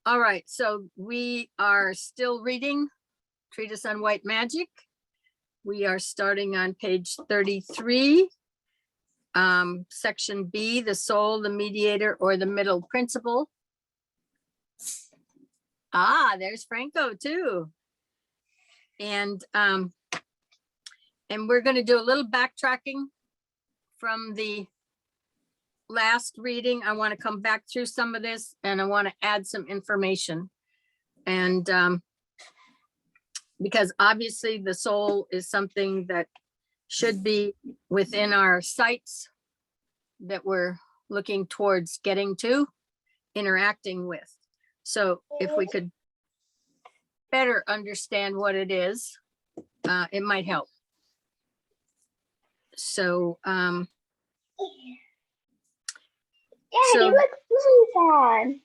All right, so we are still reading Treatise on White Magic. We are starting on page 33, section B, the soul, the mediator, or the middle principle. Ah, there's Franco too. And we're going to do a little backtracking from the last reading. I want to come back through some of this and I want to add some information. And because obviously the soul is something that should be within our sights that we're looking towards getting to, interacting with. So if we could better understand what it is, it might help. So, Daddy, look who's on.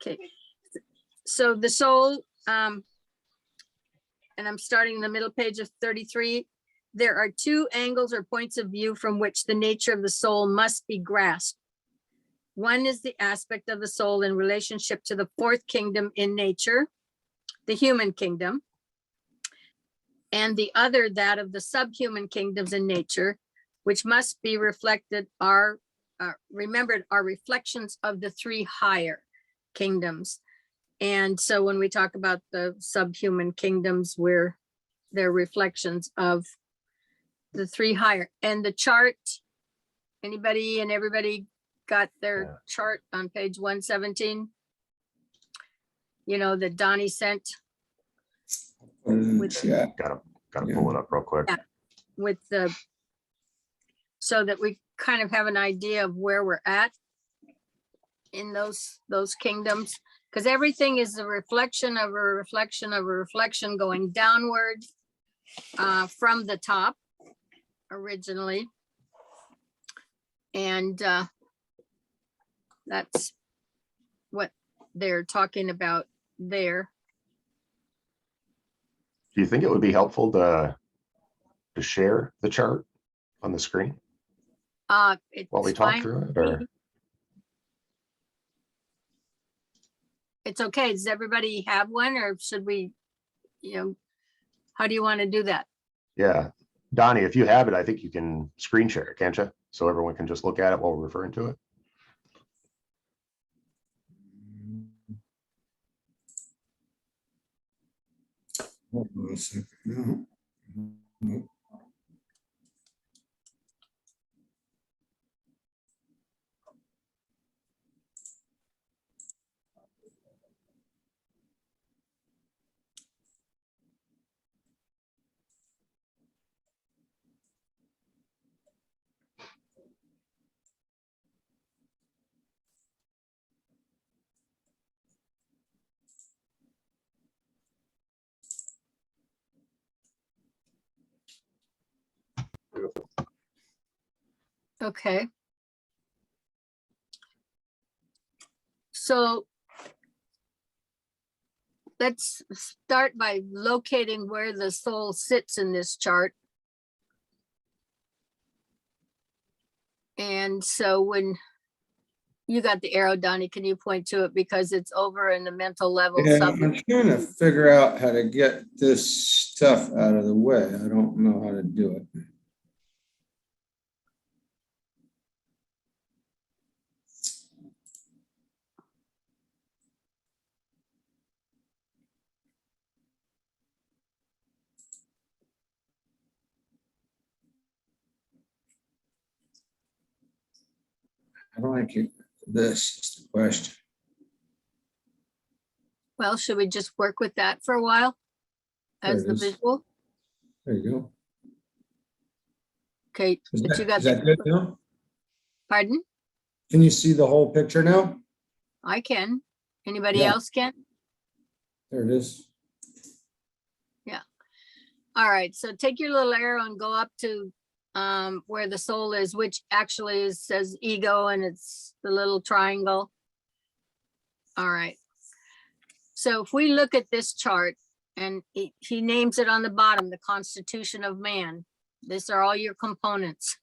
Okay, so the soul, and I'm starting in the middle page of 33. There are two angles or points of view from which the nature of the soul must be grasped. One is the aspect of the soul in relationship to the fourth kingdom in nature, the human kingdom, and the other that of the subhuman kingdoms in nature, which must be reflected remembered are reflections of the three higher kingdoms. And so when we talk about the subhuman kingdoms, they're reflections of the three higher. And the chart, anybody and everybody got their chart on page 117? You know, that Donnie sent? Gotta pull it up real quick. Yeah, with the, so that we kind of have an idea of where we're at in those kingdoms, because everything is a reflection of a reflection of a reflection going downward from the top originally. And that's what they're talking about there. Do you think it would be helpful to share the chart on the screen while we talk through it? Or? It's okay. Does everybody have one, or should we, how do you want to do that? Yeah, Donnie, if you have it, I think you can screen share it, can't you? So everyone can just look at it while we're referring to it. Hold on a second. No. No. Okay. So let's start by locating where the soul sits in this chart. And so when you got the arrow, Donnie, can you point to it, because it's over in the mental level? Yeah, I'm trying to figure out how to get this stuff out of the way. I don't know how to do it. How do I keep this? Is the question. Well, should we just work with that for a while as the visual? There you go. Okay, but you got is that good now? Pardon? Can you see the whole picture now? I can. Anybody else can? There it is. Yeah. All right. So take your little arrow and go up to where the soul is, which actually says ego, and it's the little triangle. All right. So if we look at this chart, and he names it on the bottom, the Constitution of Man. These are all your components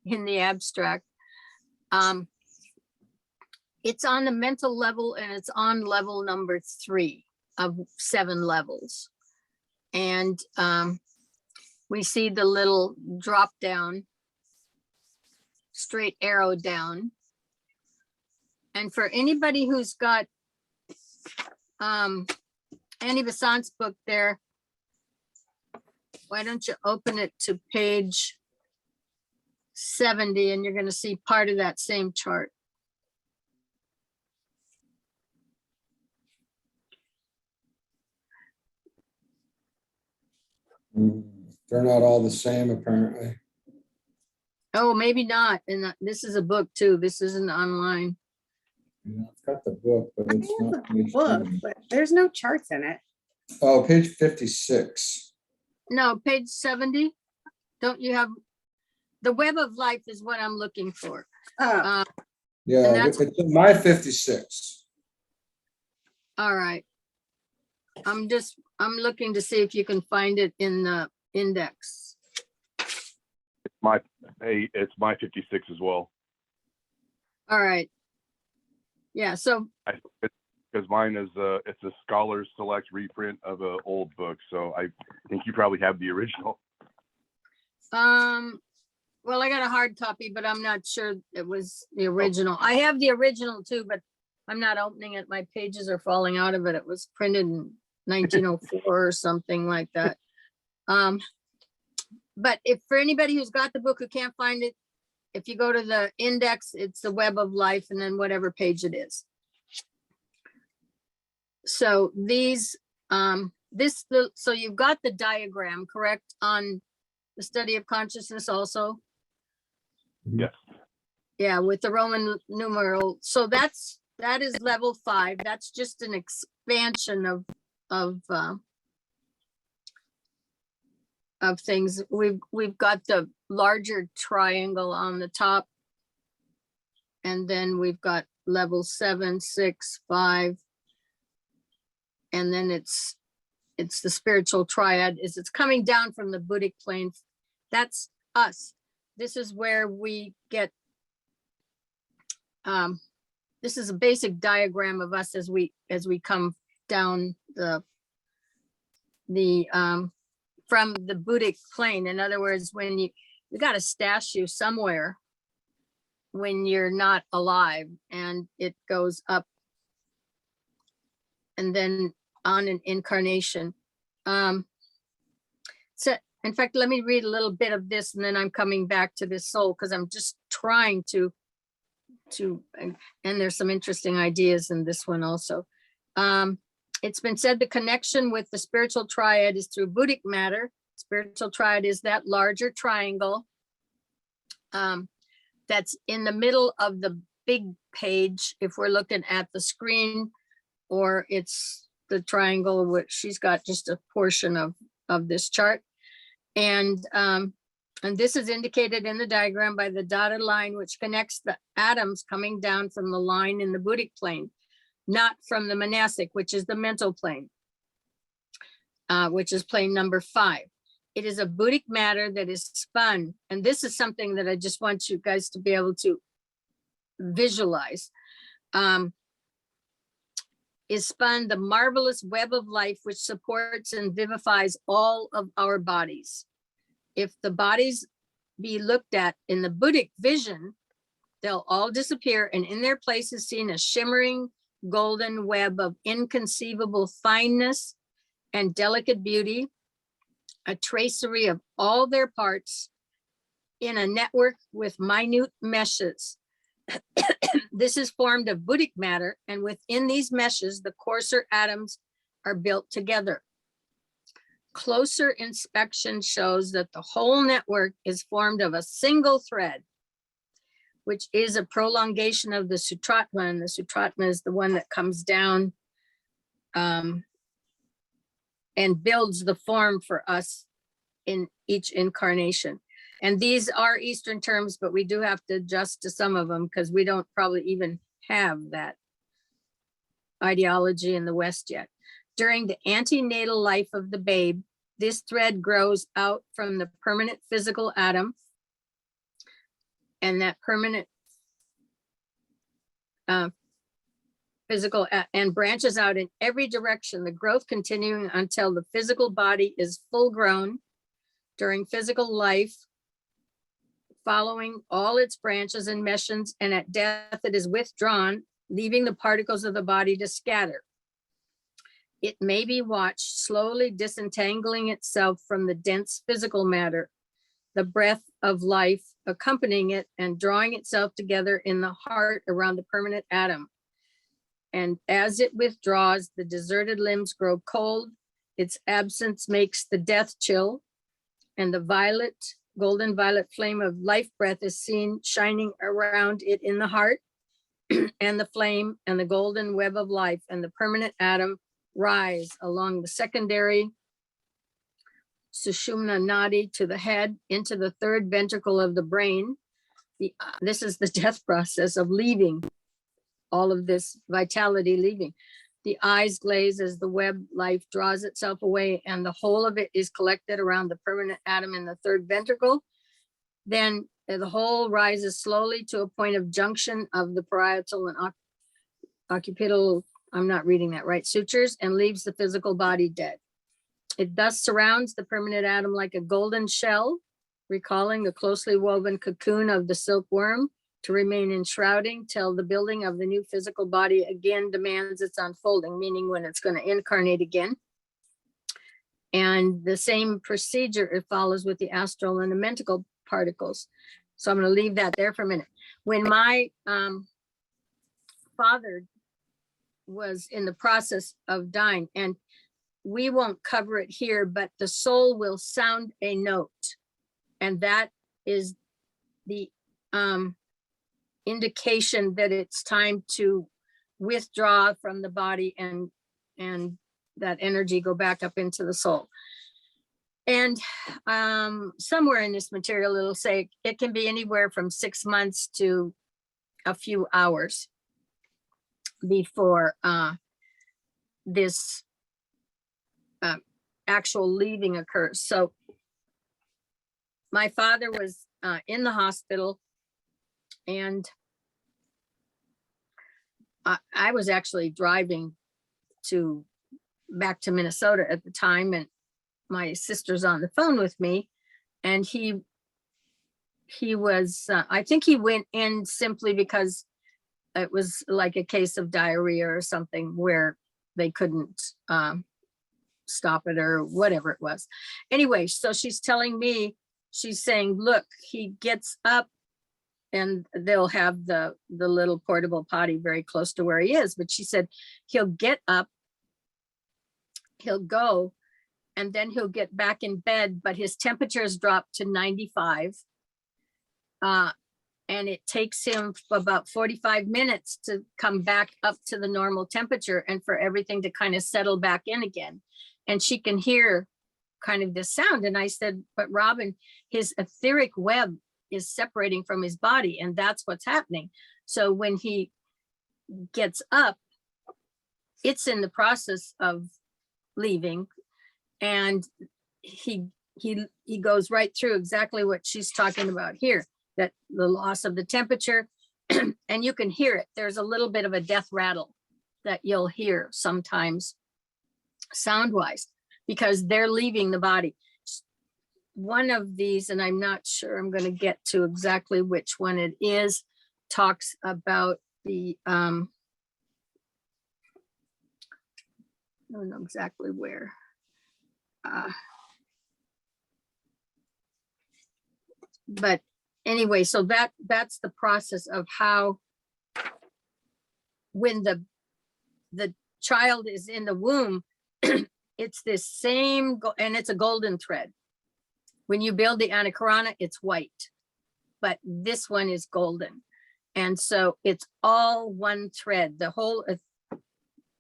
in the abstract. It's on the mental level, and it's on level number 3 of 7 levels. And we see the little drop down, straight arrow down. And for anybody who's got Annie Besant's book there, why don't you open it to page 70, and you're going to see part of that same chart. They're not all the same, apparently. Oh, maybe not. And this is a book too. This isn't online. Yeah, I've got the book, but it's I have not. a page book, 70. but there's no charts in it. Oh, page 56. No, page 70. Don't you have the web of life is what I'm looking for. Oh, Yeah, that's- it's in my 56. All right. I'm looking to see if you can find it in the index. It's my 56 as well. All right. Yeah, so Because mine is it's a Scholar's Select reprint of an old book, so I think you probably have the original. well, I got a hard copy, but I'm not sure it was the original. I have the original too, but I'm not opening it. My pages are falling out of it. It was printed in 1904 or something like that. But if for anybody who's got the book who can't find it, if you go to the index, it's the Web of Life, and then whatever page it is. So these, so you've got the diagram, correct, on the study of consciousness also? Yes. Yeah, with the Roman numeral. So that is level 5. That's just an expansion of things. We've got the larger triangle on the top, and then we've got level 7, 6, 5, and then it's the spiritual triad. It's coming down from the Buddhic plane. That's us. This is where we get. This is a basic diagram of us as we come down from the Buddhic plane. In other words, when you got to stash you somewhere when you're not alive, and it goes up and then on an incarnation. So in fact, let me read a little bit of this, and then I'm coming back to this soul, because I'm just trying to, and there's some interesting ideas in this one also. It's been said the connection with the spiritual triad is through Buddhic matter. Spiritual triad is that larger triangle that's in the middle of the big page, if we're looking at the screen, or it's the triangle, which she's got just a portion of this chart. And this is indicated in the diagram by the dotted line, which connects the atoms coming down from the line in the Buddhic plane, not from the monastic, which is the mental plane, which is plane number 5. It is a Buddhic matter that is spun. And this is something that I just want you guys to be able to visualize. Is spun the marvelous web of life, which supports and vivifies all of our bodies. If the bodies be looked at in the Buddhic vision, they'll all disappear, and in their place is seen a shimmering golden web of inconceivable fineness and delicate beauty, a tracery of all their parts in a network with minute meshes. This is formed of Buddhic matter, and within these meshes, the coarser atoms are built together. Closer inspection shows that the whole network is formed of a single thread, which is a prolongation of the Sutratma, and the Sutratma is the one that comes down and builds the form for us in each incarnation. And these are Eastern terms, but we do have to adjust to some of them because we don't probably even have that ideology in the West yet. During the antenatal life of the babe, this thread grows out from the permanent physical atom, and that permanent physical and branches out in every direction, the growth continuing until the physical body is full grown during physical life, following all its branches and meshes, and at death it is withdrawn, leaving the particles of the body to scatter. It may be watched slowly disentangling itself from the dense physical matter, the breath of life accompanying it and drawing itself together in the heart around the permanent atom. And as it withdraws, the deserted limbs grow cold. Its absence makes the death chill, and the golden violet flame of life breath is seen shining around it in the heart, and the flame and the golden web of life and the permanent atom rise along the secondary Sushumna Nadi to the head into the third ventricle of the brain. This is the death process of leaving, all of this vitality leaving. The eyes glaze as the web life draws itself away, and the whole of it is collected around the permanent atom in the third ventricle. Then the whole rises slowly to a point of junction of the parietal and occipital, I'm not reading that right, sutures, and leaves the physical body dead. It thus surrounds the permanent atom like a golden shell, recalling the closely woven cocoon of the silkworm, to remain enshrouding till the building of the new physical body again demands its unfolding, meaning when it's going to incarnate again. And the same procedure it follows with the astral and the mental particles. So I'm going to leave that there for a minute. When my father was in the process of dying, and we won't cover it here, but the soul will sound a note, and that is the indication that it's time to withdraw from the body and that energy go back up into the soul. And somewhere in this material, it'll say it can be anywhere from 6 months to a few hours before this actual leaving occurs. So my father was in the hospital, and I was actually driving back to Minnesota at the time, and my sister's on the phone with me, and he was, I think he went in simply because it was like a case of diarrhea or something where they couldn't stop it or whatever it was. Anyway, so she's telling me, she's saying, look, he gets up, and they'll have the little portable potty very close to where he is. But she said, he'll get up, he'll go, and then he'll get back in bed, but his temperature has dropped to 95. And it takes him about 45 minutes to come back up to the normal temperature and for everything to kind of settle back in again. And she can hear kind of this sound. And I said, but Robin, his etheric web is separating from his body, and that's what's happening. So when he gets up, it's in the process of leaving, and he goes right through exactly what she's talking about here, that the loss of the temperature, and you can hear it. There's a little bit of a death rattle that you'll hear sometimes sound-wise, because they're leaving the body. One of these, and I'm not sure I'm going to get to exactly which one it is, talks about the, I don't know exactly where. But anyway, so that's the process of how, when the child is in the womb, it's this same, and it's a golden thread. When you build the anakarana, it's white, but this one is golden. And so it's all one thread. The whole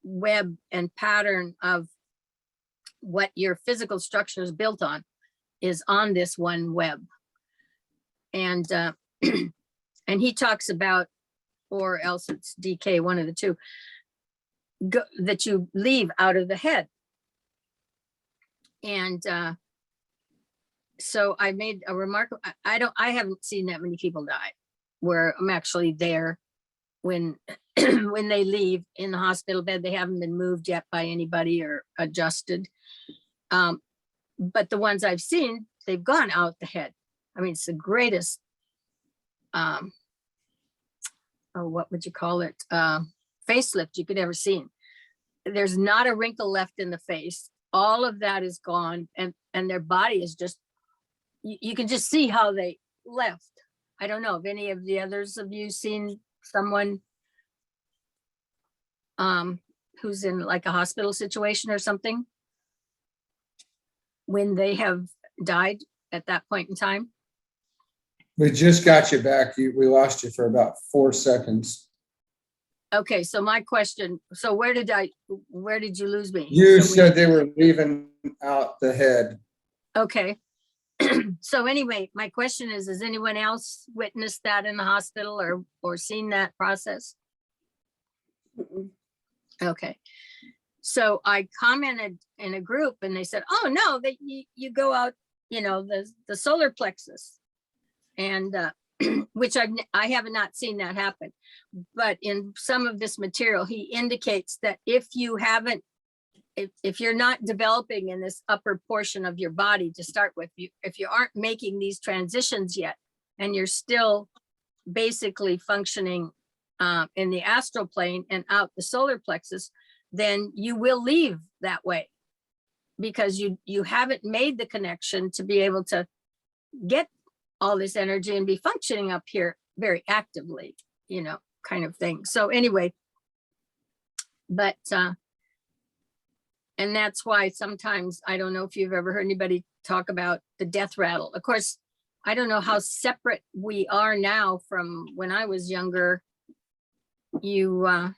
web and pattern of what your physical structure is built on is on this one web. And and he talks about, or else it's DK, one of the two, that you leave out of the head. And so I made a remark. I haven't seen that many people die where I'm actually there when when they leave in the hospital bed. They haven't been moved yet by anybody or adjusted. But the ones I've seen, they've gone out the head. I mean, it's the greatest, oh, what would you call it? Facelift you could ever seen. There's not a wrinkle left in the face. All of that is gone, and their body is just, you can just see how they left. I don't know if any of the others of you seen someone who's in like a hospital situation or something when they have died at that point in time. We just got you back. We lost you for about 4 seconds. Okay, so my question, so where did you lose me? You So said they were leaving out the head. okay. So anyway, my question is, has anyone else witnessed that in the hospital or seen that process? Okay. So I commented in a group and they said, oh no, that you go out, you know, the solar plexus, and which I have not seen that happen. But in some of this material, he indicates that if you haven't, if you're not developing in this upper portion of your body to start with, if you aren't making these transitions yet, and you're still basically functioning in the astral plane and out the solar plexus, then you will leave that way, because you haven't made the connection to be able to get all this energy and be functioning up here very actively, you know, kind of thing. So anyway, but and that's why sometimes, I don't know if you've ever heard anybody talk about the death rattle. Of course, I don't know how separate we are now from when I was younger. You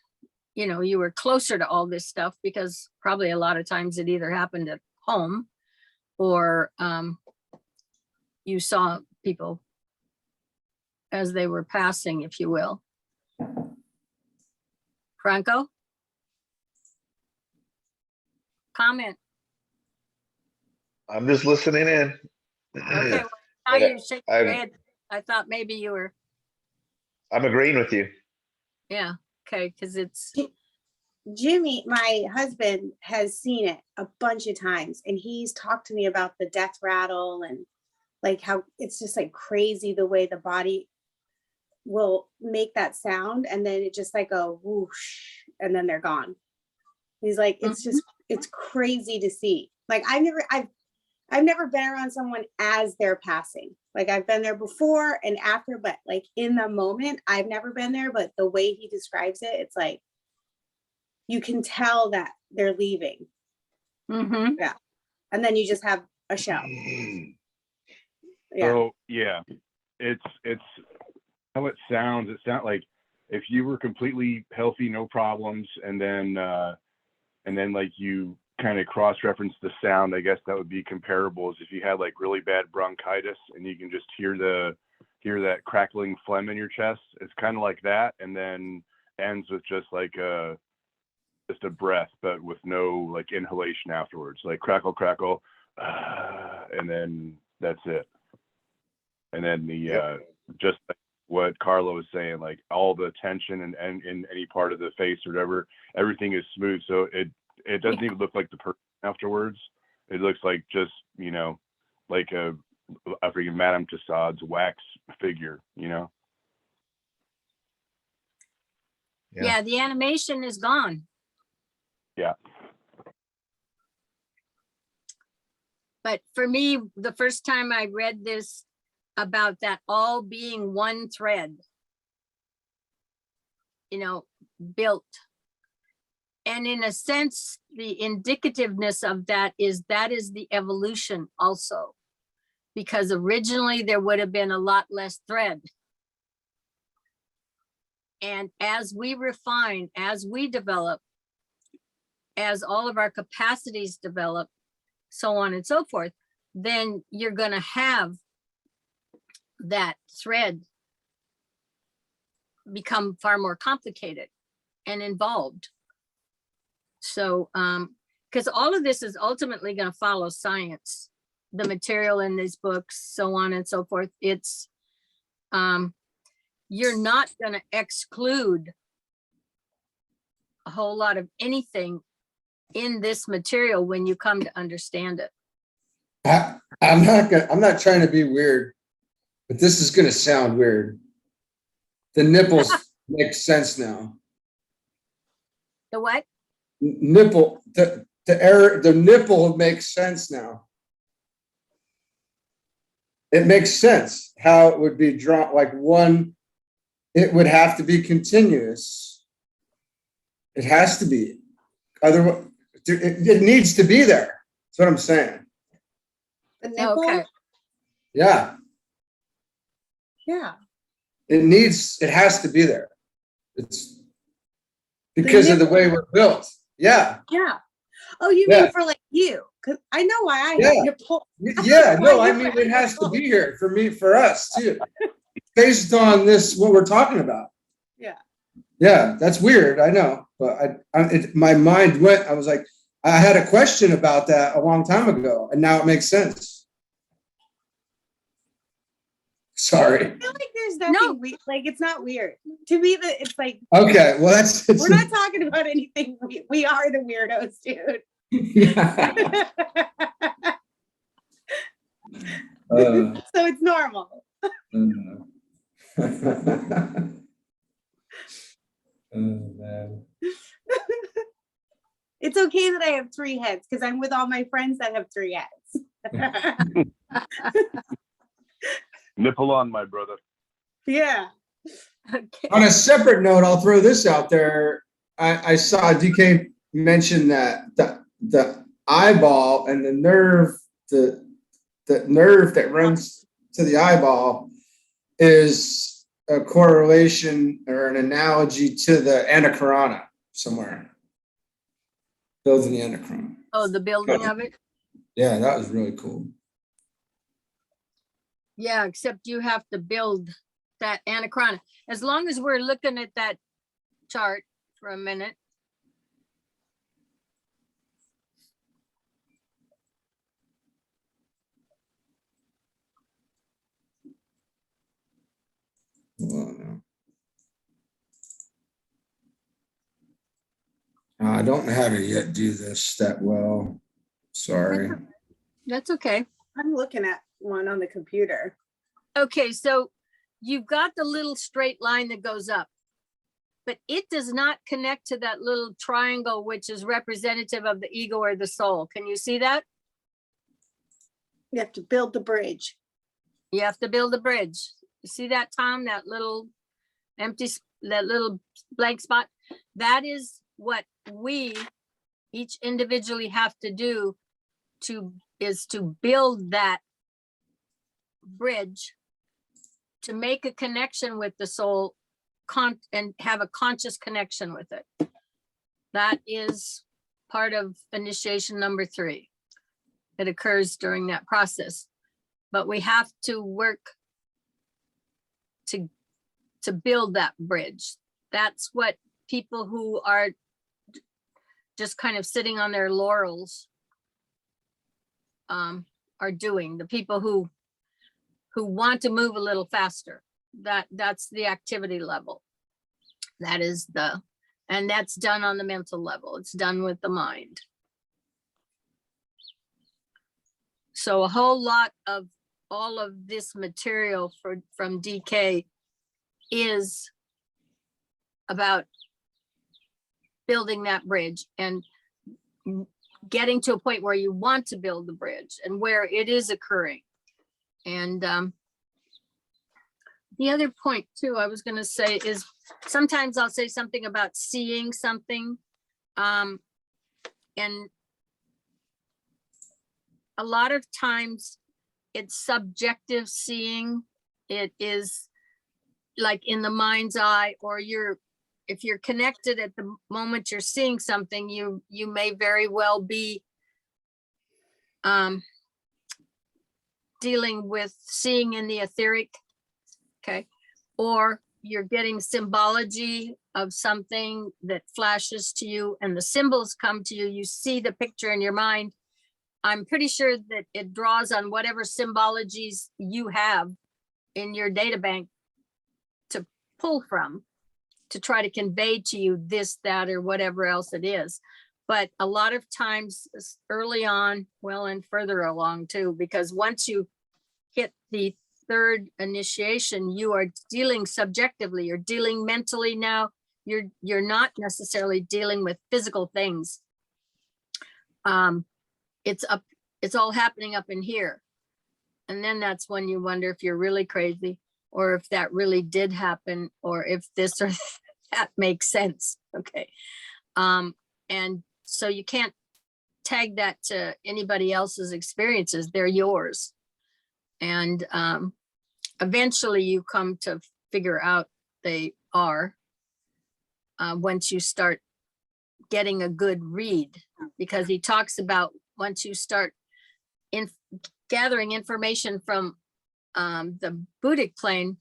know, you were closer to all this stuff because probably a lot of times it either happened at home or you saw people as they were passing, if you will. Franco? Comment. I'm just listening in. Okay, well, now you shake your head. I thought maybe you were. I'm agreeing with you. Yeah, okay, because it's. Jimmy, my husband, has seen it a bunch of times, and he's talked to me about the death rattle and like how it's just like crazy the way the body will make that sound, and then it just like a whoosh, and then they're gone. He's like, it's just, it's crazy to see. Like I've never been around someone as they're passing. Like I've been there before and after, but like in the moment, I've never been there. But the way he describes it, it's like you can tell that they're leaving. Yeah, and then you just have a show. Yeah. So yeah, it's how it sounds. It sounds like if you were completely healthy, no problems, and then like you kind of cross-reference the sound, I guess that would be comparable as if you had like really bad bronchitis and you can just hear that crackling phlegm in your chest. It's kind of like that, and then ends with just like just a breath, but with no like inhalation afterwards, like crackle, crackle, and then that's it. And then the just like what Carla was saying, like all the tension and in any part of the face or whatever, everything is smooth. So it doesn't even look like the person afterwards. It looks like just, you know, like a freaking Madame Tussauds wax figure, you know? Yeah, the animation is gone. Yeah. But for me, the first time I read this about that all being one thread, you know, built. And in a sense, the indicativeness of that is the evolution also, because originally there would have been a lot less thread. And as we refine, as we develop, as all of our capacities develop, so on and so forth, then you're going to have that thread become far more complicated and involved. So, because all of this is ultimately going to follow science, the material in these books, so on and so forth. It's, you're not going to exclude a whole lot of anything in this material when you come to understand it. I'm not trying to be weird, but this is gonna sound weird. The nipples make sense now. The what? Nipple, the nipple makes sense now. It makes sense how it would be drawn, like one, it would have to be continuous. It has to be. Otherwise, it needs to be there. That's what I'm saying. The nipple? Okay. Yeah, Yeah. it has to be there. It's because of the way we're built. Yeah. Yeah. Oh, you Yeah. mean for like you? Because I know why I Yeah. have nipple. Yeah, no, I mean, it has to be here for us too. Based on this, what we're talking about. Yeah. Yeah, that's weird, I know, but my mind went, I was like, I had a question about that a long time ago, and now it makes sense. Sorry. I feel like there's nothing weird. Like, it's not weird. To me, it's like, Okay, well, we're not talking about anything. We are the weirdos, dude. So it's normal. Man. It's okay that I have 3 heads because I'm with all my friends that have 3 heads. Nipple on, my brother. Yeah. Okay. On a separate note, I'll throw this out there. I saw DK mention that the eyeball and the nerve that runs to the eyeball is a correlation or an analogy to the anacorona somewhere. Building the anacorona. Oh, the building of it? Yeah, that was really cool. Yeah, except you have to build that anachrona. As long as we're looking at that chart for a minute. I don't know how to yet do this that well. Sorry. That's okay. I'm looking at one on the computer. Okay, so you've got the little straight line that goes up, but it does not connect to that little triangle, which is representative of the ego or the soul. Can you see that? You have to build the bridge. You have to build a bridge. You see that, Tom? That little that little blank spot? That is what we each individually have to do to build that bridge to make a connection with the soul and have a conscious connection with it. That is part of initiation number 3. It occurs during that process, but we have to work to build that bridge. That's what people who are just kind of sitting on their laurels are doing. The people who want to move a little faster, that's the activity level. That is and that's done on the mental level. It's done with the mind. So a whole lot of all of this material from DK is about building that bridge and getting to a point where you want to build the bridge and where it is occurring. And the other point too, I was going to say is sometimes I'll say something about seeing something. And a lot of times it's subjective seeing. It is like in the mind's eye, or if you're connected at the moment you're seeing something, you may very well be dealing with seeing in the etheric, okay? Or you're getting symbology of something that flashes to you and the symbols come to you, you see the picture in your mind. I'm pretty sure that it draws on whatever symbologies you have in your data bank to pull from. to try to convey to you this, that, or whatever else it is. But a lot of times early on, well, and further along too, because once you hit the third initiation, you are dealing subjectively, you're dealing mentally now. You're not necessarily dealing with physical things. It's all happening up in here. And then that's when you wonder if you're really crazy, or if that really did happen, or if this or that makes sense. Okay. And so you can't tag that to anybody else's experiences. They're yours. And eventually you come to figure out they are once you start getting a good read, because he talks about once you start gathering information from the Buddhic plane,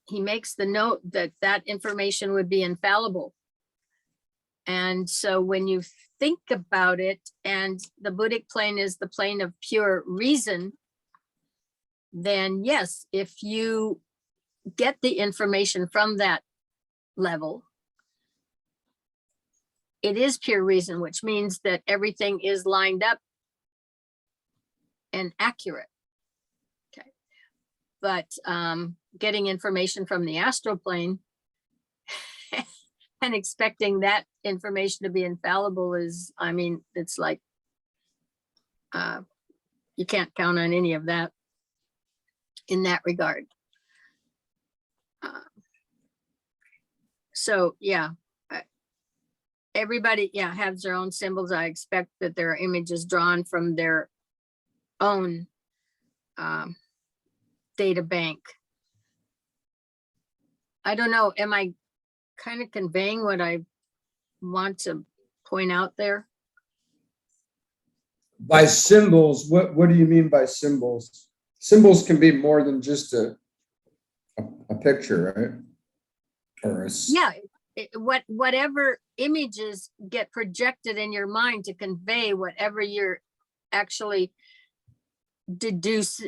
he makes the note that that information would be infallible. And so when you think about it, and the Buddhic plane is the plane of pure reason, then yes, if you get the information from that level, it is pure reason, which means that everything is lined up and accurate. Okay. But getting information from the astral plane and expecting that information to be infallible is, I mean, it's like, you can't count on any of that in that regard. So yeah, everybody, yeah, has their own symbols. I expect that there are images drawn from their own data bank. I don't know, am I kind of conveying what I want to point out there? By symbols, what do you mean by symbols? Symbols can be more than just a picture, right? Or yeah, whatever images get projected in your mind to convey whatever you're actually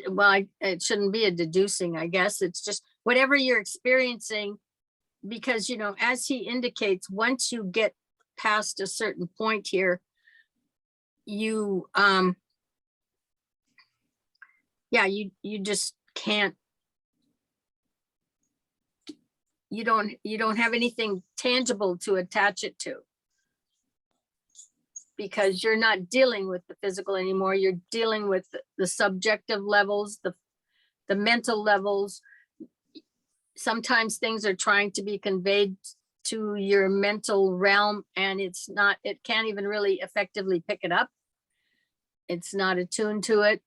well, it shouldn't be a deducing, I guess. It's just whatever you're experiencing, because, you know, as he indicates, once you get past a certain point here, you yeah, you just can't, you don't have anything tangible to attach it to, because you're not dealing with the physical anymore. You're dealing with the subjective levels, the mental levels. Sometimes things are trying to be conveyed to your mental realm, and it can't even really effectively pick it up. It's not attuned to it,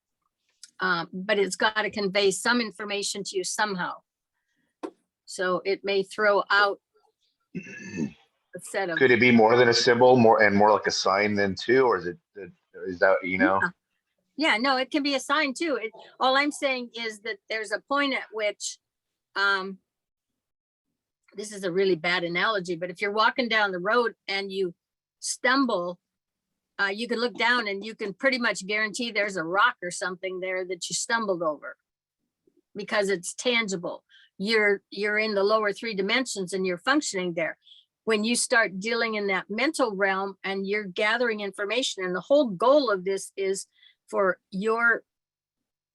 but it's got to convey some information to you somehow. So it may throw out a set of. Could it be more than a symbol, more like a sign then too, or is that, you know? Yeah, no, it can be a sign too. All I'm saying is that there's a point at which, this is a really bad analogy, but if you're walking down the road and you stumble, you can look down and you can pretty much guarantee there's a rock or something there that you stumbled over, because it's tangible. You're in the lower 3 dimensions and you're functioning there. When you start dealing in that mental realm and you're gathering information, and the whole goal of this is for your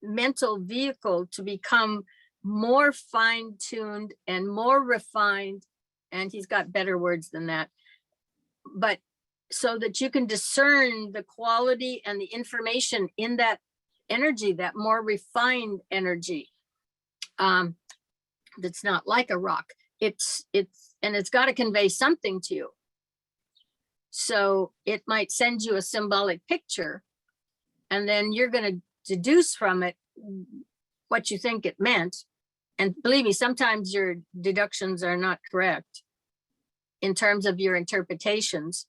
mental vehicle to become more fine-tuned and more refined, and he's got better words than that, but so that you can discern the quality and the information in that energy, that more refined energy, that's not like a rock. It's got to convey something to you. So it might send you a symbolic picture, and then you're going to deduce from it what you think it meant. And believe me, sometimes your deductions are not correct in terms of your interpretations,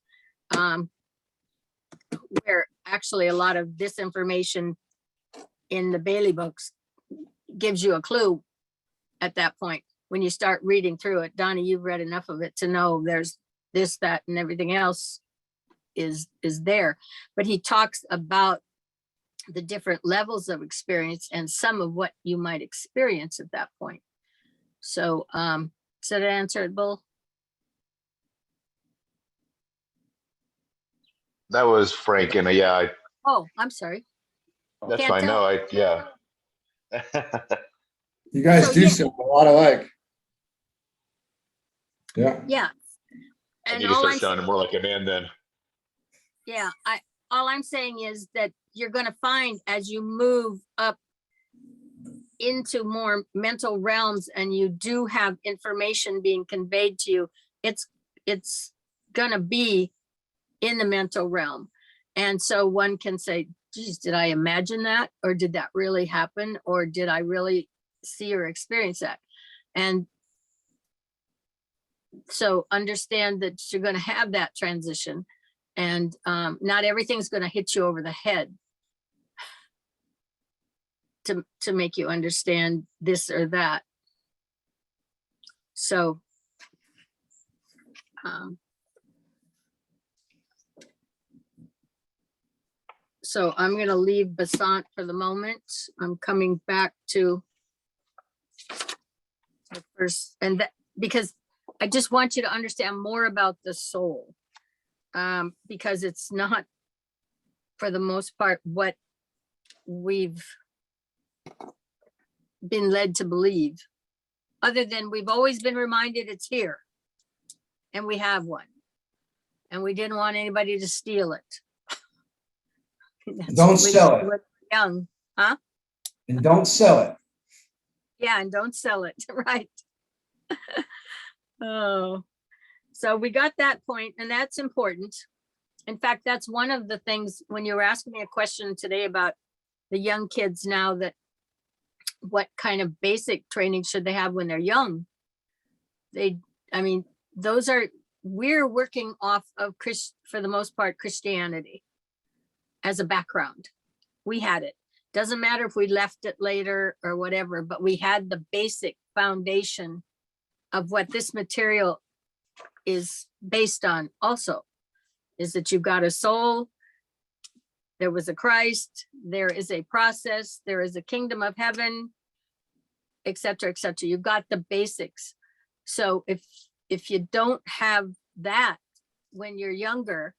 where actually a lot of this information in the Bailey books gives you a clue at that point when you start reading through it. Donnie, you've read enough of it to know there's this, that, and everything else is there. But he talks about the different levels of experience and some of what you might experience at that point. So Does that answer it, Bull? That was Frank, and yeah, Oh, I'm sorry. that's Can't fine. tell. No, yeah. You guys So, do yeah. seem a lot alike. Yeah. Yeah. I And need to all start I'm, sounding more like a man then. yeah, all I'm saying is that you're going to find as you move up into more mental realms and you do have information being conveyed to you, it's going to be in the mental realm. And so one can say, geez, did I imagine that? Or did that really happen? Or did I really see or experience that? And so understand that you're going to have that transition, and not everything's going to hit you over the head to make you understand this or that. So so I'm going to leave Besant for the moment. I'm coming back to the first, and that because I just want you to understand more about the soul, because it's not, for the most part, what we've been led to believe, other than we've always been reminded it's here and we have one, and we didn't want anybody to steal it. Don't what we sell did it. when we were young, huh? And don't sell it. Yeah, and don't sell it, right? Oh, so we got that point, and that's important. In fact, that's one of the things when you were asking me a question today about the young kids now, that what kind of basic training should they have when they're young? I mean, we're working off of for the most part, Christianity as a background. We had it. Doesn't matter if we left it later or whatever, but we had the basic foundation of what this material is based on also, is that you've got a soul, there was a Christ, there is a process, there is a kingdom of heaven, etc., etc. You've got the basics. So if you don't have that when you're younger,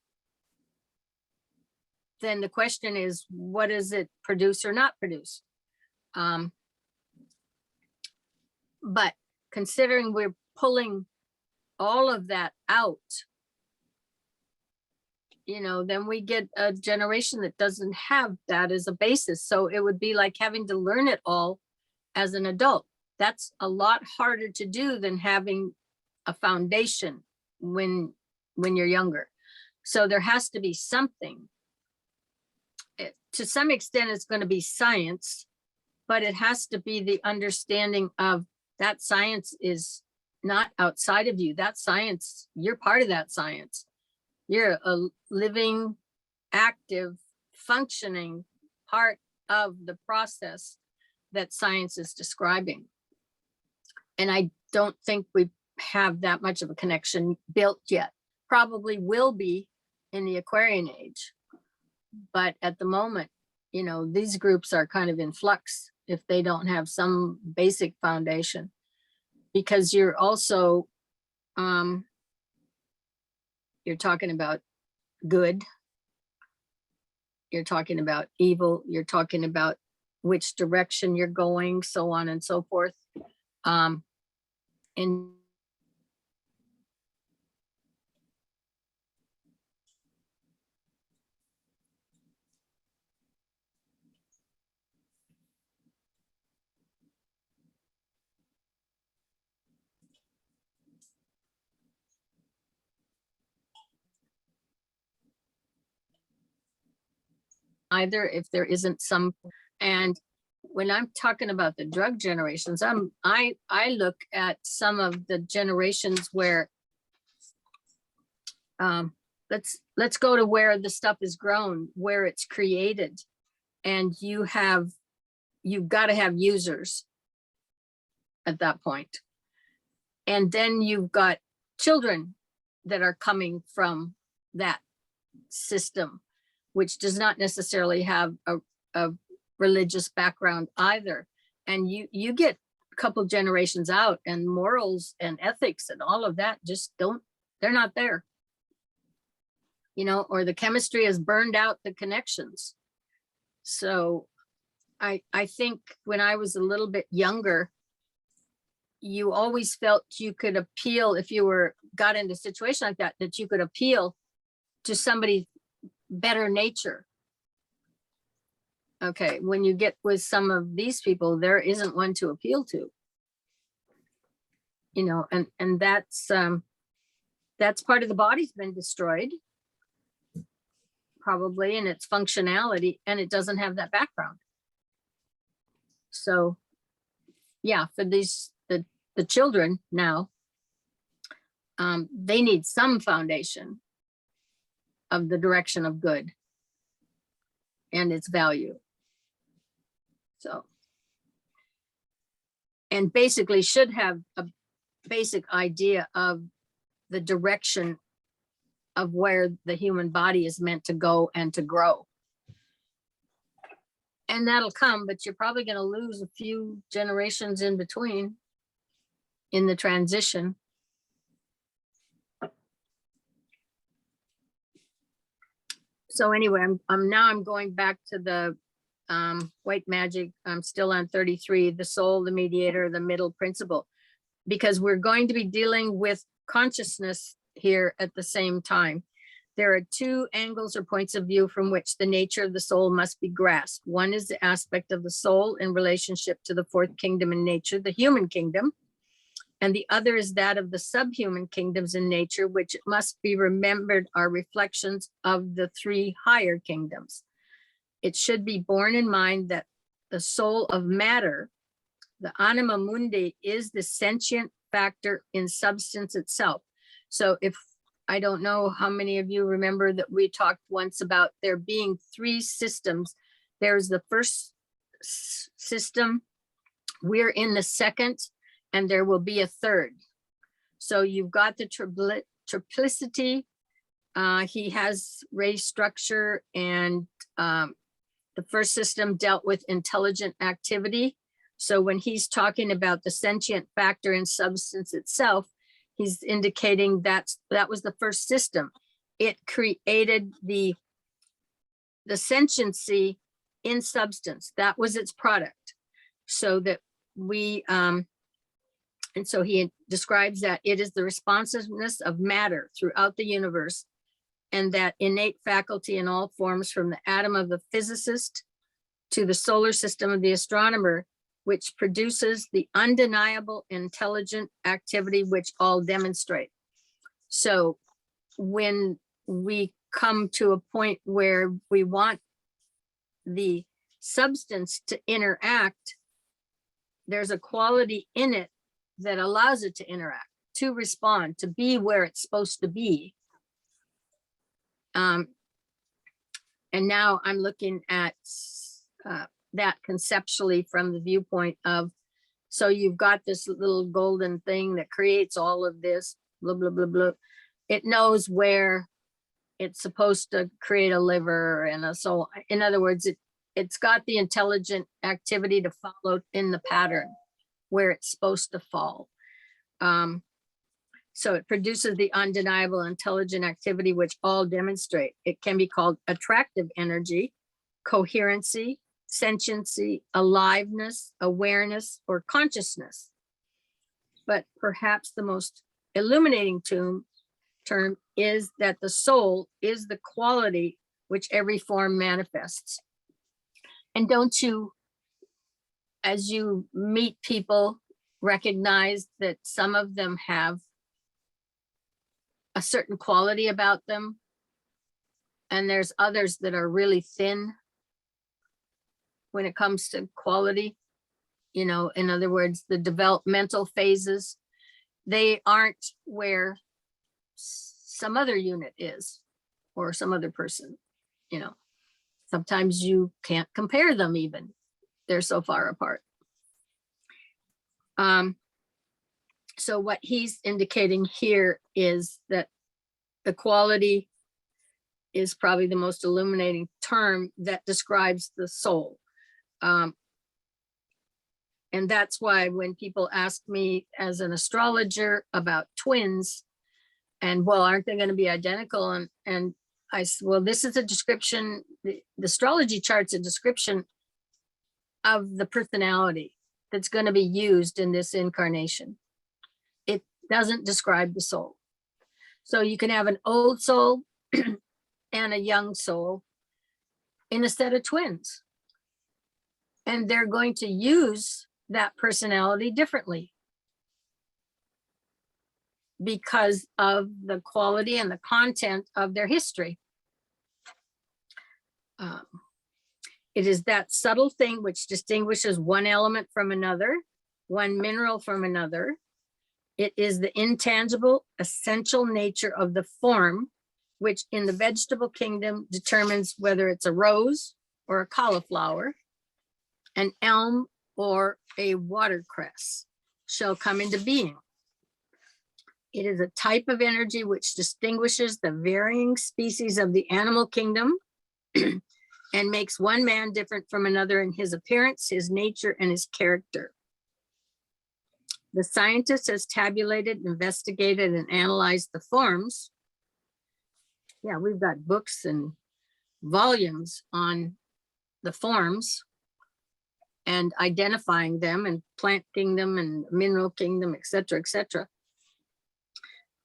then the question is, what does it produce or not produce? But considering we're pulling all of that out, then we get a generation that doesn't have that as a basis. So it would be like having to learn it all as an adult. That's a lot harder to do than having a foundation when you're younger. So there has to be something. To some extent, it's going to be science, but it has to be the understanding of that science is not outside of you. That science, you're part of that science. You're a living, active, functioning part of the process that science is describing. And I don't think we have that much of a connection built yet. Probably will be in the Aquarian age. But at the moment, these groups are kind of in flux if they don't have some basic foundation, because you're also, you're talking about good, you're talking about evil, you're talking about which direction you're going, so on and so forth. And either if there isn't some, and when I'm talking about the drug generations, I look at some of the generations where let's go to where the stuff is grown, where it's created, and you've got to have users at that point. And then you've got children that are coming from that system, which does not necessarily have a religious background either. And you get couple generations out, and morals and ethics and all of that just they're not there. You know, or the chemistry has burned out the connections. So I think when I was a little bit younger, you always felt you could appeal, if you got into a situation like that, that you could appeal to somebody's better nature. Okay, when you get with some of these people, there isn't one to appeal to. You know, and that's part of the body's been destroyed, probably, in its functionality, and it doesn't have that background. So yeah, for the children now, they need some foundation of the direction of good and its value. So, and basically should have a basic idea of the direction of where the human body is meant to go and to grow. And that'll come, but you're probably going to lose a few generations in between in the transition. So anyway, I'm going back to the white magic. I'm still on 33, the soul, the mediator, the middle principle, because we're going to be dealing with consciousness here at the same time. There are two angles or points of view from which the nature of the soul must be grasped. One is the aspect of the soul in relationship to the fourth kingdom in nature, the human kingdom. And the other is that of the subhuman kingdoms in nature, which it must be remembered are reflections of the three higher kingdoms. It should be borne in mind that the soul of matter, the anima mundi, is the sentient factor in substance itself. So if I don't know how many of you remember that we talked once about there being three systems. There's the first system, we're in the second, and there will be a third. So you've got the triplicity. He has race structure, and the first system dealt with intelligent activity. So when he's talking about the sentient factor in substance itself, he's indicating that was the first system. It created the sentiency in substance. That was its product. So that we, and so he describes that it is the responsiveness of matter throughout the universe, and that innate faculty in all forms, from the atom of the physicist to the solar system of the astronomer, which produces the undeniable intelligent activity which all demonstrate. So when we come to a point where we want the substance to interact, there's a quality in it that allows it to interact, to respond, to be where it's supposed to be. And now I'm looking at that conceptually from the viewpoint of, so you've got this little golden thing that creates all of this, blah, blah, blah, blah. It knows where it's supposed to create a liver and a soul. In other words, it's got the intelligent activity to follow in the pattern where it's supposed to fall. So it produces the undeniable intelligent activity which all demonstrate. It can be called attractive energy, coherency, sentiency, aliveness, awareness, or consciousness. But perhaps the most illuminating term is that the soul is the quality which every form manifests. And don't you, as you meet people, recognize that some of them have a certain quality about them, and there's others that are really thin when it comes to quality? You know, in other words, the developmental phases, they aren't where some other unit is, or some other person. You know, sometimes you can't compare them even. They're so far apart. So what he's indicating here is that the quality is probably the most illuminating term that describes the soul. And that's why when people ask me as an astrologer about twins, and well, aren't they going to be identical? And I said, well, this is a description, the astrology chart's a description of the personality that's going to be used in this incarnation. It doesn't describe the soul. So you can have an old soul and a young soul in a set of twins. And they're going to use that personality differently because of the quality and the content of their history. It is that subtle thing which distinguishes one element from another, one mineral from another. It is the intangible, essential nature of the form, which in the vegetable kingdom determines whether it's a rose or a cauliflower, an elm or a watercress shall come into being. It is a type of energy which distinguishes the varying species of the animal kingdom and makes one man different from another in his appearance, his nature, and his character. The scientist has tabulated, investigated, and analyzed the forms. Yeah, we've got books and volumes on the forms and identifying them, and plant kingdom and mineral kingdom, et cetera, et cetera.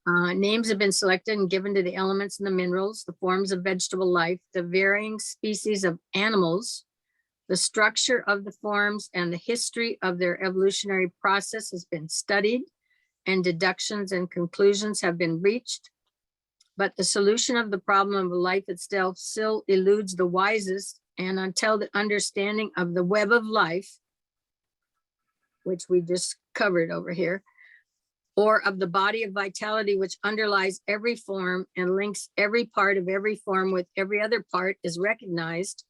Names have been selected and given to the elements and the minerals, the forms of vegetable life, the varying species of animals, the structure of the forms, and the history of their evolutionary process has been studied, and deductions and conclusions have been reached. But the solution of the problem of life itself still eludes the wisest, and until the understanding of the web of life, which we just covered over here, or of the body of vitality which underlies every form and links every part of every form with every other part is recognized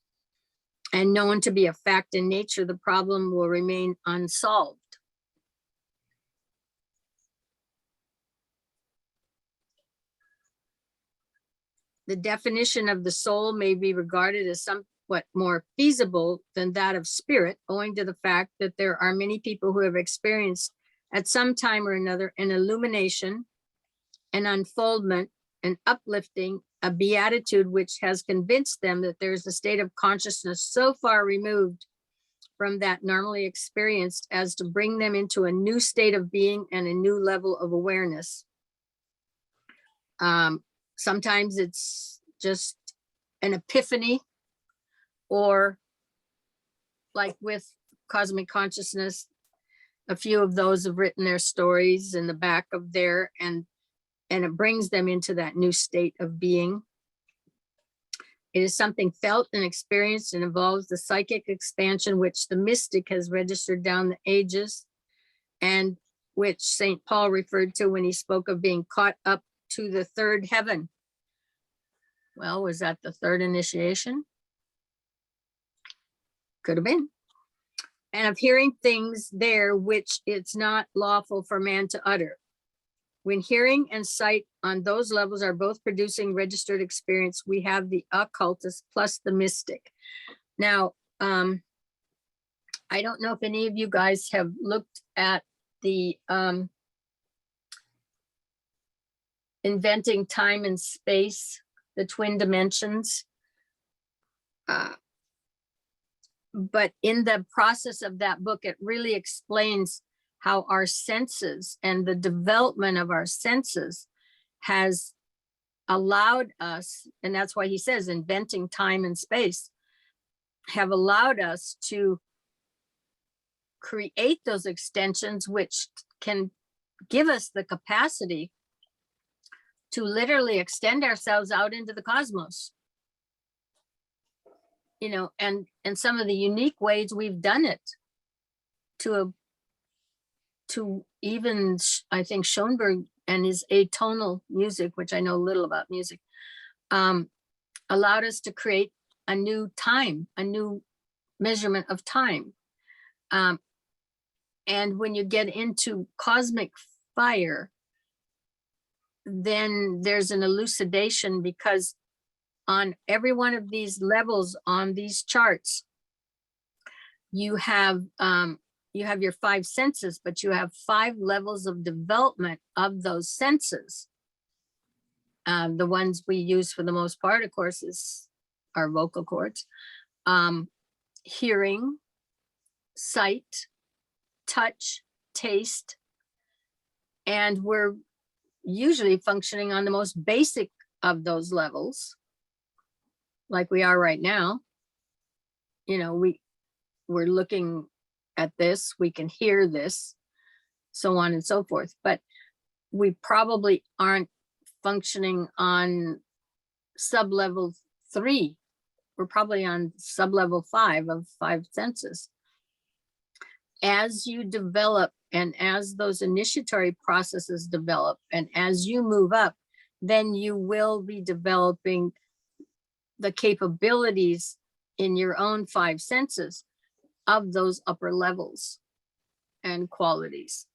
and known to be a fact in nature, the problem will remain unsolved. The definition of the soul may be regarded as somewhat more feasible than that of spirit, owing to the fact that there are many people who have experienced at some time or another an illumination, an unfoldment, an uplifting, a beatitude which has convinced them that there's a state of consciousness so far removed from that normally experienced as to bring them into a new state of being and a new level of awareness. Sometimes it's just an epiphany, or like with cosmic consciousness, a few of those have written their stories in the back of there, and it brings them into that new state of being. It is something felt and experienced and involves the psychic expansion which the mystic has registered down the ages, and which St. Paul referred to when he spoke of being caught up to the third heaven. Well, was that the third initiation? Could have been. And of hearing things there which it's not lawful for man to utter. When hearing and sight on those levels are both producing registered experience, we have the occultist plus the mystic. Now, I don't know if any of you guys have looked at the Inventing Time and Space, the Twin Dimensions. But in the process of that book, it really explains how our senses and the development of our senses has allowed us, and that's why he says inventing time and space, have allowed us to create those extensions which can give us the capacity to literally extend ourselves out into the cosmos. You know, and some of the unique ways we've done it to even, I think Schoenberg and his atonal music, which I know little about music, allowed us to create a new time, a new measurement of time. And when you get into cosmic fire, then there's an elucidation, because on every one of these levels on these charts, you have you have your 5 senses, but you have 5 levels of development of those senses. The ones we use for the most part, of course, is our vocal cords. Hearing, sight, touch, taste, and we're usually functioning on the most basic of those levels, like we are right now. You know, we're looking at this, we can hear this, so on and so forth, but we probably aren't functioning on sub-level 3. We're probably on sub-level 5 of 5 senses. As you develop, and as those initiatory processes develop, and as you move up, then you will be developing the capabilities in your own 5 senses of those upper levels and qualities.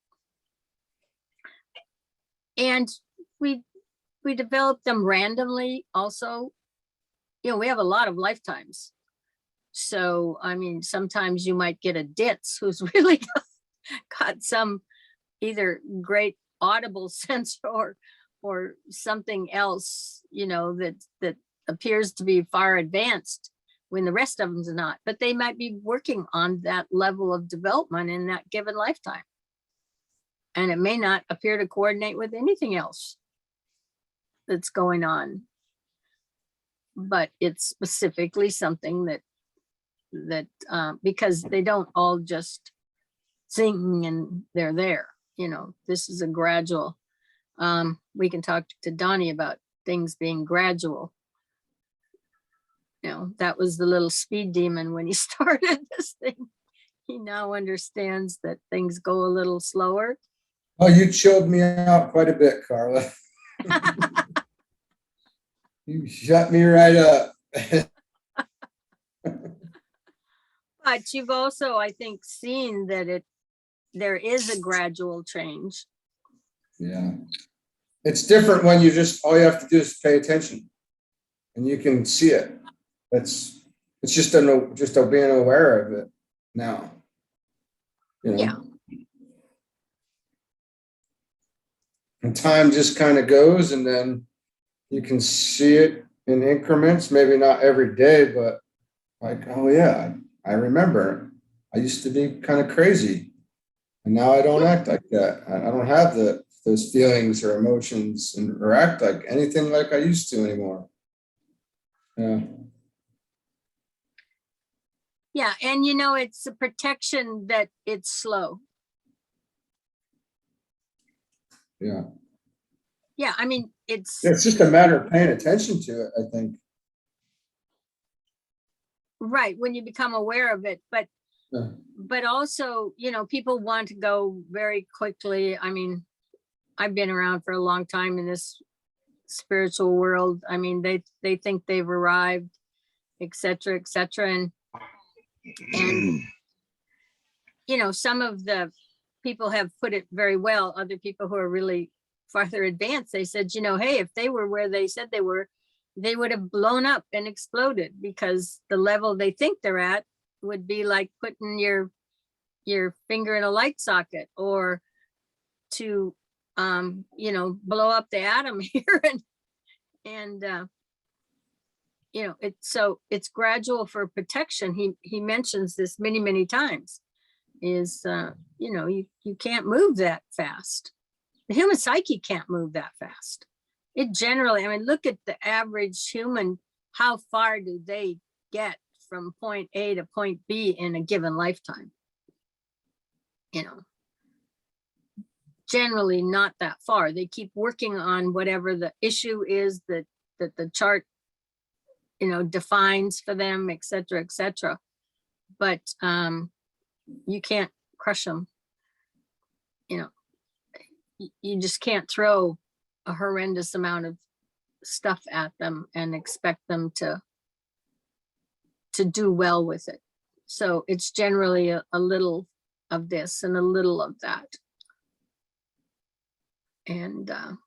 And we develop them randomly also. You know, we have a lot of lifetimes. So, I mean, sometimes you might get a ditz who's really got some either great audible sense or something else, you know, that appears to be far advanced when the rest of them's not, but they might be working on that level of development in that given lifetime. And it may not appear to coordinate with anything else that's going on, but it's specifically something that because they don't all just sing and they're there, you know, this is a gradual, we can talk to Donnie about things being gradual. You know, that was the little speed demon when he started this thing. He now understands that things go a little slower. Oh, you chilled me out quite a bit, Carla. You shut me right up. But you've also, I think, seen that there is a gradual change. Yeah. It's different when you just, all you have to do is pay attention and you can see it. It's just being aware of it now. You know? Yeah. And time just kind of goes, and then you can see it in increments, maybe not every day, but like, oh yeah, I remember I used to be kind of crazy and now I don't act like that. I don't have those feelings or emotions or act like anything like I used to anymore. Yeah. Yeah, and you know, it's a protection that it's slow. Yeah. Yeah, I mean, it's just a matter of paying attention to it, I think. right when you become aware of it, but Yeah. but also, you know, people want to go very quickly. I mean, I've been around for a long time in this spiritual world. I mean, they think they've arrived, et cetera, and you know, some of the people have put it very well. Other people who are really farther advanced, they said, you know, hey, if they were where they said they were, they would have blown up and exploded, because the level they think they're at would be like putting your finger in a light socket, or to you know, blow up the atom here and you know, it's gradual for protection. He mentions this many times, is you know, you can't move that fast. The human psyche can't move that fast. It generally, I mean, look at the average human. How far do they get from point A to point B in a given lifetime? You know, generally not that far. They keep working on whatever the issue is that the chart, you know, defines for them, et cetera, but you can't crush them. You know, you just can't throw a horrendous amount of stuff at them and expect them to do well with it. So it's generally a little of this and a little of that. And of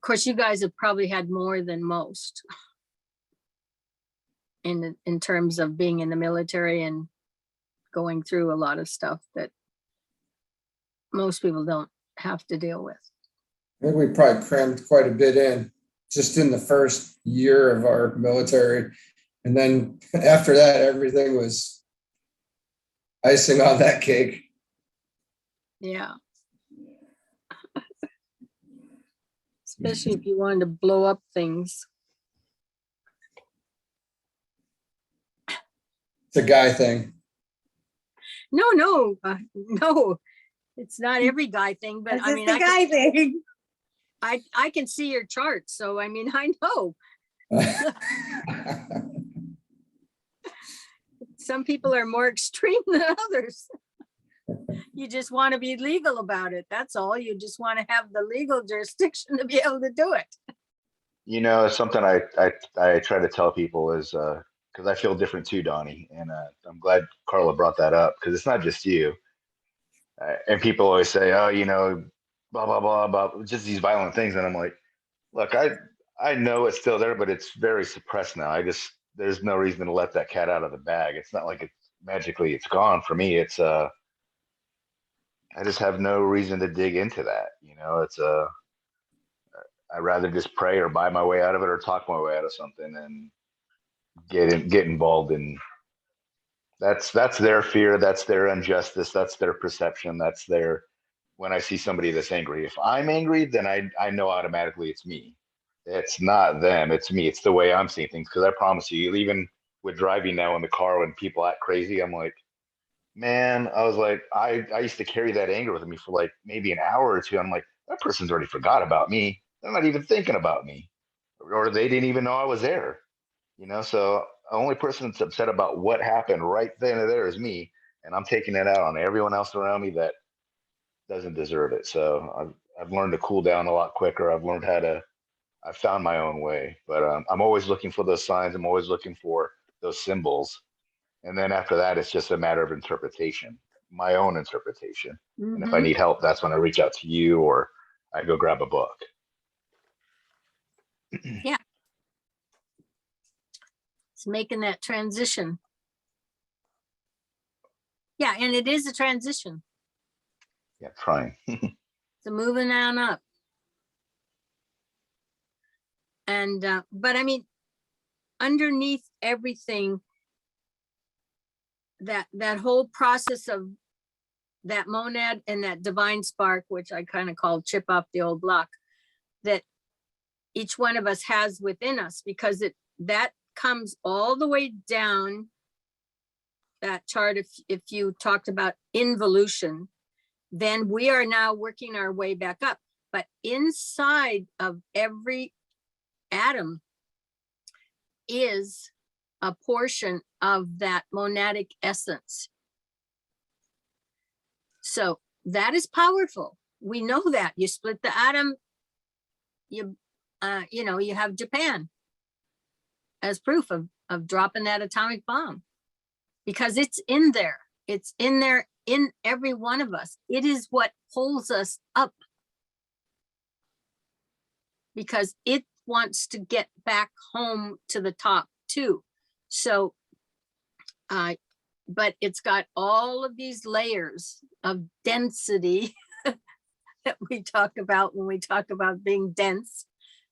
course, you guys have probably had more than most in terms of being in the military and going through a lot of stuff that most people don't have to deal with. I think we probably crammed quite a bit in just in the first year of our military. And then after that, everything was icing on that cake. Yeah. Especially if you wanted to blow up things. It's a guy thing. No, no, it's not every guy thing, but It's I just mean, the guy thing. I can see your chart, so I mean, I know some people are more extreme than others. You just want to be legal about it. That's all. You just want to have the legal jurisdiction to be able to do it. You know, something I try to tell people is because I feel different too, Donnie, and I'm glad Carla brought that up because it's not just you. And people always say, "Oh, you know, blah blah blah about just these violent things," and I'm like, "Look, I know it's still there, but it's very suppressed now. There's no reason to let that cat out of the bag. It's not like it's gone for me. It's I just have no reason to dig into that. You know, it's I'd rather just pray or buy my way out of it or talk my way out of something and get involved in that's their fear, that's their injustice, that's their perception, that's their when I see somebody that's angry. If I'm angry, then I know automatically it's me. It's not them, it's me. It's the way I'm seeing things. Because I promise you, even with driving now in the car when people act crazy, I'm like, man, I was like, I used to carry that anger with me for like maybe an hour or two. I'm like, that person's already forgot about me. They're not even thinking about me, or they didn't even know I was there. You know, so the only person that's upset about what happened right then and there is me, and I'm taking it out on everyone else around me that doesn't deserve it. So I've learned to cool down a lot quicker. I've found my own way, but I'm always looking for those signs. I'm always looking for those symbols. And then after that, it's just a matter of interpretation, my own interpretation. And if I need help, that's when I reach out to you or I go grab a book. Yeah. It's making that transition. Yeah, and it is a transition. Yeah, trying. So moving on up. And, but I mean, underneath everything, that whole process of that monad and that divine spark, which I kind of call chip off the old block, that each one of us has within us, because that comes all the way down that chart. If you talked about involution, then we are now working our way back up. But inside of every atom is a portion of that monadic essence. So that is powerful. We know that. You split the atom, you know, you have Japan as proof of dropping that atomic bomb, because it's in there. It's in there in every one of us. It is what pulls us up, because it wants to get back home to the top too. So, but it's got all of these layers of density that we talk about when we talk about being dense,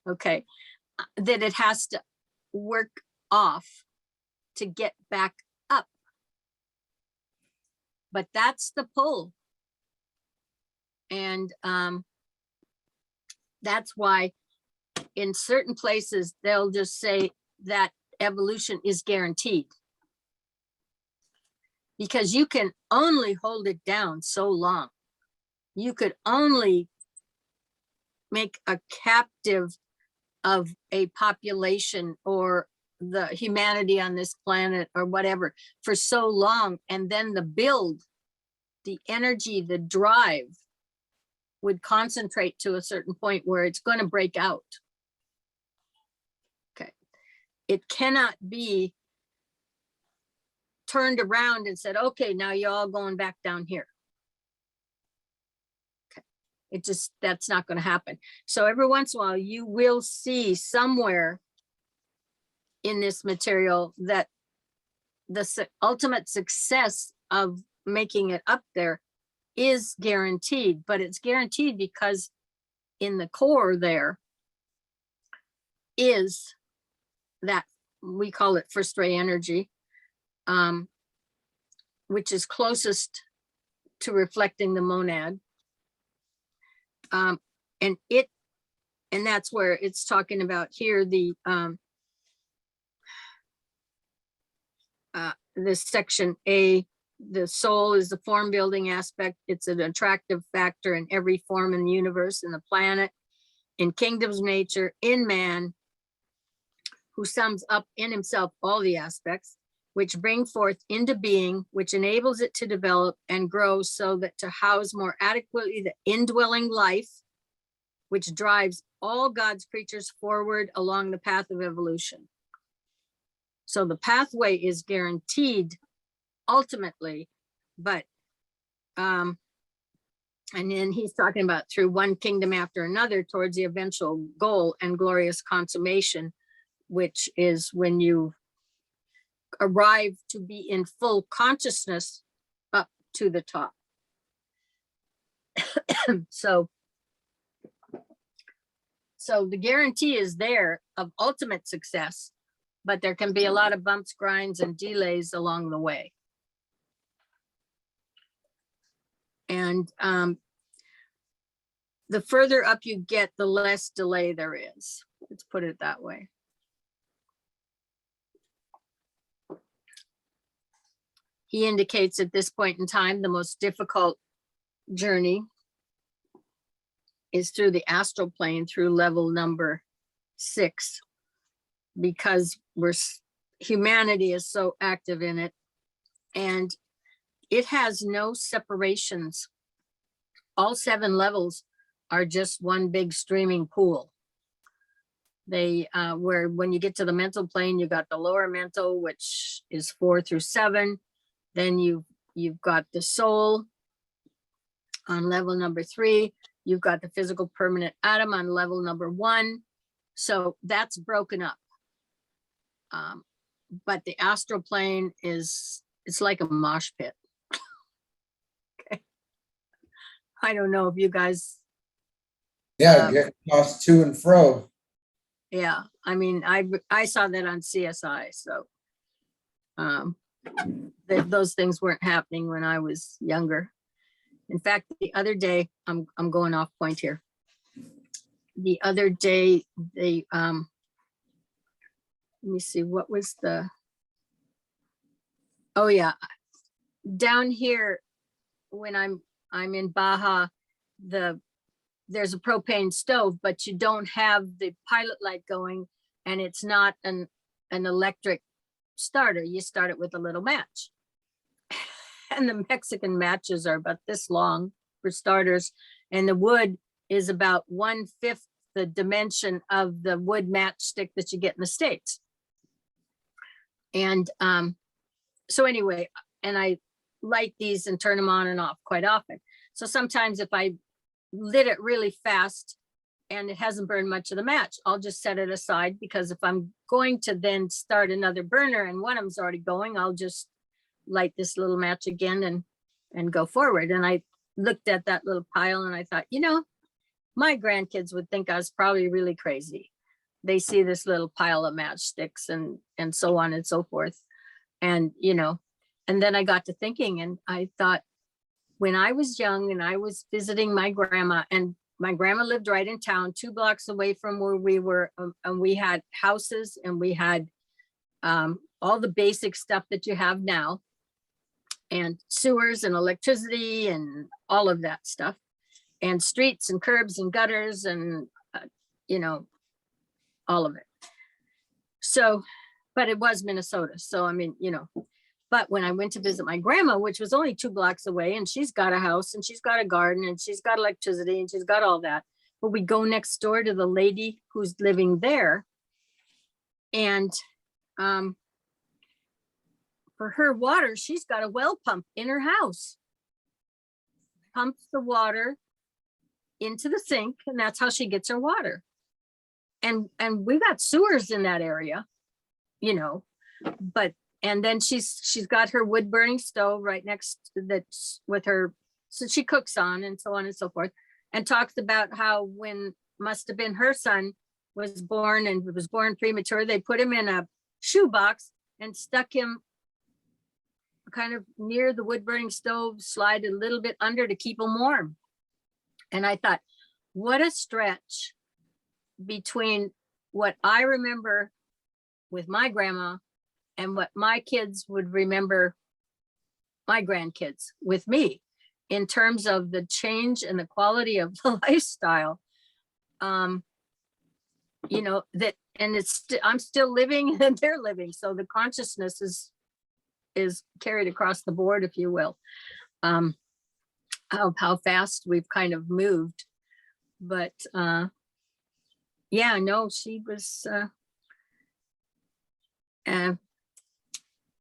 okay, that it has to work off to get back up. But that's the pull. And that's why in certain places, they'll just say that evolution is guaranteed, because you can only hold it down so long. You could only make a captive of a population or the humanity on this planet or whatever for so long. And then the energy, the drive would concentrate to a certain point where it's going to break out. Okay. It cannot be turned around and said, okay, now you're all going back down here. Okay. It just, that's not going to happen. So every once in a while, you will see somewhere in this material that the ultimate success of making it up there is guaranteed, but it's guaranteed because in the core there is that, we call it first ray energy, which is closest to reflecting the monad. And that's where it's talking about here, this section A, the soul is the form building aspect. It's an attractive factor in every form in the universe, in the planet, in kingdoms of nature, in man, who sums up in himself all the aspects, which bring forth into being, which enables it to develop and grow so that to house more adequately the indwelling life, which drives all God's creatures forward along the path of evolution. So the pathway is guaranteed ultimately, but, and then he's talking about through one kingdom after another towards the eventual goal and glorious consummation, which is when you arrive to be in full consciousness up to the top. So the guarantee is there of ultimate success, but there can be a lot of bumps, grinds, and delays along the way. And the further up you get, the less delay there is. Let's put it that way. He indicates at this point in time, the most difficult journey is through the astral plane, through level number 6, because humanity is so active in it, and it has no separations. All 7 levels are just one big streaming pool. They where when you get to the mental plane, you got the lower mental, which is 4 through 7. Then you've got the soul on level number 3. You've got the physical permanent atom on level number 1. So that's broken up. But the astral plane it's like a mosh pit. Okay. I don't know if you guys. Yeah, get tossed to and fro. Yeah, I mean, I saw that on CSI, so those things weren't happening when I was younger. In fact, the other day, I'm going off point here. The other day, they let me see, what was oh yeah, down here when I'm in Baja, there's a propane stove, but you don't have the pilot light going, and it's not an electric starter. You start it with a little match. And the Mexican matches are about this long for starters. And the wood is about 1/5 the dimension of the wood matchstick that you get in the States. And so anyway, and I light these and turn them on and off quite often. So sometimes if I lit it really fast and it hasn't burned much of the match, I'll just set it aside, because if I'm going to then start another burner and one of them's already going, I'll just light this little match again and go forward. And I looked at that little pile and I thought, my grandkids would think I was probably really crazy. They see this little pile of matchsticks and so on and so forth. And, and then I got to thinking, and I thought, when I was young and I was visiting my grandma, and my grandma lived right in town, 2 blocks away from where we were, and we had houses and we had all the basic stuff that you have now, and sewers and electricity and all of that stuff, and streets and curbs and gutters and, all of it. So, but it was Minnesota. So, I mean, but when I went to visit my grandma, which was only 2 blocks away, and she's got a house and she's got a garden and she's got electricity and she's got all that. But we go next door to the lady who's living there. And for her water, she's got a well pump in her house. Pumps the water into the sink, and that's how she gets her water. And we got sewers in that area, but and then she's got her wood burning stove right next to that with her so she cooks on and so on and so forth, and talks about how when must have been her son was born and was born premature, they put him in a shoebox and stuck him kind of near the wood burning stove, slide a little bit under to keep him warm. And I thought, what a stretch between what I remember with my grandma and what my kids would remember my grandkids with me in terms of the change and the quality of the lifestyle. You know, that, and I'm still living and they're living. So the consciousness is carried across the board, if you will, of how fast we've kind of moved. But yeah, no, she was, and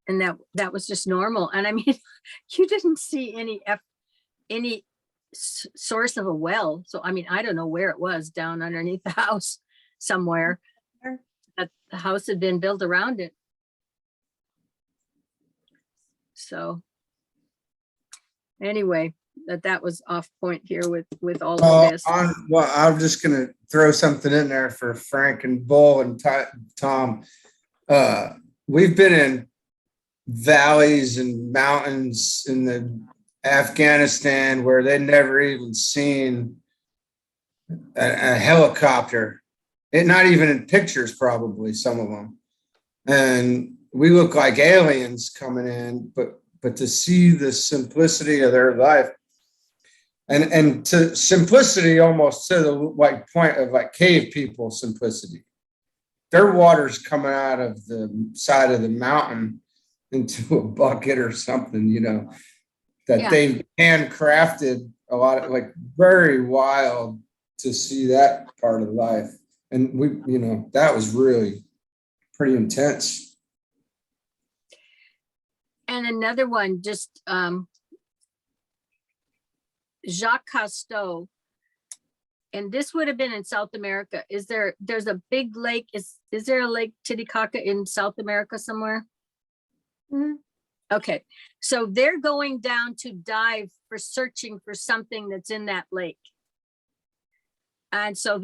that was just normal. And I mean, you didn't see any source of a well. So, I mean, I don't know where it was, down underneath the house somewhere. That the house had been built around it. So anyway, that was off point here with all of this. Well, I'm just gonna throw something in there for Frank and Bull and Tom. We've been in valleys and mountains in the Afghanistan where they'd never even seen a helicopter, not even in pictures, probably some of them. And we look like aliens coming in, but to see the simplicity of their life, and to simplicity almost to the like point of like cave people simplicity. Their water's coming out of the side of the mountain into a bucket or something, you know, that they've handcrafted a lot of, like, very wild to see that part of life. And we, you know, that was really pretty intense. And another one, just Jacques Cousteau, and this would have been in South America. There's a big lake. Is there a lake Titicaca in South America somewhere? Mhm. Okay, so they're going down to dive for searching for something that's in that lake. And so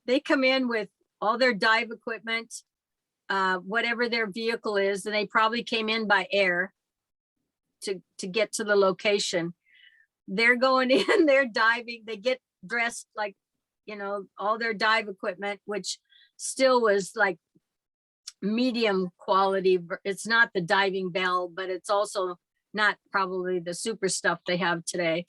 they come in with all their dive equipment, whatever their vehicle is, and they probably came in by air to get to the location. They're going in, they're diving, they get dressed like, you know, all their dive equipment, which still was like medium quality. It's not the diving bell, but it's also not probably the super stuff they have today.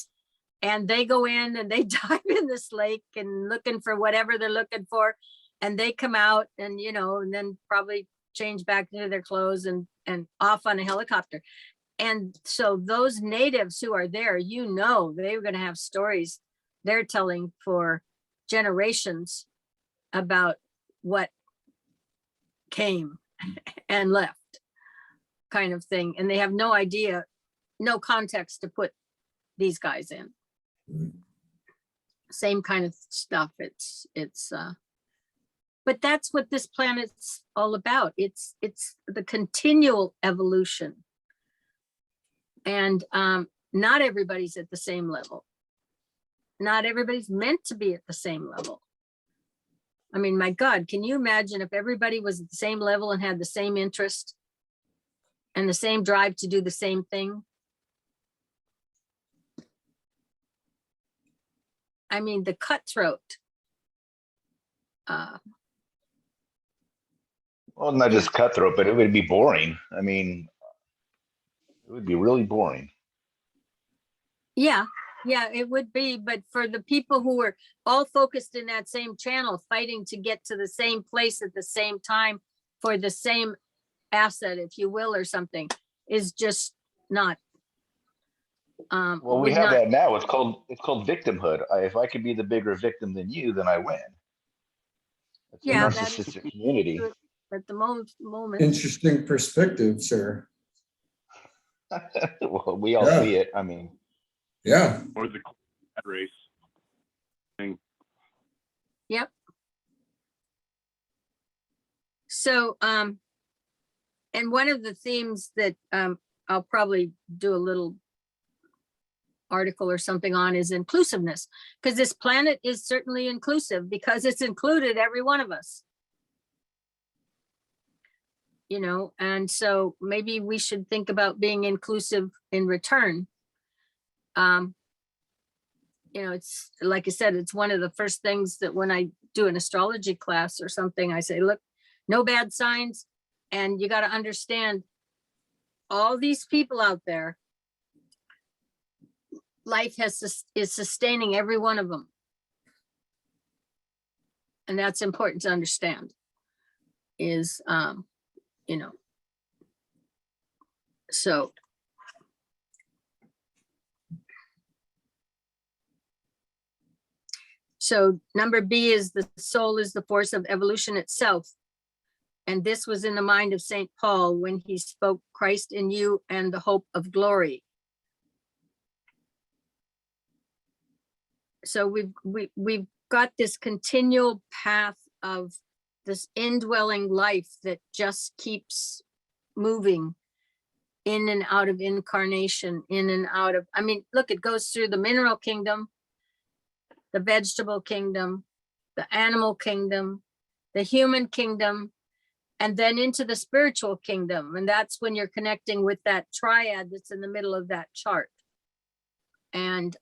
And they go in and they dive in this lake and looking for whatever they're looking for. And they come out and, you know, and then probably change back into their clothes and off on a helicopter. And so those natives who are there, you know, they're going to have stories they're telling for generations about what came and left, kind of thing. And they have no idea, no context to put these guys in. Same kind of stuff. It's but that's what this planet's all about. It's the continual evolution. And not everybody's at the same level. Not everybody's meant to be at the same level. I mean, my God, can you imagine if everybody was at the same level and had the same interest and the same drive to do the same thing? I mean, the cutthroat. Well, not just cutthroat, but it would be boring. I mean, it would be really boring. Yeah, it would be. But for the people who are all focused in that same channel, fighting to get to the same place at the same time for the same asset, if you will, or something, is just not. Well, we have that now. It's called victimhood. If I could be the bigger victim than you, then I win. It's a narcissistic community. At the moment. Interesting perspective, sir. Well, we all see it. I mean, yeah. Or the race thing. Yep. So, and one of the themes that I'll probably do a little article or something on is inclusiveness, because this planet is certainly inclusive because it's included every one of us. You know, and so maybe we should think about being inclusive in return. You know, it's like I said, it's one of the first things that when I do an astrology class or something, I say, look, no bad signs. And you got to understand all these people out there, life is sustaining every one of them. And that's important to understand is, you know, so. So number B is the soul is the force of evolution itself. And this was in the mind of St. Paul when he spoke Christ in you and the hope of glory. So we've got this continual path of this indwelling life that just keeps moving in and out of incarnation, in and out of, I mean, look, it goes through the mineral kingdom, the vegetable kingdom, the animal kingdom, the human kingdom, and then into the spiritual kingdom. And that's when you're connecting with that triad that's in the middle of that chart. And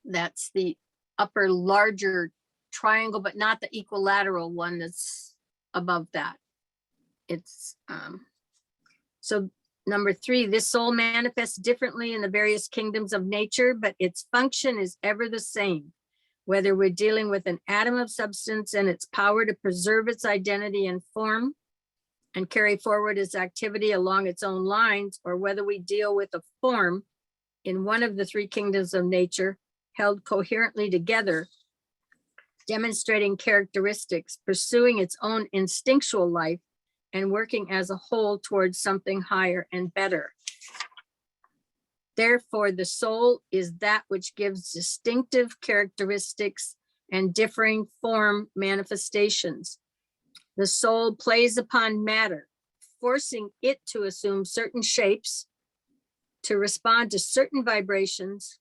that's the upper larger triangle, but not the equilateral one that's above that. It's so number 3, this soul manifests differently in the various kingdoms of nature, but its function is ever the same. Whether we're dealing with an atom of substance and its power to preserve its identity and form and carry forward its activity along its own lines, or whether we deal with a form in one of the 3 kingdoms of nature held coherently together, demonstrating characteristics, pursuing its own instinctual life, and working as a whole towards something higher and better. Therefore, the soul is that which gives distinctive characteristics and differing form manifestations. The soul plays upon matter, forcing it to assume certain shapes, to respond to certain vibrations,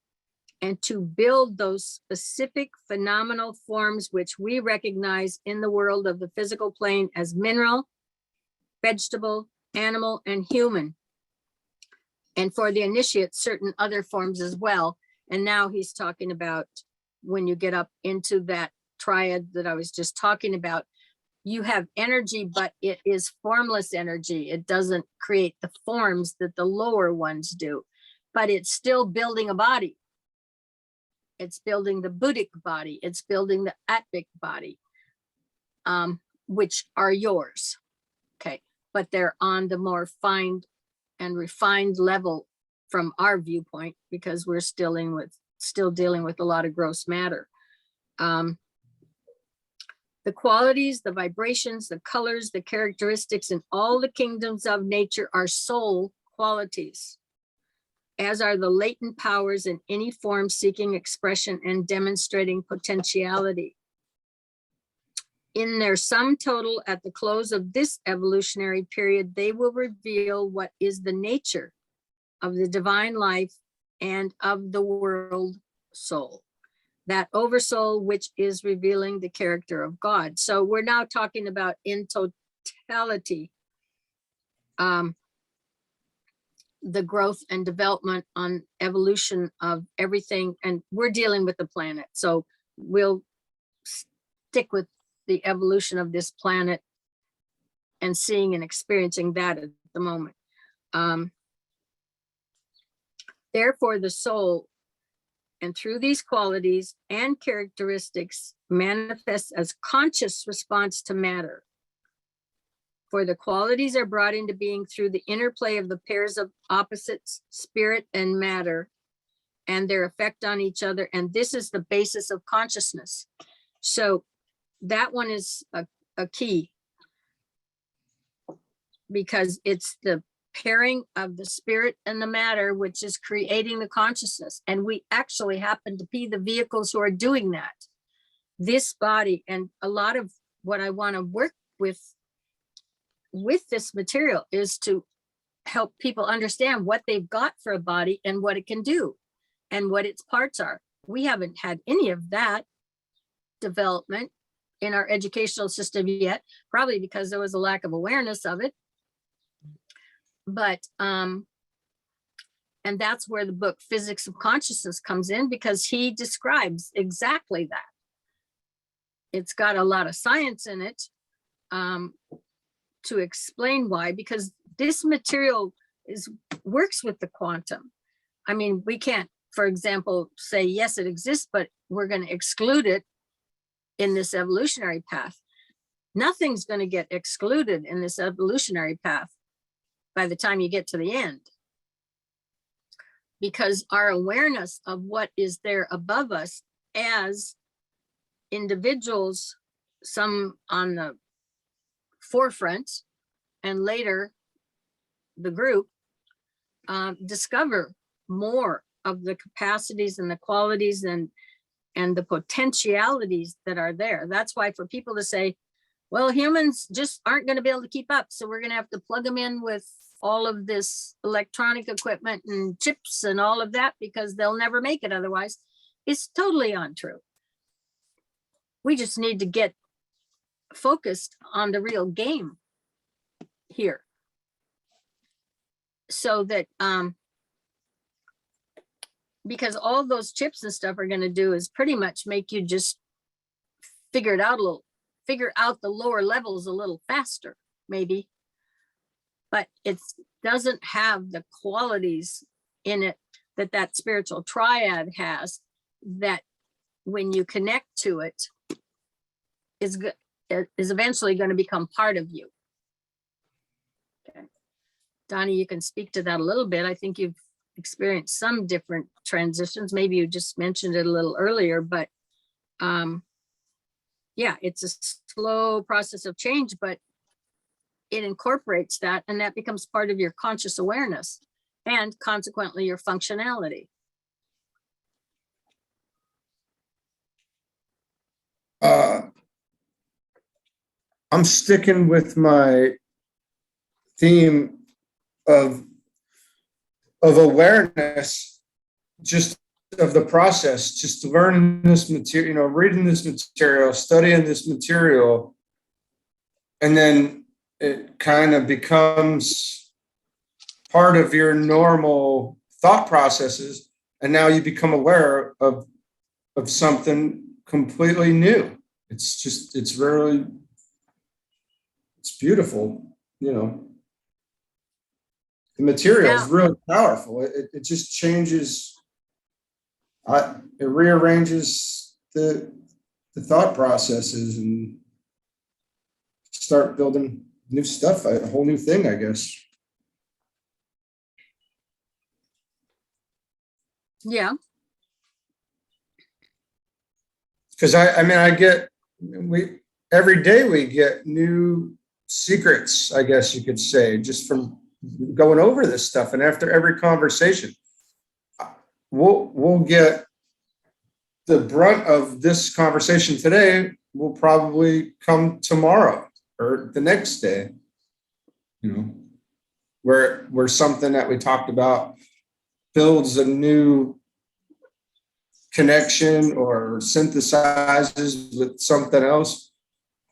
and to build those specific phenomenal forms which we recognize in the world of the physical plane as mineral, vegetable, animal, and human. And for the initiate, certain other forms as well. And now he's talking about when you get up into that triad that I was just talking about, you have energy, but it is formless energy. It doesn't create the forms that the lower ones do, but it's still building a body. It's building the Buddhic body. It's building the Atmic body, which are yours. Okay, but they're on the more fine and refined level from our viewpoint, because we're still dealing with a lot of gross matter. The qualities, the vibrations, the colors, the characteristics in all the kingdoms of nature are soul qualities, as are the latent powers in any form seeking expression and demonstrating potentiality. In their sum total at the close of this evolutionary period, they will reveal what is the nature of the divine life and of the world soul, that oversoul which is revealing the character of God. So we're now talking about in totality, the growth and development on evolution of everything. And we're dealing with the planet. So we'll stick with the evolution of this planet and seeing and experiencing that at the moment. Therefore, the soul, and through these qualities and characteristics, manifests as conscious response to matter. For the qualities are brought into being through the interplay of the pairs of opposites, spirit and matter, and their effect on each other. And this is the basis of consciousness. So that one is a key, because it's the pairing of the spirit and the matter, which is creating the consciousness. And we actually happen to be the vehicles who are doing that. This body, and a lot of what I want to work with this material is to help people understand what they've got for a body and what it can do and what its parts are. We haven't had any of that development in our educational system yet, probably because there was a lack of awareness of it. But, and that's where the book Physics of Consciousness comes in, because he describes exactly that. It's got a lot of science in it to explain why, because this material works with the quantum. I mean, we can't, for example, say, yes, it exists, but we're going to exclude it in this evolutionary path. Nothing's going to get excluded in this evolutionary path by the time you get to the end, because our awareness of what is there above us as individuals, some on the forefront and later the group, discover more of the capacities and the qualities and the potentialities that are there. That's why for people to say, well, humans just aren't going to be able to keep up, so we're going to have to plug them in with all of this electronic equipment and chips and all of that because they'll never make it otherwise, is totally untrue. We just need to get focused on the real game here, so that because all those chips and stuff are going to do is pretty much make you just figure out the lower levels a little faster, maybe, but it doesn't have the qualities in it that spiritual triad has, that when you connect to it is eventually going to become part of you. Okay. Donnie, you can speak to that a little bit. I think you've experienced some different transitions. Maybe you just mentioned it a little earlier, but yeah, it's a slow process of change, but it incorporates that, and that becomes part of your conscious awareness and consequently your functionality. I'm sticking with my theme of awareness, just of the process, just learning this material, reading this material, studying this material, and then it kind of becomes part of your normal thought processes, and now you become aware of something completely new. It's really, it's beautiful, The material is really powerful. It just changes. It rearranges the thought processes and start building new stuff, a whole new thing, I guess. Yeah. Because every day we get new secrets, I guess you could say, just from going over this stuff. And after every conversation, we'll get the brunt of this conversation today will probably come tomorrow or the next day, where something that we talked about builds a new connection or synthesizes with something else.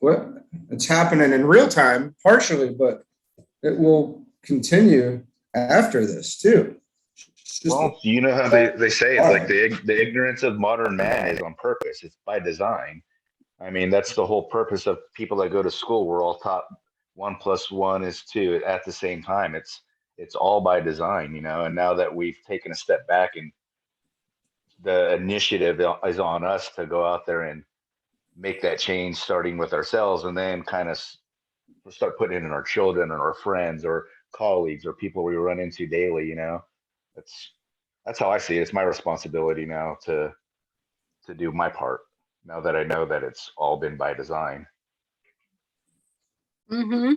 Well, it's happening in real time, partially, but it will continue after this too. Well, you know how they say it's like the ignorance of modern man is on purpose. It's by design. I mean, that's the whole purpose of people that go to school. We're all taught 1 + 1 is 2 at the same time. It's all by design, And now that we've taken a step back and the initiative is on us to go out there and make that change, starting with ourselves, and then kind of start putting it in our children and our friends or colleagues or people we run into daily. That's how I see it. It's my responsibility now to do my part, now that I know that it's all been by design. Mm-hmm.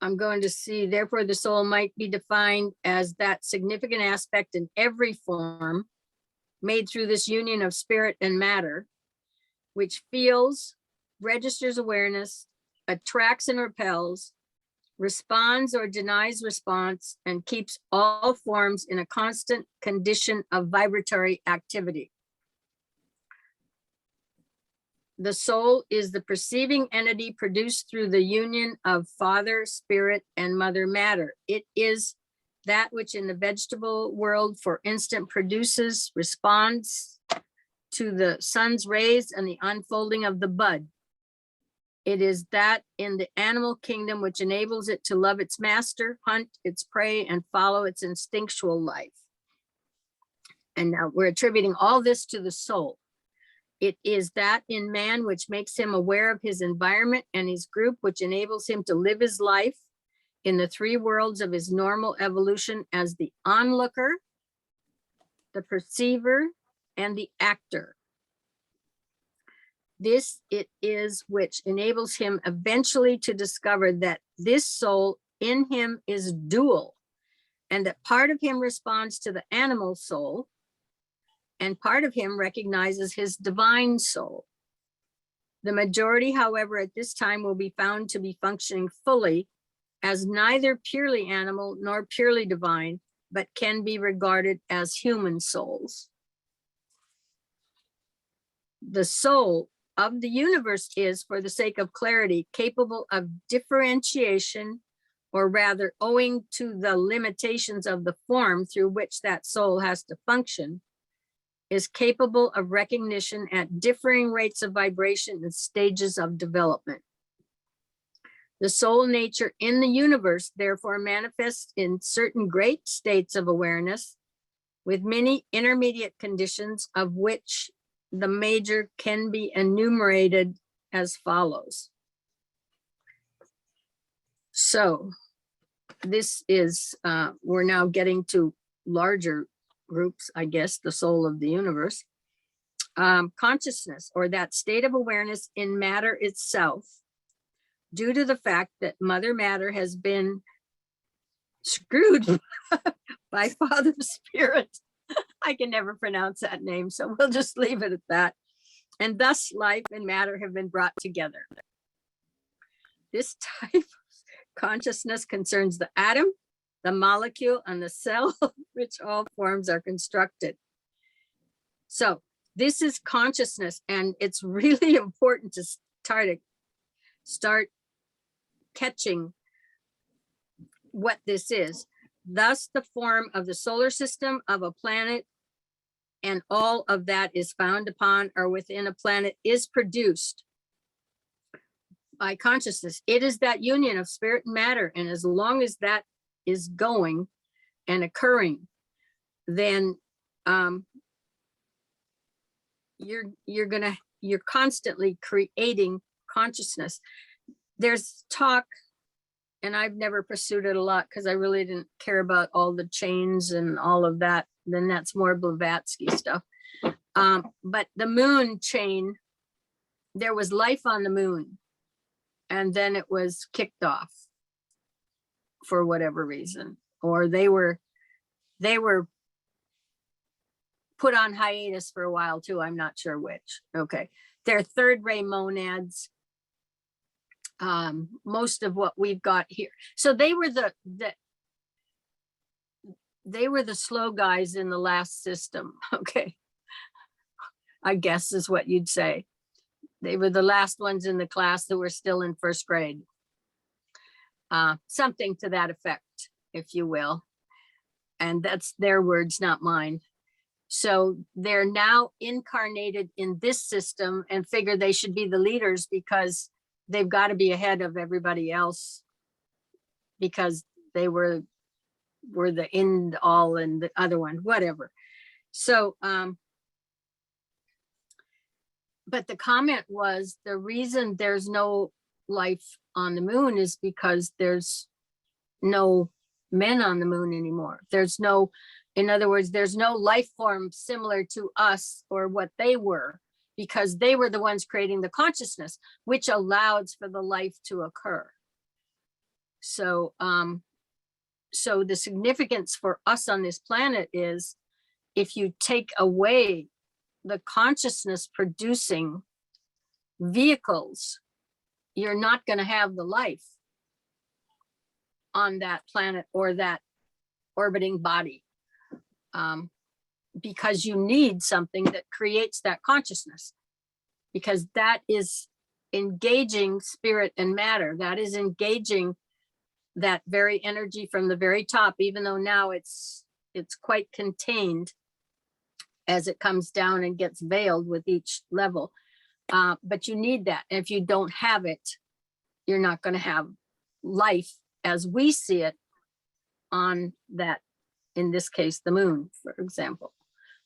I'm going to see, therefore the soul might be defined as that significant aspect in every form made through this union of spirit and matter, which feels, registers awareness, attracts and repels, responds or denies response, and keeps all forms in a constant condition of vibratory activity. The soul is the perceiving entity produced through the union of Father, Spirit, and Mother Matter. It is that which in the vegetable world, for instance, produces, responds to the sun's rays and the unfolding of the bud. It is that in the animal kingdom which enables it to love its master, hunt its prey, and follow its instinctual life. And now we're attributing all this to the soul. It is that in man which makes him aware of his environment and his group, which enables him to live his life in the three worlds of his normal evolution as the onlooker, the perceiver, and the actor. This it is which enables him eventually to discover that this soul in him is dual, and that part of him responds to the animal soul, and part of him recognizes his divine soul. The majority, however, at this time will be found to be functioning fully as neither purely animal nor purely divine, but can be regarded as human souls. The soul of the universe is, for the sake of clarity, capable of differentiation, or rather, owing to the limitations of the form through which that soul has to function, is capable of recognition at differing rates of vibration and stages of development. The soul nature in the universe therefore manifests in certain great states of awareness, with many intermediate conditions, of which the major can be enumerated as follows. So this is, we're now getting to larger groups, I guess, the soul of the universe. Consciousness, or that state of awareness in matter itself, due to the fact that Mother Matter has been screwed by Father Spirit. I can never pronounce that name, so we'll just leave it at that. And thus life and matter have been brought together. This type of consciousness concerns the atom, the molecule, and the cell, which all forms are constructed. So this is consciousness, and it's really important to start catching what this is. Thus, the form of the solar system, of a planet, and all of that is found upon or within a planet is produced by consciousness. It is that union of spirit and matter, and as long as that is going and occurring, then you're constantly creating consciousness. There's talk, and I've never pursued it a lot because I really didn't care about all the chains and all of that. Then that's more Blavatsky stuff. But the moon chain, there was life on the moon, and then it was kicked off for whatever reason, or they were put on hiatus for a while too. I'm not sure which. Okay, they're third ray monads. Most of what we've got here. So they were the slow guys in the last system. Okay, I guess is what you'd say. They were the last ones in the class that were still in first grade. Something to that effect, if you will. And that's their words, not mine. So they're now incarnated in this system and figure they should be the leaders because they've got to be ahead of everybody else because they were the end all and the other one, whatever. So, but the comment was the reason there's no life on the moon is because there's no men on the moon anymore. There's no, in other words, there's no life form similar to us or what they were, because they were the ones creating the consciousness, which allows for the life to occur. So, so the significance for us on this planet is if you take away the consciousness producing vehicles, you're not going to have the life on that planet or that orbiting body, because you need something that creates that consciousness, because that is engaging spirit and matter. That is engaging that very energy from the very top, even though now it's quite contained as it comes down and gets veiled with each level. But you need that. And if you don't have it, you're not going to have life as we see it on that, in this case, the moon, for example.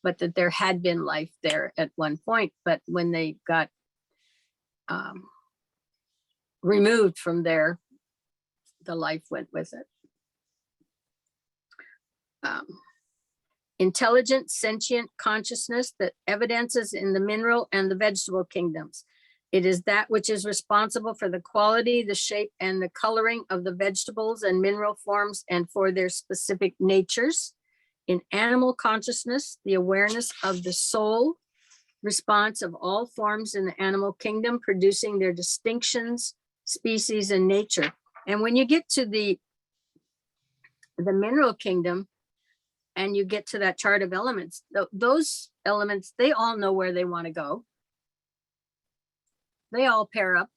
But that there had been life there at one point, but when they got removed from there, the life went with it. Intelligent, sentient consciousness that evidences in the mineral and the vegetable kingdoms. It is that which is responsible for the quality, the shape, and the coloring of the vegetables and mineral forms and for their specific natures. In animal consciousness, the awareness of the soul response of all forms in the animal kingdom, producing their distinctions, species, and nature. And when you get to the mineral kingdom, and you get to that chart of elements, those elements, they all know where they want to go. They all pair up.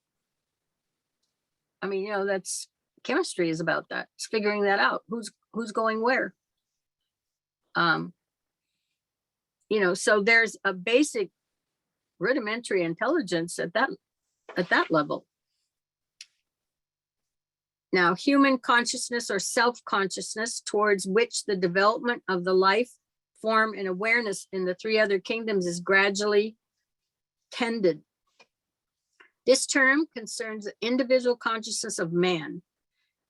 I mean, that's chemistry is about that. It's figuring that out. Who's going where? So there's a basic rudimentary intelligence at that level. Now, human consciousness or self-consciousness, towards which the development of the life, form, and awareness in the three other kingdoms is gradually tended. This term concerns the individual consciousness of man,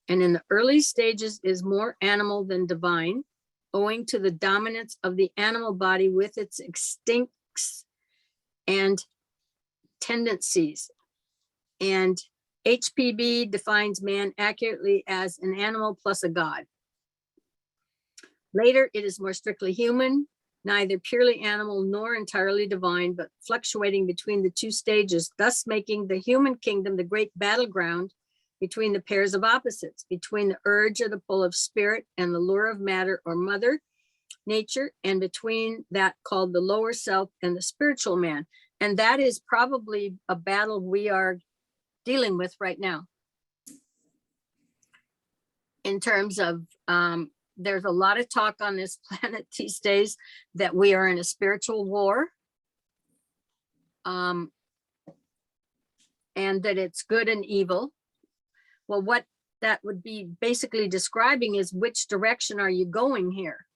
and in the early stages is more animal than divine, owing to the dominance of the animal body with its instincts and tendencies. And HPB defines man accurately as an animal plus a god. Later, it is more strictly human, neither purely animal nor entirely divine, but fluctuating between the two stages, thus making the human kingdom the great battleground between the pairs of opposites, between the urge or the pull of spirit and the lure of matter or mother nature, and between that called the lower self and the spiritual man. And that is probably a battle we are dealing with right now. In terms of, there's a lot of talk on this planet these days that we are in a spiritual war, and that it's good and evil. Well, what that would be basically describing is, which direction are you going here?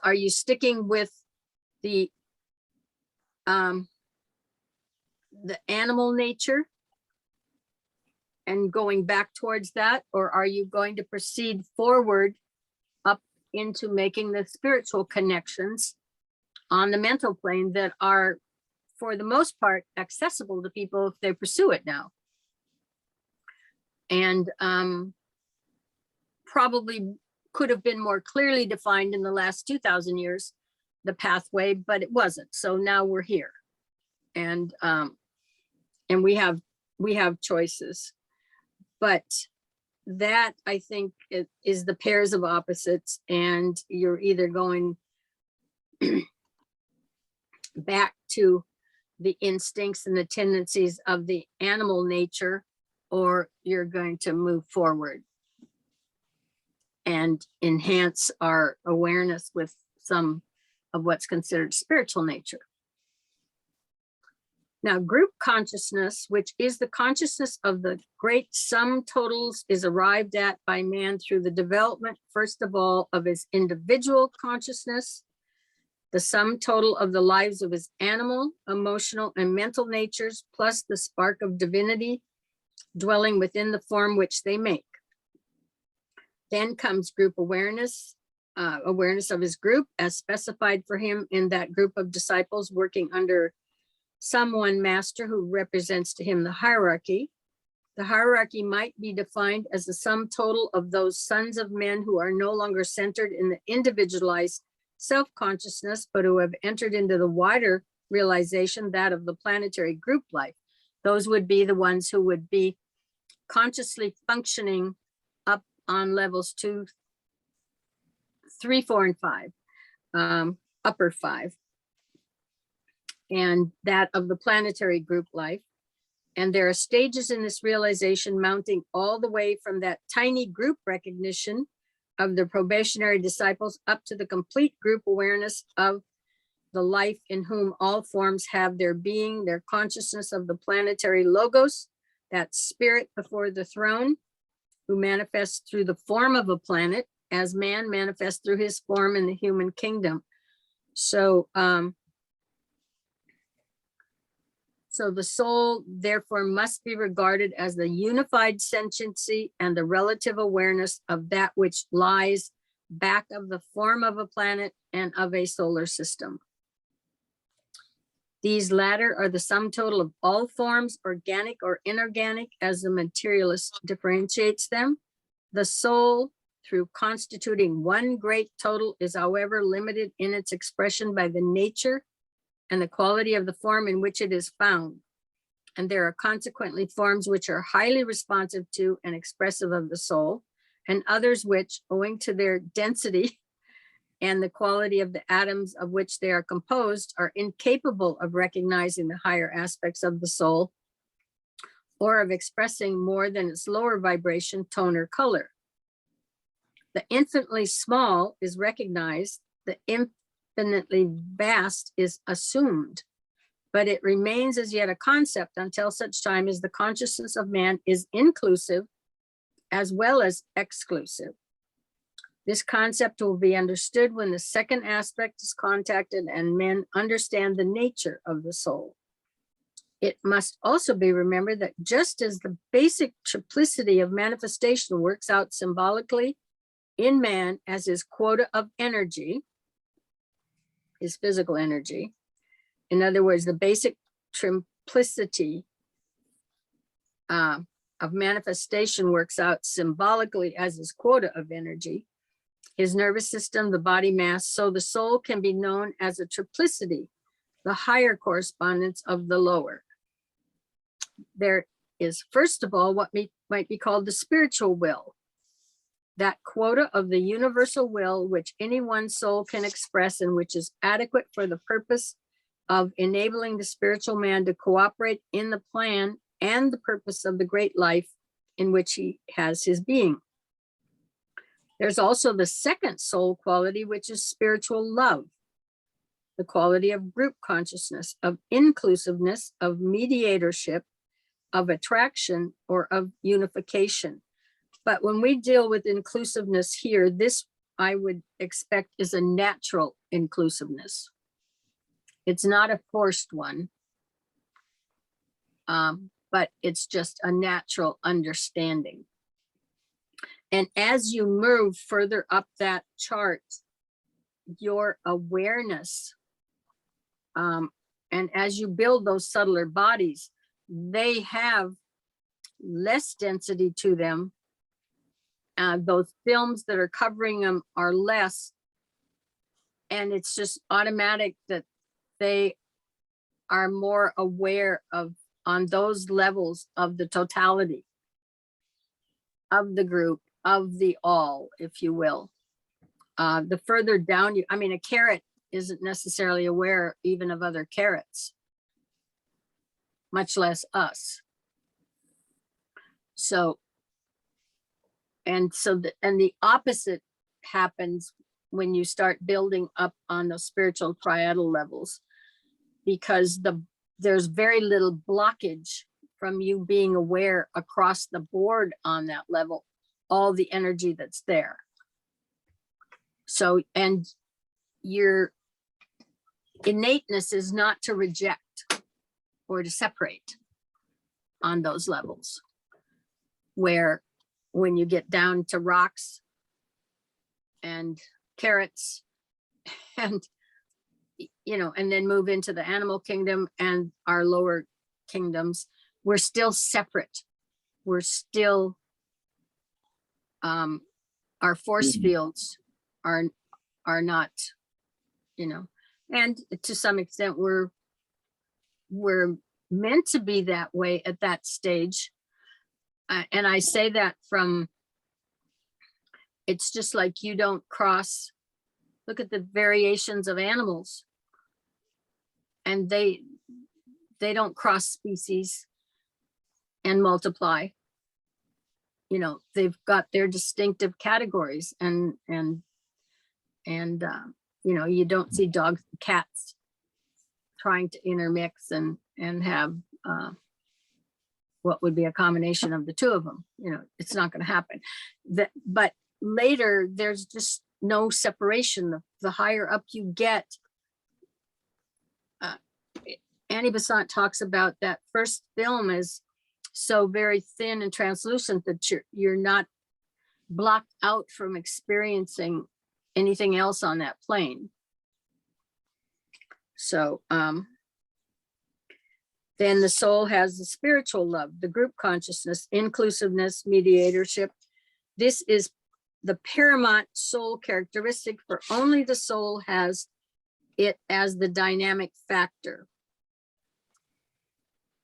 Are you sticking with the animal nature and going back towards that, or are you going to proceed forward up into making the spiritual connections on the mental plane that are, for the most part, accessible to people if they pursue it now? And probably could have been more clearly defined in the last 2,000 years, the pathway, but it wasn't. So now we're here, and we have choices. But that, I think, is the pairs of opposites, and you're either going back to the instincts and the tendencies of the animal nature, or you're going to move forward and enhance our awareness with some of what's considered spiritual nature. Now, group consciousness, which is the consciousness of the great sum totals, is arrived at by man through the development, first of all, of his individual consciousness, the sum total of the lives of his animal, emotional, and mental natures, plus the spark of divinity dwelling within the form which they make. Then comes group awareness, awareness of his group as specified for him in that group of disciples working under some one master who represents to him the hierarchy. The hierarchy might be defined as the sum total of those sons of men who are no longer centered in the individualized self-consciousness, but who have entered into the wider realization, that of the planetary group life. Those would be the ones who would be consciously functioning up on levels 2, 3, 4, and 5, upper 5, and that of the planetary group life. And there are stages in this realization mounting all the way from that tiny group recognition of the probationary disciples up to the complete group awareness of the life in whom all forms have their being, their consciousness of the planetary logos, that spirit before the throne, who manifests through the form of a planet as man manifests through his form in the human kingdom. So, so the soul, therefore, must be regarded as the unified sentiency and the relative awareness of that which lies back of the form of a planet and of a solar system. These latter are the sum total of all forms, organic or inorganic, as the materialist differentiates them. The soul, through constituting one great total, is however limited in its expression by the nature and the quality of the form in which it is found. And there are consequently forms which are highly responsive to and expressive of the soul, and others which, owing to their density and the quality of the atoms of which they are composed, are incapable of recognizing the higher aspects of the soul or of expressing more than its lower vibration, tone, or color. The infinitely small is recognized, the infinitely vast is assumed, but it remains as yet a concept until such time as the consciousness of man is inclusive as well as exclusive. This concept will be understood when the second aspect is contacted and men understand the nature of the soul. It must also be remembered that just as the basic triplicity of manifestation works out symbolically in man as his quota of energy, his physical energy, in other words, the basic triplicity of manifestation works out symbolically as his quota of energy, his nervous system, the body mass, so the soul can be known as a triplicity, the higher correspondence of the lower. There is, first of all, what might be called the spiritual will, that quota of the universal will which any one soul can express and which is adequate for the purpose of enabling the spiritual man to cooperate in the plan and the purpose of the great life in which he has his being. There's also the second soul quality, which is spiritual love, the quality of group consciousness, of inclusiveness, of mediatorship, of attraction, or of unification. But when we deal with inclusiveness here, this I would expect is a natural inclusiveness. It's not a forced one, but it's just a natural understanding. And as you move further up that chart, your awareness, and as you build those subtler bodies, they have less density to them. Those films that are covering them are less. And it's just automatic that they are more aware of, on those levels, of the totality of the group, of the all, if you will. The further down you, I mean, a carrot isn't necessarily aware even of other carrots, much less us. So, and the opposite happens when you start building up on those spiritual triadal levels, because there's very little blockage from you being aware across the board on that level, all the energy that's there. So, and your innateness is not to reject or to separate on those levels, where when you get down to rocks and carrots and, you know, and then move into the animal kingdom and our lower kingdoms, we're still separate. We're still, our force fields are not, you know, and to some extent we're meant to be that way at that stage. And I say that from, it's just like you don't cross, look at the variations of animals. And they don't cross species and multiply. You know, they've got their distinctive categories, and you know, you don't see dogs and cats trying to intermix and have what would be a combination of the two of them. You know, it's not going to happen. But later, there's just no separation. The higher up you get, Annie Besant talks about that first film is so very thin and translucent that you're not blocked out from experiencing anything else on that plane. So then the soul has the spiritual love, the group consciousness, inclusiveness, mediatorship. This is the paramount soul characteristic, for only the soul has it as the dynamic factor.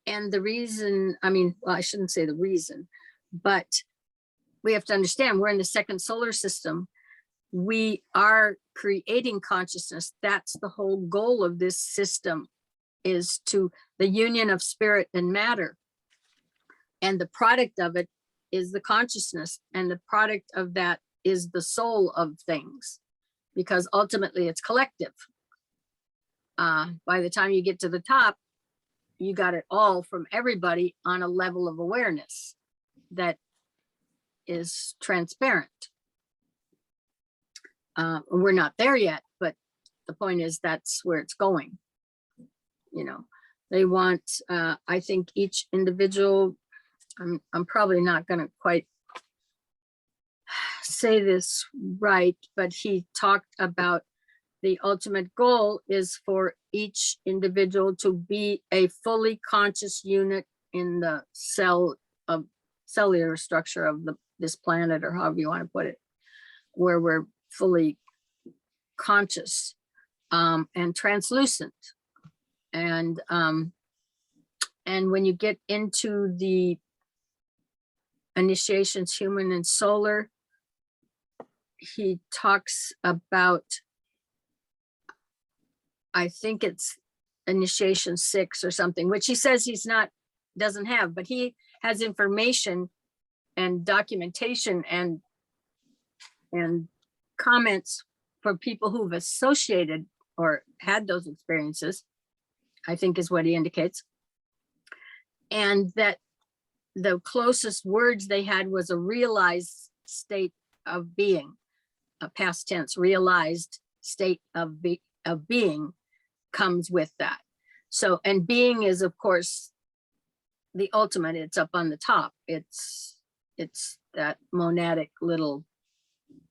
And the reason, I mean, well, I shouldn't say the reason, but we have to understand we're in the second solar system. We are creating consciousness. That's the whole goal of this system, is to the union of spirit and matter. And the product of it is the consciousness. And the product of that is the soul of things, because ultimately it's collective. By the time you get to the top, you got it all from everybody on a level of awareness that is transparent. We're not there yet, but the point is that's where it's going. You know, they want, I think each individual, I'm probably not going to quite say this right, but he talked about the ultimate goal is for each individual to be a fully conscious unit in the cellular structure of this planet, or however you want to put it, where we're fully conscious and translucent. And when you get into the initiations, human and solar, he talks about, I think it's initiation 6 or something, which he says doesn't have, but he has information and documentation and comments for people who've associated or had those experiences, I think is what he indicates. And that the closest words they had was a realized state of being, a past tense, realized state of being comes with that. So, and being is of course the ultimate, it's up on the top. It's that monadic little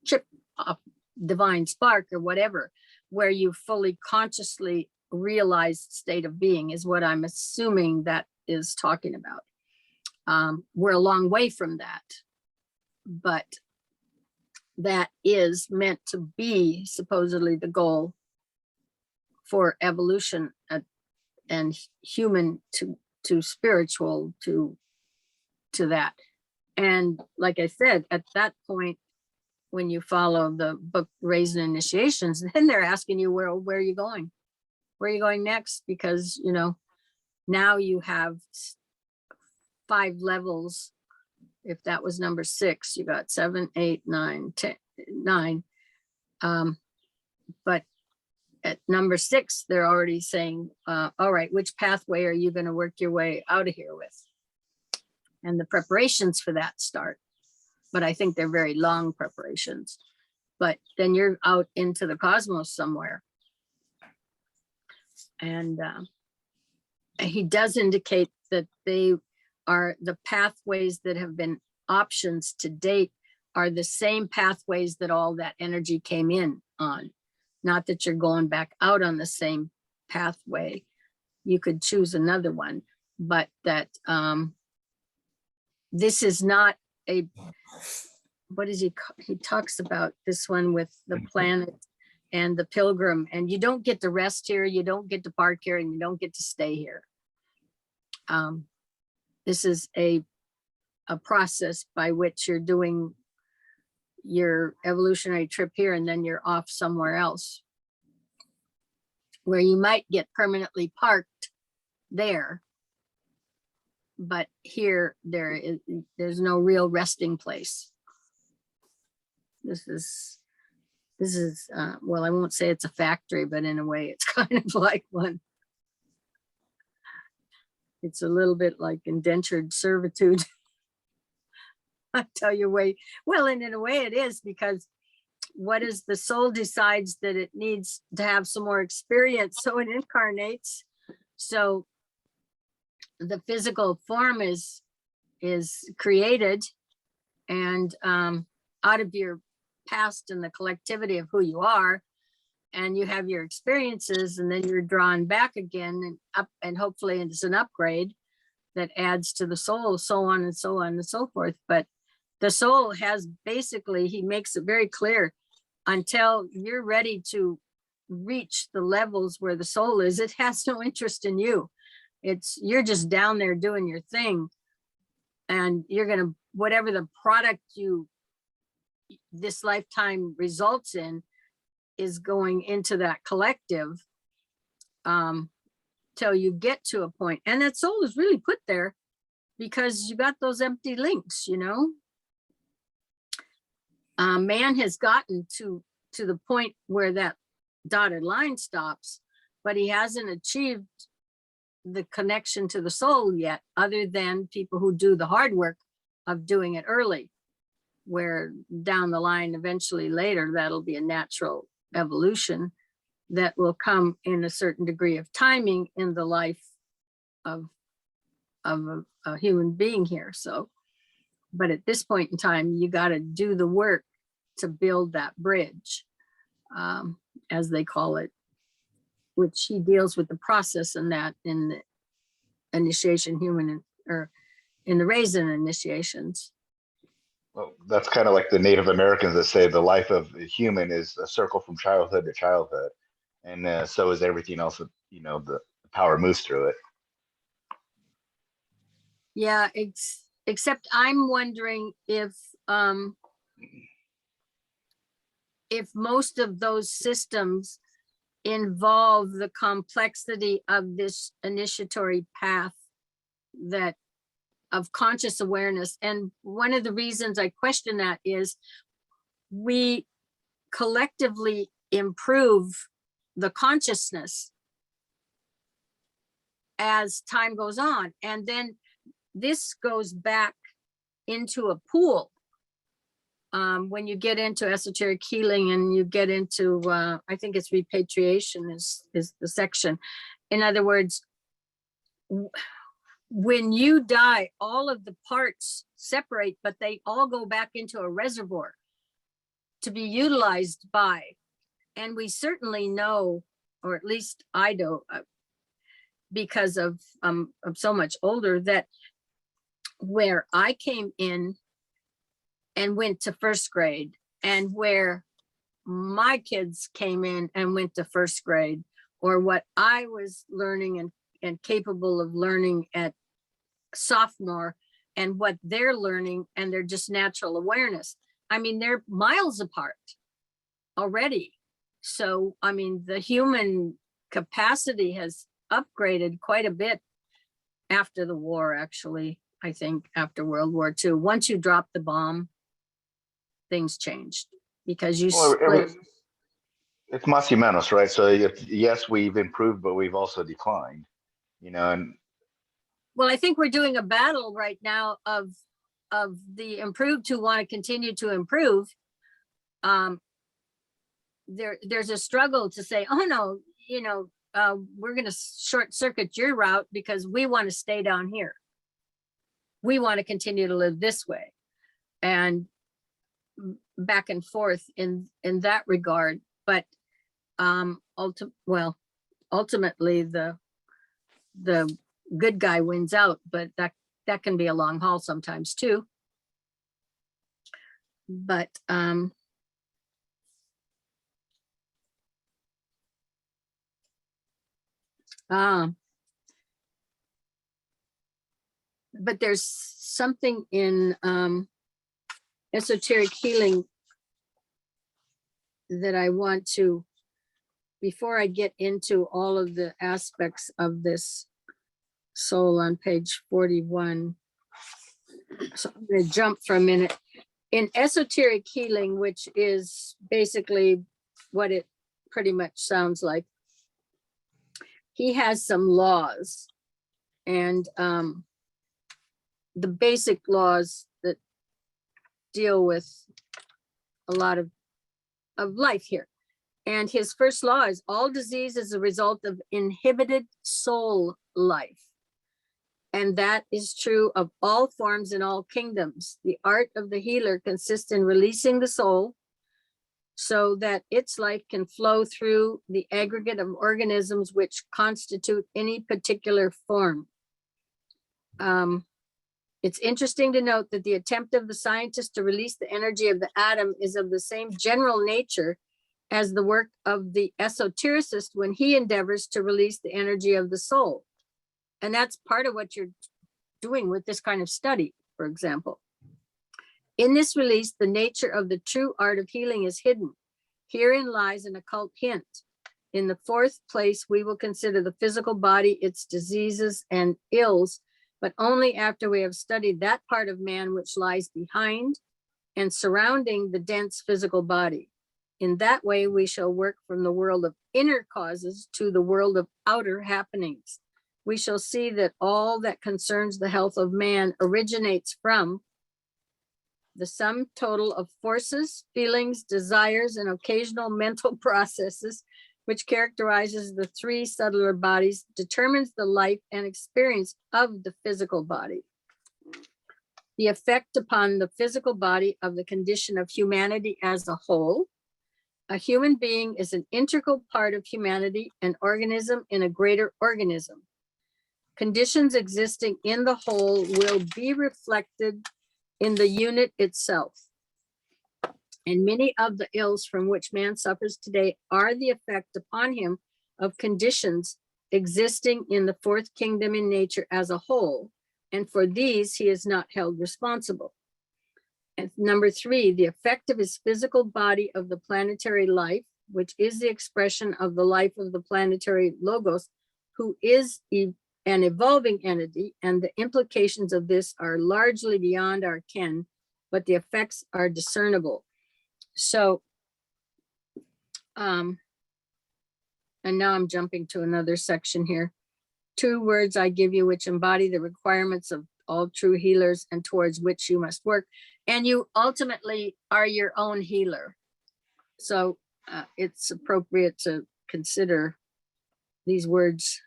chip of divine spark or whatever, where you fully consciously realized state of being is what I'm assuming that is talking about. We're a long way from that, but that is meant to be supposedly the goal for evolution and human to spiritual to that. And like I said, at that point, when you follow the book Raising Initiations, then they're asking you, where are you going? Where are you going next? Because, you know, now you have 5 levels. If that was number 6, you got 7, 8, 9, 10, 9. But at number 6, they're already saying, all right, which pathway are you going to work your way out of here with? And the preparations for that start. But I think they're very long preparations. But then you're out into the cosmos somewhere. And he does indicate that they are the pathways that have been options to date are the same pathways that all that energy came in on. Not that you're going back out on the same pathway. You could choose another one, but that this is not a, what is he talks about this one with the planet and the pilgrim, and you don't get to rest here, you don't get to park here, and you don't get to stay here. This is a process by which you're doing your evolutionary trip here, and then you're off somewhere else where you might get permanently parked there. But here, there's no real resting place. This is, well, I won't say it's a factory, but in a way it's kind of like one. It's a little bit like indentured servitude. I tell you well, and in a way it is, because what is the soul decides that it needs to have some more experience, so it incarnates. So the physical form is created, and out of your past and the collectivity of who you are, and you have your experiences, and then you're drawn back again and up, and hopefully it's an upgrade that adds to the soul, so on and so on and so forth. But the soul has basically, he makes it very clear, until you're ready to reach the levels where the soul is, it has no interest in you. You're just down there doing your thing, and you're gonna, whatever the product this lifetime results in is going into that collective till you get to a point. And that soul is really put there because you got those empty links, you know. Man has gotten to the point where that dotted line stops, but he hasn't achieved the connection to the soul yet, other than people who do the hard work of doing it early, where down the line, eventually later, that'll be a natural evolution that will come in a certain degree of timing in the life of a human being here. So, but at this point in time, you got to do the work to build that bridge, as they call it, which he deals with the process in that, in the initiation or in the raisin initiations. Well, that's kind of like the Native Americans that say the life of a human is a circle from childhood to childhood, and so is everything else. You know, the power moves through it. Yeah, except I'm wondering if most of those systems involve the complexity of this initiatory path of conscious awareness. And one of the reasons I question that is we collectively improve the consciousness as time goes on. And then this goes back into a pool. When you get into esoteric healing and you get into, I think it's repatriation is the section. In other words, when you die, all of the parts separate, but they all go back into a reservoir to be utilized by. And we certainly know, or at least I do, because of I'm so much older, that where I came in and went to first grade, and where my kids came in and went to first grade, or what I was learning and capable of learning at sophomore, and what they're learning, and they're just natural awareness. I mean, they're miles apart already. So, I mean, the human capacity has upgraded quite a bit after the war, actually. I think after World War II, once you drop the bomb, things changed, because you split. It's más y menos, right? So yes, we've improved, but we've also declined, you know. And well, I think we're doing a battle right now of the improved who want to continue to improve. There's a struggle to say, oh no, you know, we're going to short circuit your route because we want to stay down here. We want to continue to live this way, and back and forth in that regard. But ultimately the good guy wins out, but that can be a long haul sometimes too. But but there's something in Esoteric Healing that I want to, before I get into all of the aspects of this soul on page 41. So I'm going to jump for a minute. In Esoteric Healing, which is basically what it pretty much sounds like, he has some laws, and the basic laws that deal with a lot of life here. And his first law is all disease is a result of inhibited soul life. And that is true of all forms in all kingdoms. The art of the healer consists in releasing the soul so that its life can flow through the aggregate of organisms which constitute any particular form. It's interesting to note that the attempt of the scientist to release the energy of the atom is of the same general nature as the work of the esotericist when he endeavors to release the energy of the soul. And that's part of what you're doing with this kind of study, for example. In this release, the nature of the true art of healing is hidden. Herein lies an occult hint. In the fourth place, we will consider the physical body, its diseases and ills, but only after we have studied that part of man which lies behind and surrounding the dense physical body. In that way, we shall work from the world of inner causes to the world of outer happenings. We shall see that all that concerns the health of man originates from the sum total of forces, feelings, desires, and occasional mental processes, which characterizes the three subtler bodies, determines the life and experience of the physical body. The effect upon the physical body of the condition of humanity as a whole. A human being is an integral part of humanity, an organism in a greater organism. Conditions existing in the whole will be reflected in the unit itself. And many of the ills from which man suffers today are the effect upon him of conditions existing in the fourth kingdom in nature as a whole. And for these, he is not held responsible. And number three, the effect of his physical body of the planetary life, which is the expression of the life of the planetary logos, who is an evolving entity, and the implications of this are largely beyond our ken, but the effects are discernible. So, and now I'm jumping to another section here. 2 words I give you which embody the requirements of all true healers and towards which you must work. And you ultimately are your own healer. So it's appropriate to consider these words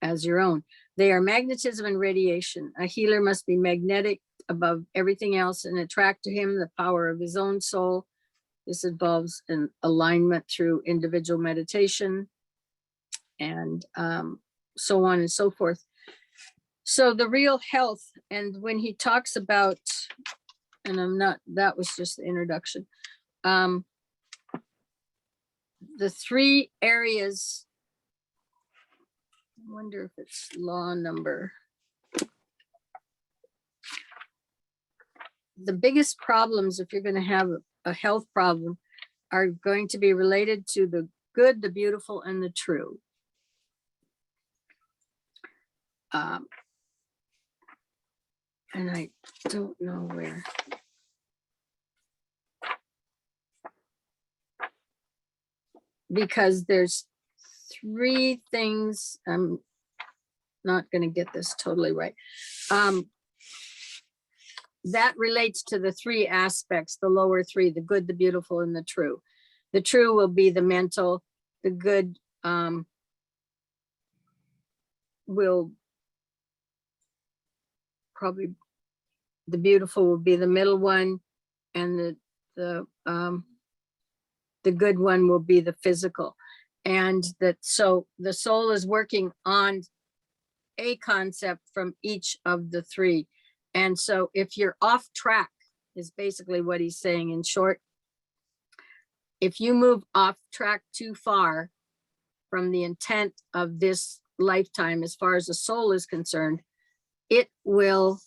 as your own. They are magnetism and radiation. A healer must be magnetic above everything else and attract to him the power of his own soul. This involves an alignment through individual meditation and so on and so forth. So the real health, and when he talks about, and that was just the introduction. The 3 areas, I wonder if it's law number. The biggest problems, if you're going to have a health problem, are going to be related to the good, the beautiful, and the true. And I don't know where. Because there's 3 things, I'm not going to get this totally right. That relates to the 3 aspects, the lower 3, the good, the beautiful, and the true. The true will be the mental, the good will probably, the beautiful will be the middle one, and the good one will be the physical. And that, so the soul is working on a concept from each of the 3. And so if you're off track, is basically what he's saying in short. If you move off track too far from the intent of this lifetime, as far as the soul is concerned, it will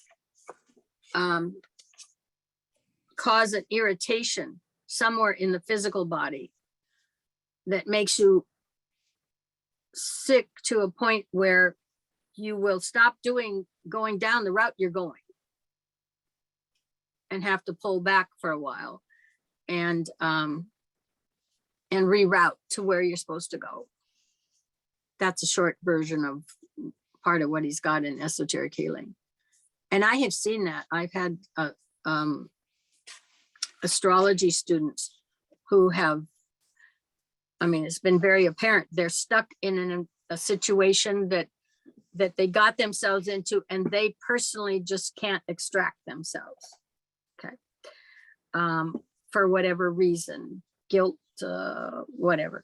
cause an irritation somewhere in the physical body that makes you sick to a point where you will stop going down the route you're going and have to pull back for a while and reroute to where you're supposed to go. That's a short version of part of what he's got in Esoteric Healing. And I have seen that. I've had astrology students who have, I mean, it's been very apparent. They're stuck in a situation that they got themselves into, and they personally just can't extract themselves. Okay. For whatever reason, guilt, whatever.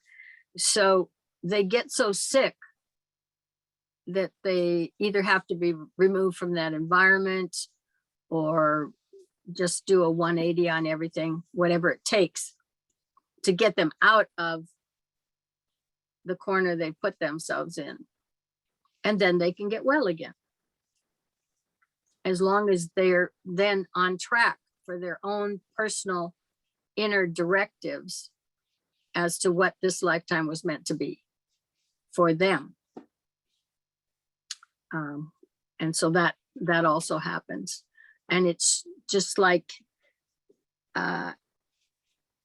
So they get so sick that they either have to be removed from that environment or just do a 180 on everything, whatever it takes to get them out of the corner they put themselves in. And then they can get well again. As long as they're then on track for their own personal inner directives as to what this lifetime was meant to be for them. And so that also happens. And it's just like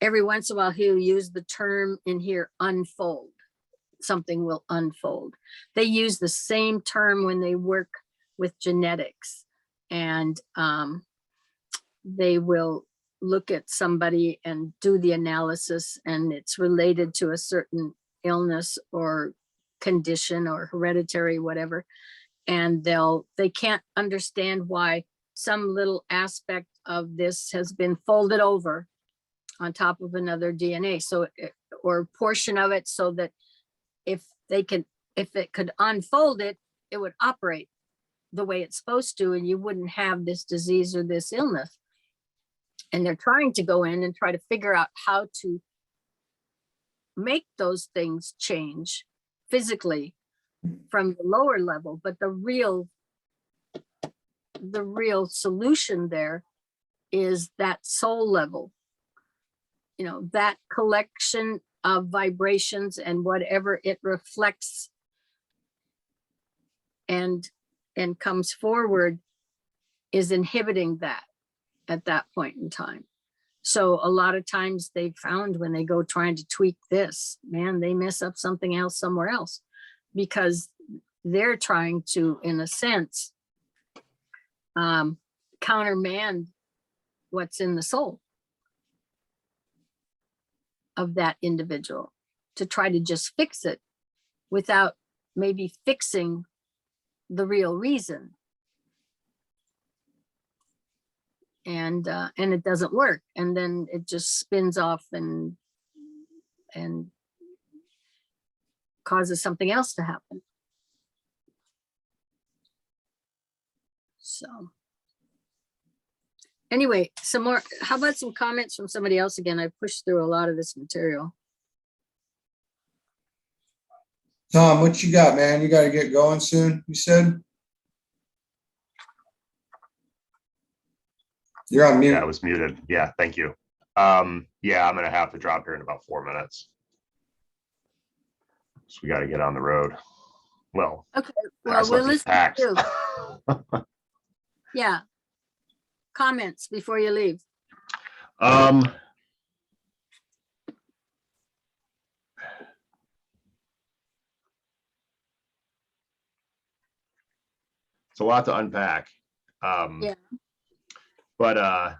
every once in a while he'll use the term in here, unfold. Something will unfold. They use the same term when they work with genetics, and they will look at somebody and do the analysis, and it's related to a certain illness or condition or hereditary, whatever. And they can't understand why some little aspect of this has been folded over on top of another DNA. So, or portion of it, so that if it could unfold it, it would operate the way it's supposed to, and you wouldn't have this disease or this illness. And they're trying to go in and try to figure out how to make those things change physically from the lower level. But the real solution there is that soul level, that collection of vibrations and whatever it reflects and comes forward is inhibiting that at that point in time. So a lot of times they found when they go trying to tweak this, man, they mess up something else somewhere else, because they're trying to, in a sense, countermand what's in the soul of that individual, to try to just fix it without maybe fixing the real reason. And it doesn't work. And then it just spins off and causes something else to happen. So anyway, some more, how about some comments from somebody else again? I pushed through a lot of this material. Tom, what you got, man? You got to get going soon, you said? You're on mute. Yeah, I was muted. Yeah, thank you. Yeah, I'm going to have to drop here in about 4 minutes. So we got to get on the road. Well, okay. Well, we'll listen to you. Yeah. Comments before you leave. It's a lot to unpack. Yeah. But I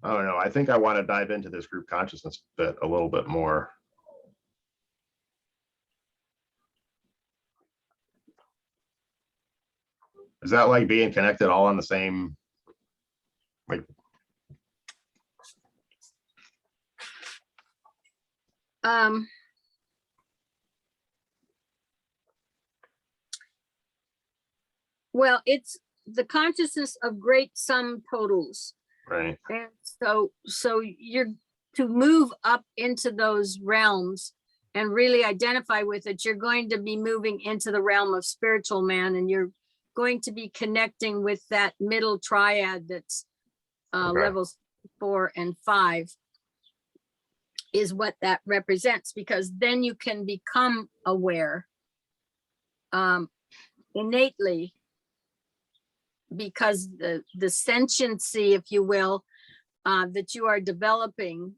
don't know. I think I want to dive into this group consciousness bit a little bit more. Is that like being connected all on the same, like? Well, it's the consciousness of great sum totals. Right. And so you're to move up into those realms, and really identify with it, you're going to be moving into the realm of spiritual man, and you're going to be connecting with that middle triad that's Okay. levels 4 and 5 is what that represents, because then you can become aware innately, because the sentiency, if you will, that you are developing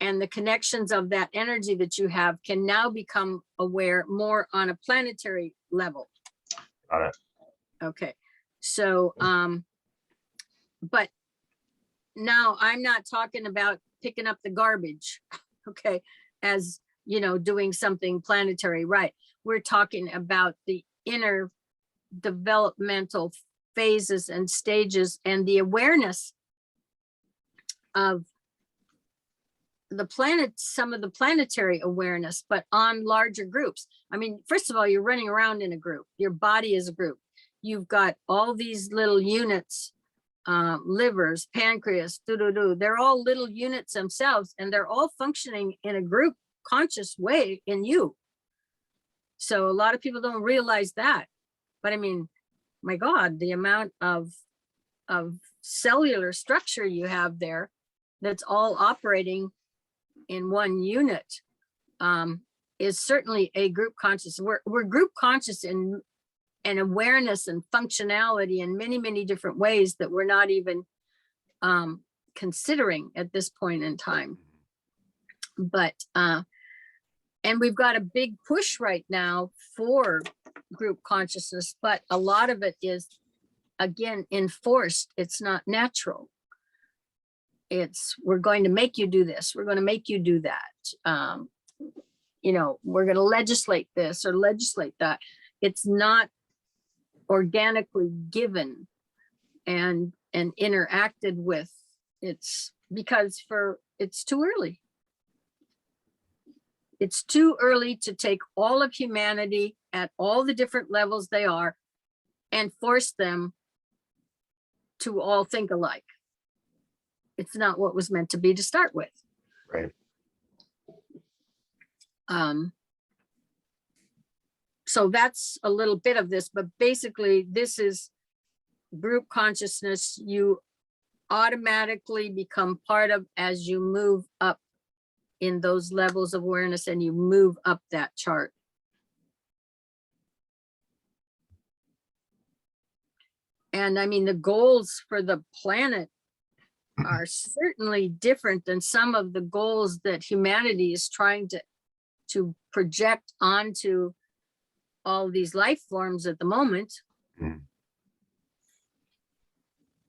and the connections of that energy that you have can now become aware more on a planetary level. Got it. Okay, so but now I'm not talking about picking up the garbage, okay, as you know, doing something planetary, right? We're talking about the inner developmental phases and stages and the awareness of the planet, some of the planetary awareness, but on larger groups. I mean, first of all, you're running around in a group. Your body is a group. You've got all these little units, livers, pancreas, they're all little units themselves, and they're all functioning in a group conscious way in you. So a lot of people don't realize that. But I mean, my God, the amount of cellular structure you have there that's all operating in one unit is certainly a group conscious. We're group conscious in an awareness and functionality in many, many different ways that we're not even considering at this point in time. But and we've got a big push right now for group consciousness, but a lot of it is, again, enforced. It's not natural. It's, we're going to make you do this. We're going to make you do that. You know, we're going to legislate this or legislate that. It's not organically given and interacted with. It's because it's too early. It's too early to take all of humanity at all the different levels they are and force them to all think alike. It's not what was meant to be to start with. Right. So that's a little bit of this, but basically this is group consciousness. You automatically become part of as you move up in those levels of awareness and you move up that chart. And I mean, the goals for the planet are certainly different than some of the goals that humanity is trying to project onto all these life forms at the moment.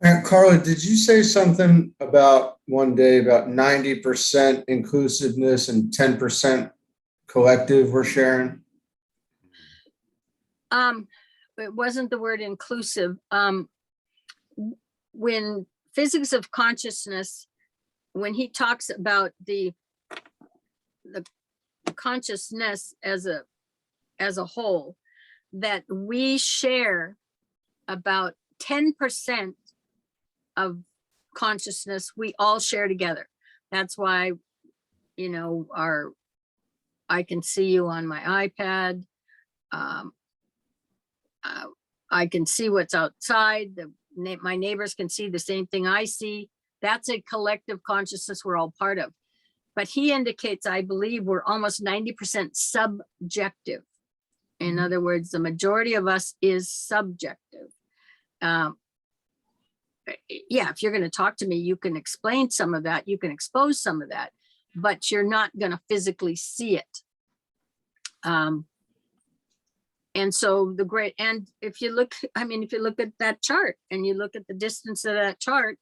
And Carla, did you say something about one day about 90% inclusiveness and 10% collective we're sharing? It wasn't the word inclusive. When physics of consciousness, when he talks about the consciousness as a whole, that we share about 10% of consciousness, we all share together. That's why, you know, I can see you on my iPad. I can see what's outside. My neighbors can see the same thing I see. That's a collective consciousness we're all part of. But he indicates, I believe, we're almost 90% subjective. In other words, the majority of us is subjective. Yeah, if you're going to talk to me, you can explain some of that, you can expose some of that, but you're not going to physically see it. And so and if you look, I mean, if you look at that chart and you look at the distance of that chart,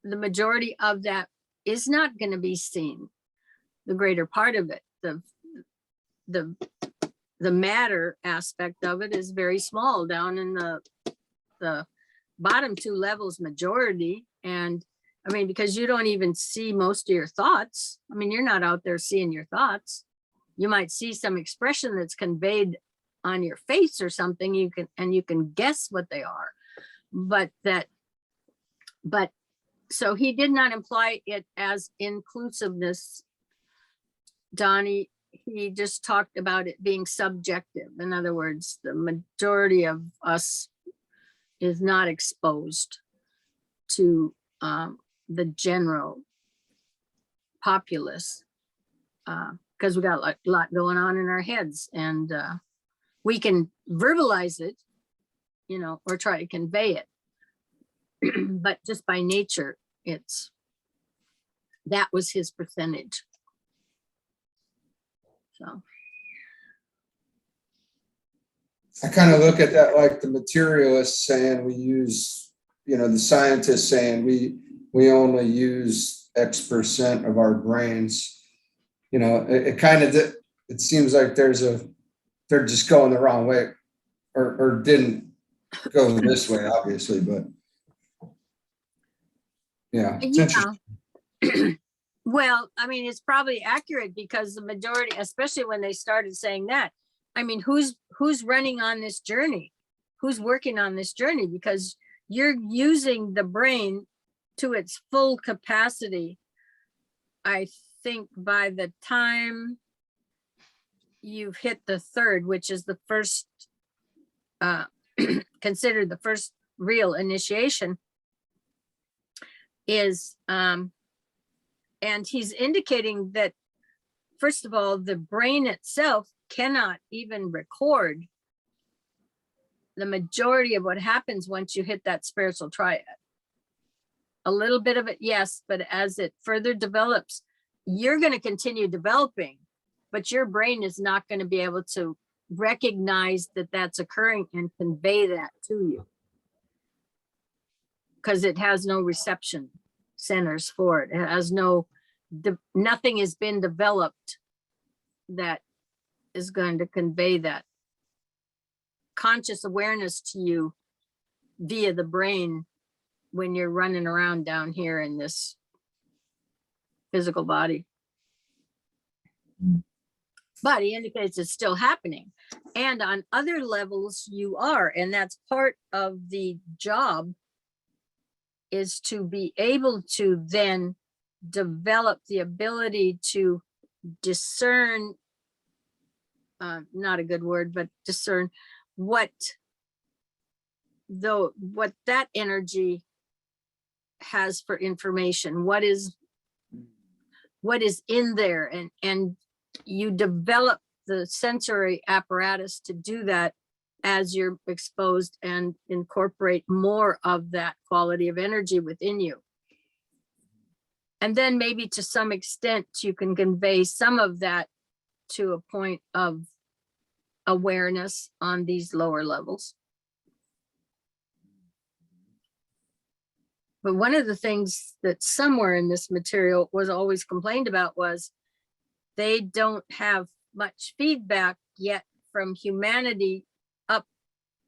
the majority of that is not going to be seen. The greater part of it, the matter aspect of it is very small down in the bottom two levels majority. And I mean, because you don't even see most of your thoughts. I mean, you're not out there seeing your thoughts. You might see some expression that's conveyed on your face or something. You can guess what they are, but so he did not imply it as inclusiveness Donnie, he just talked about it being subjective. In other words, the majority of us is not exposed to the general populace because we got a lot going on in our heads, and we can verbalize it, you know, or try to convey it. But just by nature, that was his percentage. So I kind of look at that like the materialists saying we use, you know, the scientists saying we only use X% of our brains. You know, it kind of, it seems like they're just going the wrong way, or didn't go this way, obviously, but yeah, it's interesting. Well, I mean, it's probably accurate because the majority, especially when they started saying that, I mean, who's running on this journey? Who's working on this journey? Because you're using the brain to its full capacity. I think by the time you've hit the third, which is the first, considered the first real initiation, is, and he's indicating that, first of all, the brain itself cannot even record the majority of what happens once you hit that spiritual triad. A little bit of it, yes, but as it further develops, you're going to continue developing, but your brain is not going to be able to recognize that that's occurring and convey that to you because it has no reception centers for it. It has nothing has been developed that is going to convey that conscious awareness to you via the brain when you're running around down here in this physical body. But he indicates it's still happening. And on other levels you are, and that's part of the job, is to be able to then develop the ability to discern, not a good word, but discern what that energy has for information, what is in there, and you develop the sensory apparatus to do that as you're exposed and incorporate more of that quality of energy within you. And then maybe to some extent you can convey some of that to a point of awareness on these lower levels. But one of the things that somewhere in this material was always complained about was they don't have much feedback yet from humanity up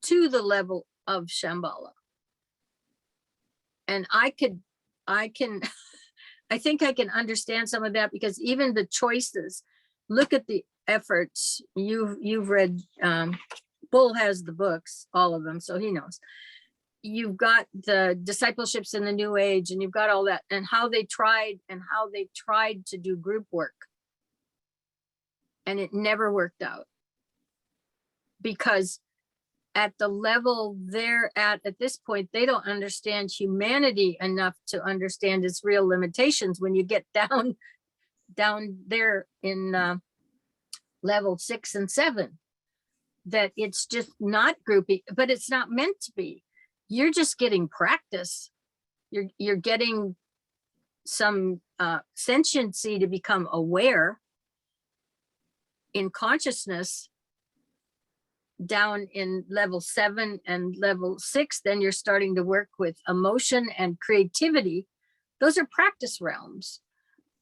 to the level of Shambhala. And I think I can understand some of that, because even the choices, look at the efforts. You've read, Bull has the books, all of them, so he knows. You've got the discipleships in the New Age, and you've got all that, and how they tried to do group work. And it never worked out, because at the level they're at this point, they don't understand humanity enough to understand its real limitations. When you get down there in level 6 and 7, that it's just not groupy, but it's not meant to be. You're just getting practice. You're getting some sentiency to become aware in consciousness down in level 7 and level 6. Then you're starting to work with emotion and creativity. Those are practice realms.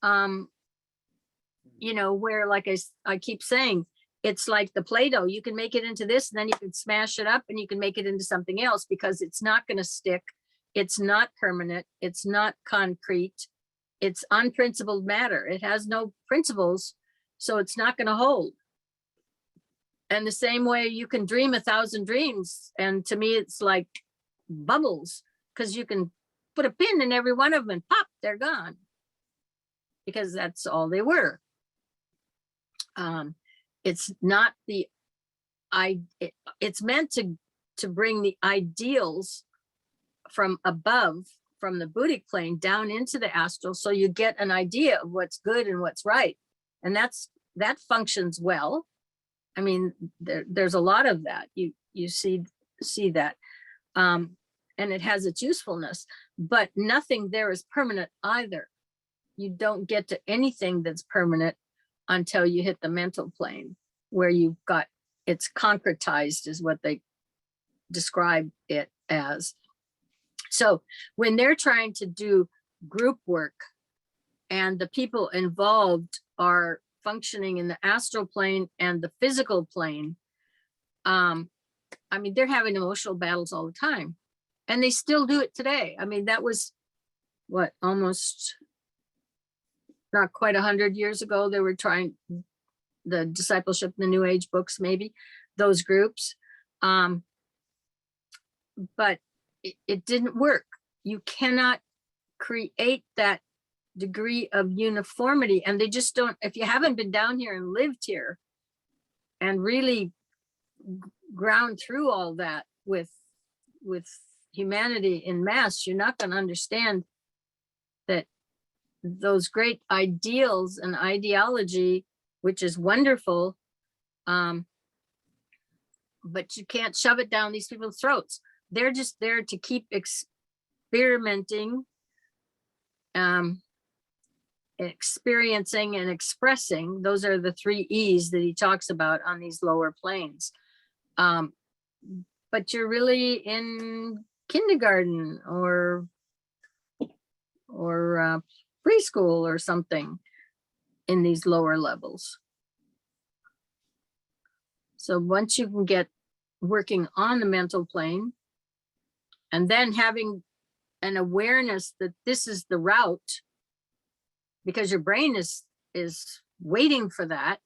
You know, where, like I keep saying, it's like the Play-Doh. You can make it into this, and then you can smash it up and you can make it into something else, because it's not going to stick. It's not permanent. It's not concrete. It's unprincipled matter. It has no principles, so it's not going to hold. And the same way you can dream 1,000 dreams. And to me, it's like bubbles, because you can put a pin in every one of them and pop, they're gone. Because that's all they were. It's not it's meant to bring the ideals from above, from the Buddhic plane down into the astral, so you get an idea of what's good and what's right. And that functions well. I mean, there's a lot of that. You see that. And it has its usefulness, but nothing there is permanent either. You don't get to anything that's permanent until you hit the mental plane, where you've got, it's concretized is what they describe it as. So when they're trying to do group work and the people involved are functioning in the astral plane and the physical plane, I mean, they're having emotional battles all the time, and they still do it today. I mean, that was what, almost not quite 100 years ago, they were trying the discipleship, the New Age books, maybe those groups. But it didn't work. You cannot create that degree of uniformity, and they just don't. If you haven't been down here and lived here and really ground through all that with humanity in mass, you're not going to understand that those great ideals and ideology, which is wonderful, but you can't shove it down these people's throats. They're just there to keep experimenting, experiencing and expressing. Those are the 3 E's that he talks about on these lower planes. But you're really in kindergarten or preschool or something in these lower levels. So once you can get working on the mental plane, and then having an awareness that this is the route, because your brain is waiting for that,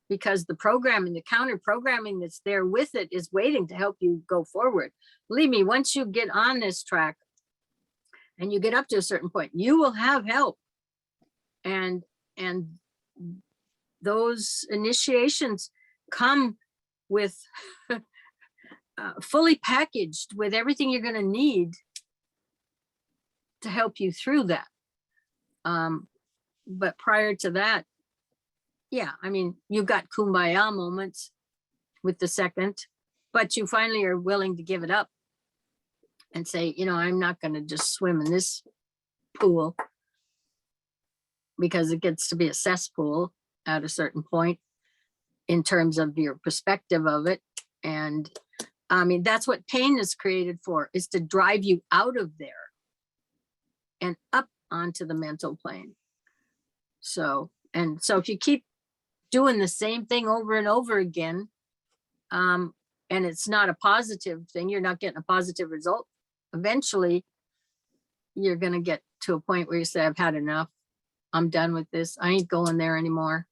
because the programming, the counter programming that's there with it is waiting to help you go forward. Believe me, once you get on this track and you get up to a certain point, you will have help. And those initiations come with fully packaged with everything you're going to need to help you through that. But prior to that, yeah, I mean, you've got kumbaya moments with the second, but you finally are willing to give it up and say, you know, I'm not going to just swim in this pool, because it gets to be a cesspool at a certain point in terms of your perspective of it. And I mean, that's what pain is created for, is to drive you out of there and up onto the mental plane. So if you keep doing the same thing over and over again, and it's not a positive thing, you're not getting a positive result, eventually you're going to get to a point where you say, I've had enough. I'm done with this. I ain't going there anymore.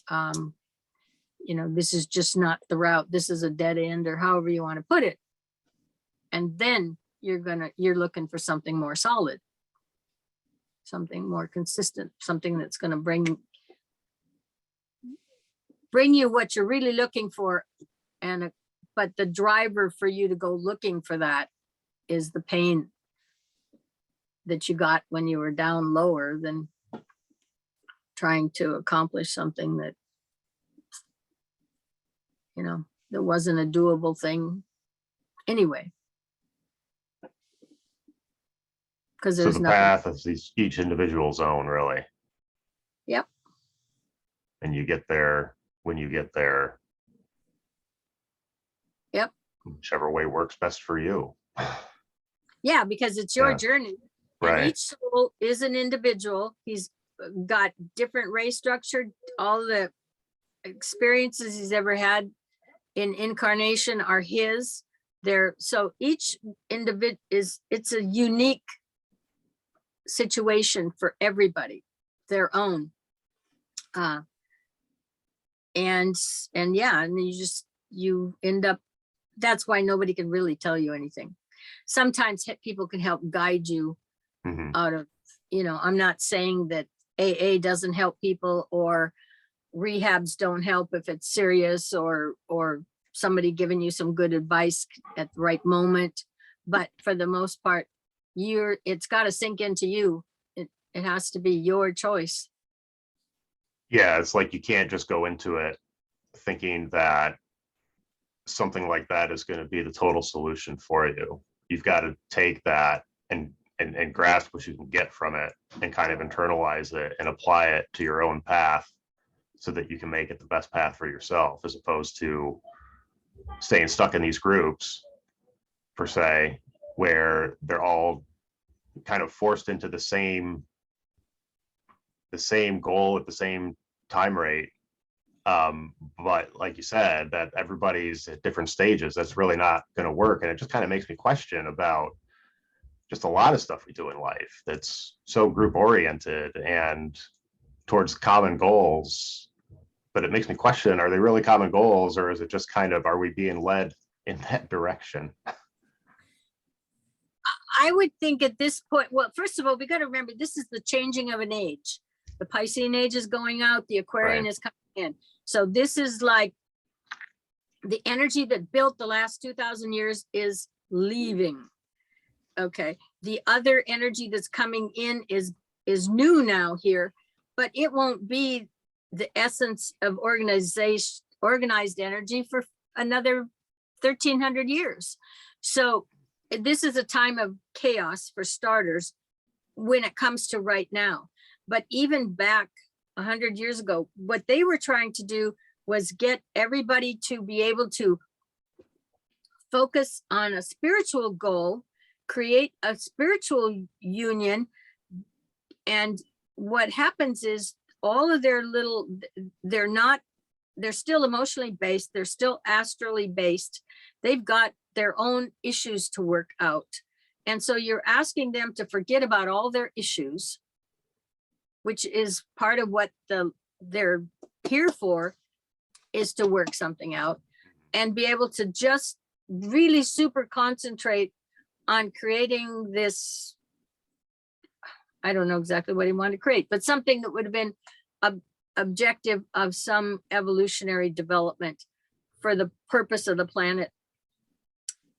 You know, this is just not the route. This is a dead end, or however you want to put it. And then you're looking for something more solid, something more consistent, something that's going to bring you what you're really looking for. But the driver for you to go looking for that is the pain that you got when you were down lower than trying to accomplish something that, you know, that wasn't a doable thing anyway. Because So there's the nothing. path is each individual's own, really. Yep. And you get there when you get there. Yep. Whichever way works best for you. Yeah, because it's your Yeah. journey. Right. And each soul is an individual. He's got different race structure. All the experiences he's ever had in incarnation are his. So each individual it's a unique situation for everybody, their own. And yeah, and you end up, that's why nobody can really tell you anything. Sometimes people can help guide you out of, you know, I'm not saying that AA doesn't help people or rehabs don't help if it's serious, or somebody giving you some good advice at the right moment. But for the most part, it's got to sink into you. It has to be your choice. Yeah, it's like you can't just go into it thinking that something like that is going to be the total solution for you. You've got to take that and grasp what you can get from it and kind of internalize it and apply it to your own path so that you can make it the best path for yourself, as opposed to staying stuck in these groups, per se, where they're all kind of forced into the same goal at the same time rate. But like you said, that everybody's at different stages, that's really not going to work. And it just kind of makes me question about just a lot of stuff we do in life that's so group oriented and towards common goals. But it makes me question, are they really common goals, or is it just kind of, are we being led in that direction? I would think at this point, well, first of all, we got to remember, this is the changing of an age. The Piscean age is going out, the Aquarian is coming in. So this is like the energy that built the last 2,000 years is leaving. Okay. The other energy that's coming in is new now here, but it won't be the essence of organized energy for another 1,300 years. So this is a time of chaos for starters when it comes to right now. But even back 100 years ago, what they were trying to do was get everybody to be able to focus on a spiritual goal, create a spiritual union. And what happens is all of their little, they're still emotionally based, they're still astrally based. They've got their own issues to work out. And so you're asking them to forget about all their issues, which is part of what they're here for, is to work something out and be able to just really super concentrate on creating this. I don't know exactly what he wanted to create, but something that would have been an objective of some evolutionary development for the purpose of the planet.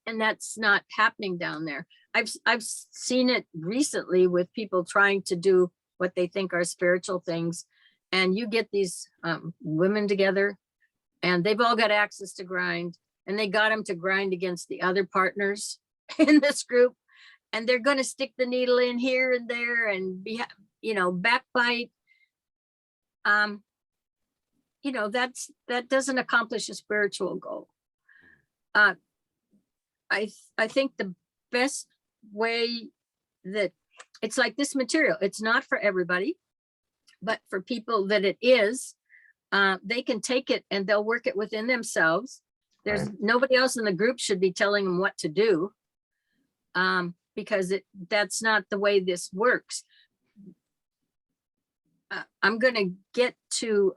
And that's not happening down there. I've seen it recently with people trying to do what they think are spiritual things. And you get these women together and they've all got access to grind, and they got them to grind against the other partners in this group. And they're going to stick the needle in here and there and be, backbite. That doesn't accomplish a spiritual goal. I think the best way that it's like this material, it's not for everybody, but for people that it is, they can take it and they'll work it within themselves. There's nobody else in the group should be telling them what to do, because that's not the way this works. I'm going to get to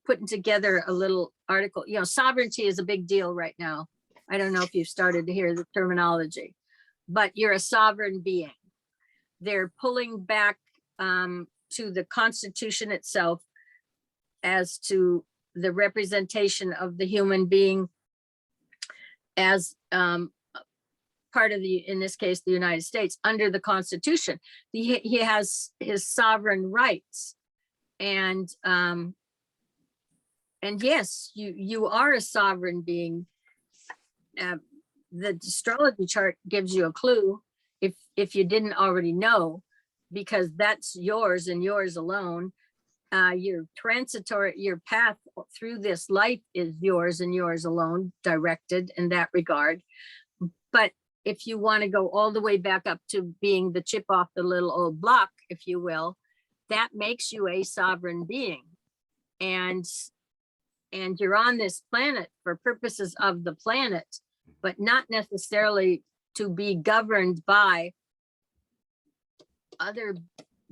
putting together a little article. Sovereignty is a big deal right now. I don't know if you've started to hear the terminology, but you're a sovereign being. They're pulling back to the Constitution itself as to the representation of the human being as part of in this case, the United States, under the Constitution. He has his sovereign rights. And yes, you are a sovereign being. The astrology chart gives you a clue if you didn't already know, because that's yours and yours alone. Your path through this life is yours and yours alone, directed in that regard. But if you want to go all the way back up to being the chip off the little old block, if you will, that makes you a sovereign being. And you're on this planet for purposes of the planet, but not necessarily to be governed by other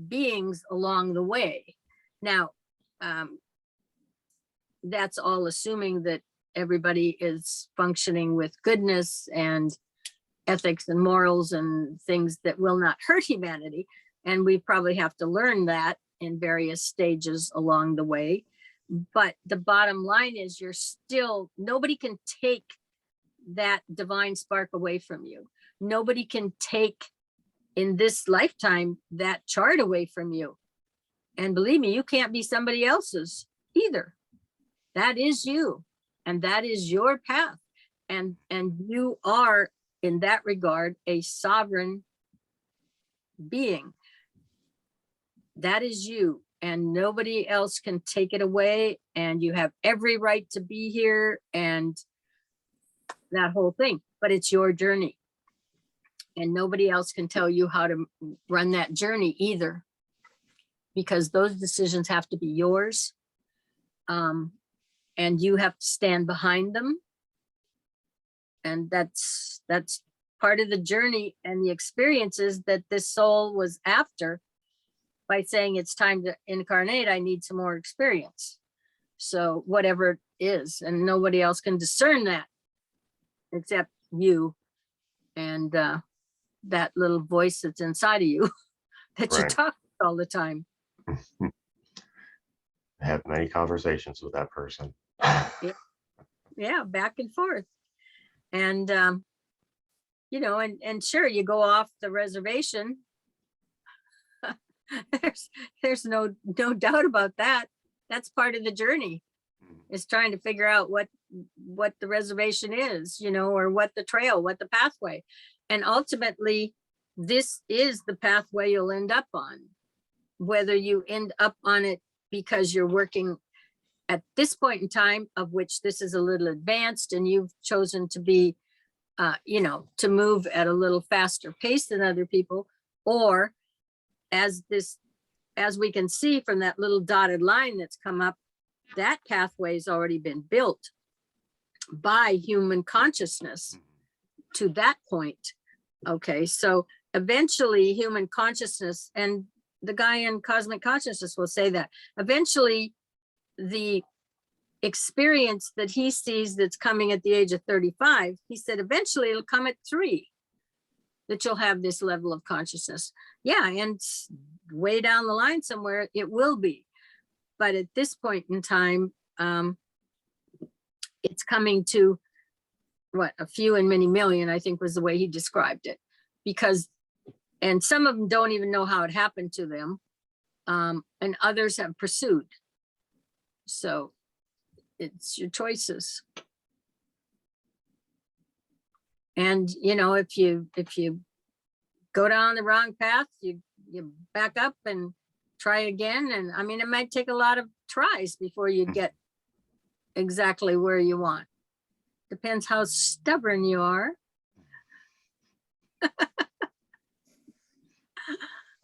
beings along the way. Now, that's all assuming that everybody is functioning with goodness and ethics and morals and things that will not hurt humanity. And we probably have to learn that in various stages along the way. But the bottom line is nobody can take that divine spark away from you. Nobody can take in this lifetime that chart away from you. And believe me, you can't be somebody else's either. That is you, and that is your path. And you are, in that regard, a sovereign being. That is you, and nobody else can take it away. And you have every right to be here and that whole thing, but it's your journey. And nobody else can tell you how to run that journey either, because those decisions have to be yours. And you have to stand behind them. And that's part of the journey and the experiences that this soul was after by saying it's time to incarnate. I need some more experience. So whatever it is, and nobody else can discern that except you and that little voice that's inside of you that you Right. talk all the time. I have many conversations with that person. Yeah, back and forth. And you know, and sure, you go off the reservation. there's no doubt about that. That's part of the journey, is trying to figure out what the reservation is, you know, or what the trail, what the pathway. And ultimately, this is the pathway you'll end up on. Whether you end up on it because you're working at this point in time, of which this is a little advanced, and you've chosen to be, you know, to move at a little faster pace than other people, or as we can see from that little dotted line that's come up, that pathway's already been built by human consciousness to that point. Okay, so eventually human consciousness, and the guy in cosmic consciousness will say that eventually the experience that he sees that's coming at the age of 35, he said eventually it'll come at 3 that you'll have this level of consciousness. Yeah, and way down the line somewhere it will be. But at this point in time, it's coming to what, a few in many million, I think was the way he described it. Because, and some of them don't even know how it happened to them, and others have pursued. So it's your choices. And, you know, if you go down the wrong path, you back up and try again. And I mean, it might take a lot of tries before you get exactly where you want. Depends how stubborn you are.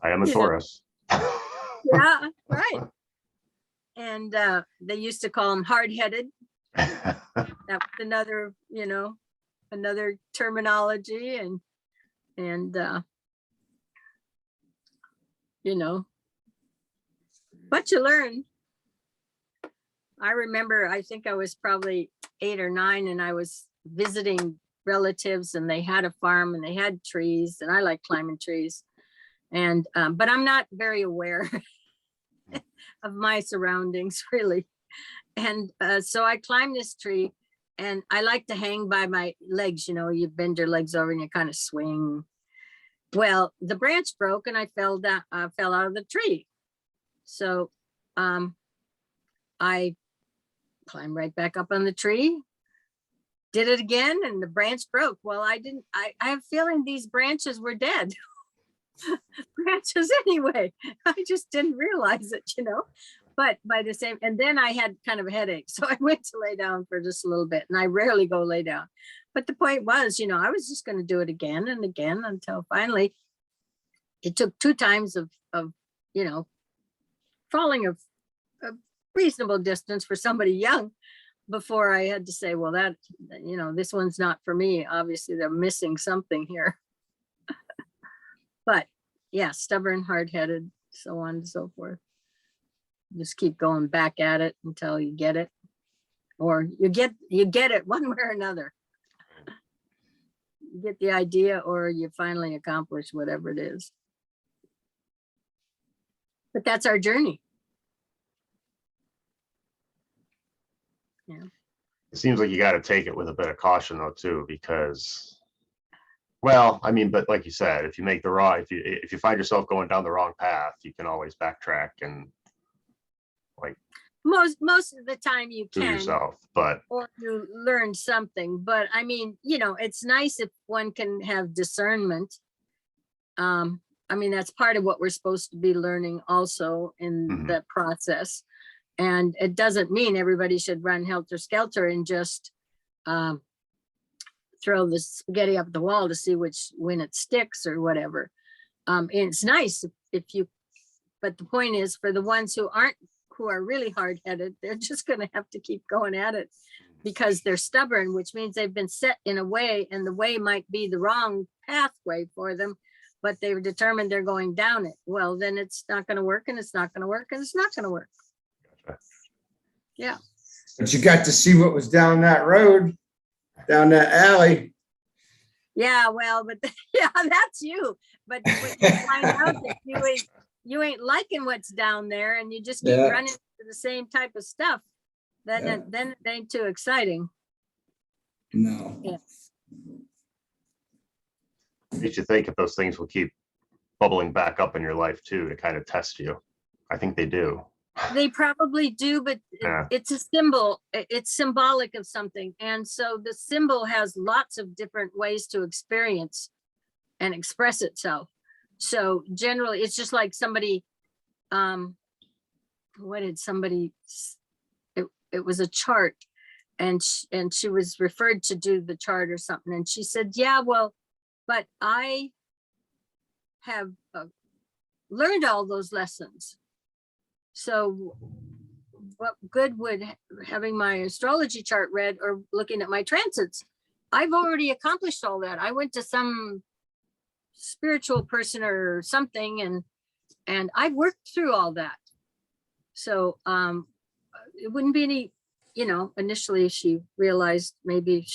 I am a You know. Taurus. Yeah, right. And they used to call them hard-headed. That was another, you know, another terminology, and you know, but you learn. I remember, I think I was probably 8 or 9, and I was visiting relatives, and they had a farm and they had trees, and I like climbing trees. And but I'm not very aware of my surroundings, really. And so I climbed this tree, and I like to hang by my legs. You know, you bend your legs over and you kind of swing. Well, the branch broke and I fell down, fell out of the tree. So I climbed right back up on the tree, did it again, and the branch broke. Well, I have a feeling these branches were dead. Branches anyway. I just didn't realize it, you know. But by the same, and then I had kind of a headache, so I went to lay down for just a little bit, and I rarely go lay down. But the point was, you know, I was just going to do it again and again until finally it took 2 times of you know, falling a reasonable distance for somebody young before I had to say, well, that, you know, this one's not for me. Obviously, they're missing something here. But yeah, stubborn, hard-headed, so on and so forth. Just keep going back at it until you get it, or you get it one way or another. You get the idea, or you finally accomplish whatever it is. But that's our journey. It seems like you got to take it with a bit of caution though too, because, well, I mean, but like you said, if you make the wrong, if you find yourself going down the wrong path, you can always backtrack and like Most of the time you do can, yourself. But or you learn something. But I mean, you know, it's nice if one can have discernment. I mean, that's part of what we're supposed to be learning also in Mhm. the process. And it doesn't mean everybody should run helter skelter and just throw the spaghetti up the wall to see when it sticks or whatever. And it's nice if you, but the point is, for the ones who are really hard-headed, they're just going to have to keep going at it because they're stubborn, which means they've been set in a way, and the way might be the wrong pathway for them, but they're determined they're going down it. Well, then it's not going to work, and it's not going to work, and it's not going to work. Yeah. But you got to see what was down that road, down that alley. Yeah, well, but yeah, that's you. But when you find out that you ain't liking what's down there, and you just keep Yeah. running into the same type of stuff, then Yeah. then it ain't too exciting. No. Yeah. makes you think if those things will keep bubbling back up in your life too, to kind of test you. I think they do. They probably do, but Yeah. it's a symbol. It's symbolic of something. And so the symbol has lots of different ways to experience and express itself. So generally, it's just like somebody, what did somebody, it was a chart, and she was referred to do the chart or something. And she said, yeah, well, but I have learned all those lessons. So what good would having my astrology chart read or looking at my transits? I've already accomplished all that. I went to some spiritual person or something, and I've worked through all that. So it wouldn't be any, you know, initially she realized maybe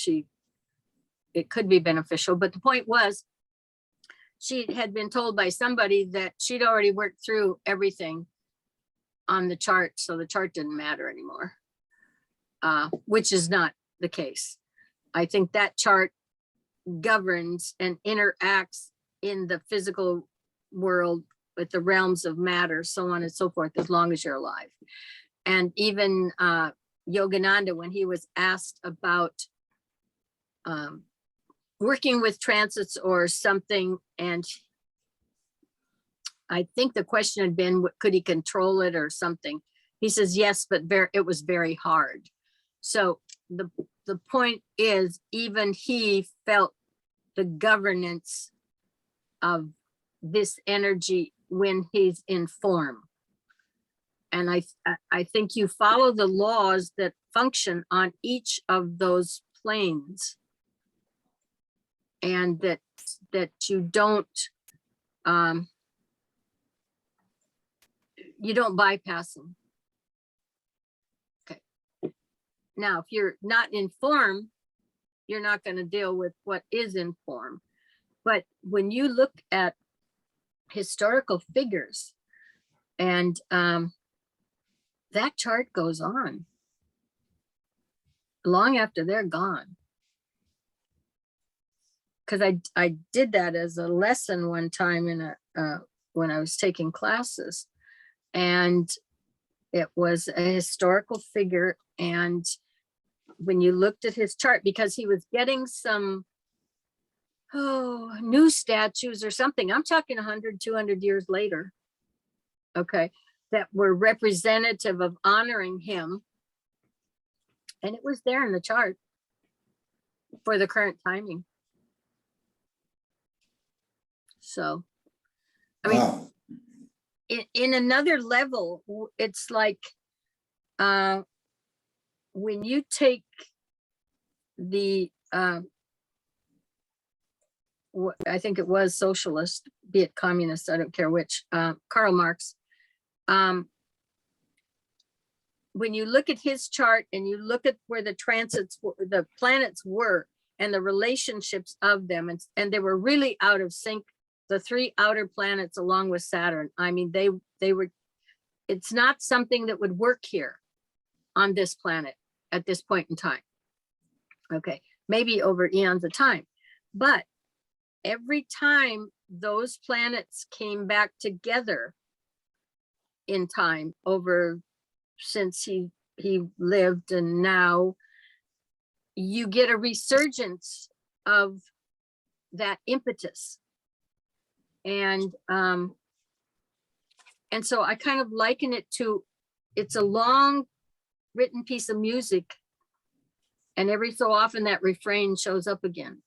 it could be beneficial, but the point was she had been told by somebody that she'd already worked through everything on the chart, so the chart didn't matter anymore, which is not the case. I think that chart governs and interacts in the physical world with the realms of matter, so on and so forth, as long as you're alive. And even Yogananda, when he was asked about working with transits or something, and I think the question had been, could he control it or something? He says, yes, but it was very hard. So the point is, even he felt the governance of this energy when he's in form. And I think you follow the laws that function on each of those planes, and that you don't bypass them. Okay. Now, if you're not in form, you're not going to deal with what is in form. But when you look at historical figures, and that chart goes on long after they're gone. Because I did that as a lesson one time in when I was taking classes, and it was a historical figure. And when you looked at his chart, because he was getting some new statues or something, I'm talking 100, 200 years later, okay, that were representative of honoring him. And it was there in the chart for the current timing. So, I mean, Wow. in another level, it's like when you take the, I think it was socialist, be it communist, I don't care which, Karl Marx. When you look at his chart and you look at where the transits, the planets were, and the relationships of them, and they were really out of sync. The three outer planets along with Saturn, I mean, they were it's not something that would work here on this planet at this point in time. Okay, maybe over eons of time. But every time those planets came back together in time over since he lived, and now you get a resurgence of that impetus. And so I kind of liken it to, it's a long written piece of music, and every so often that refrain shows up again.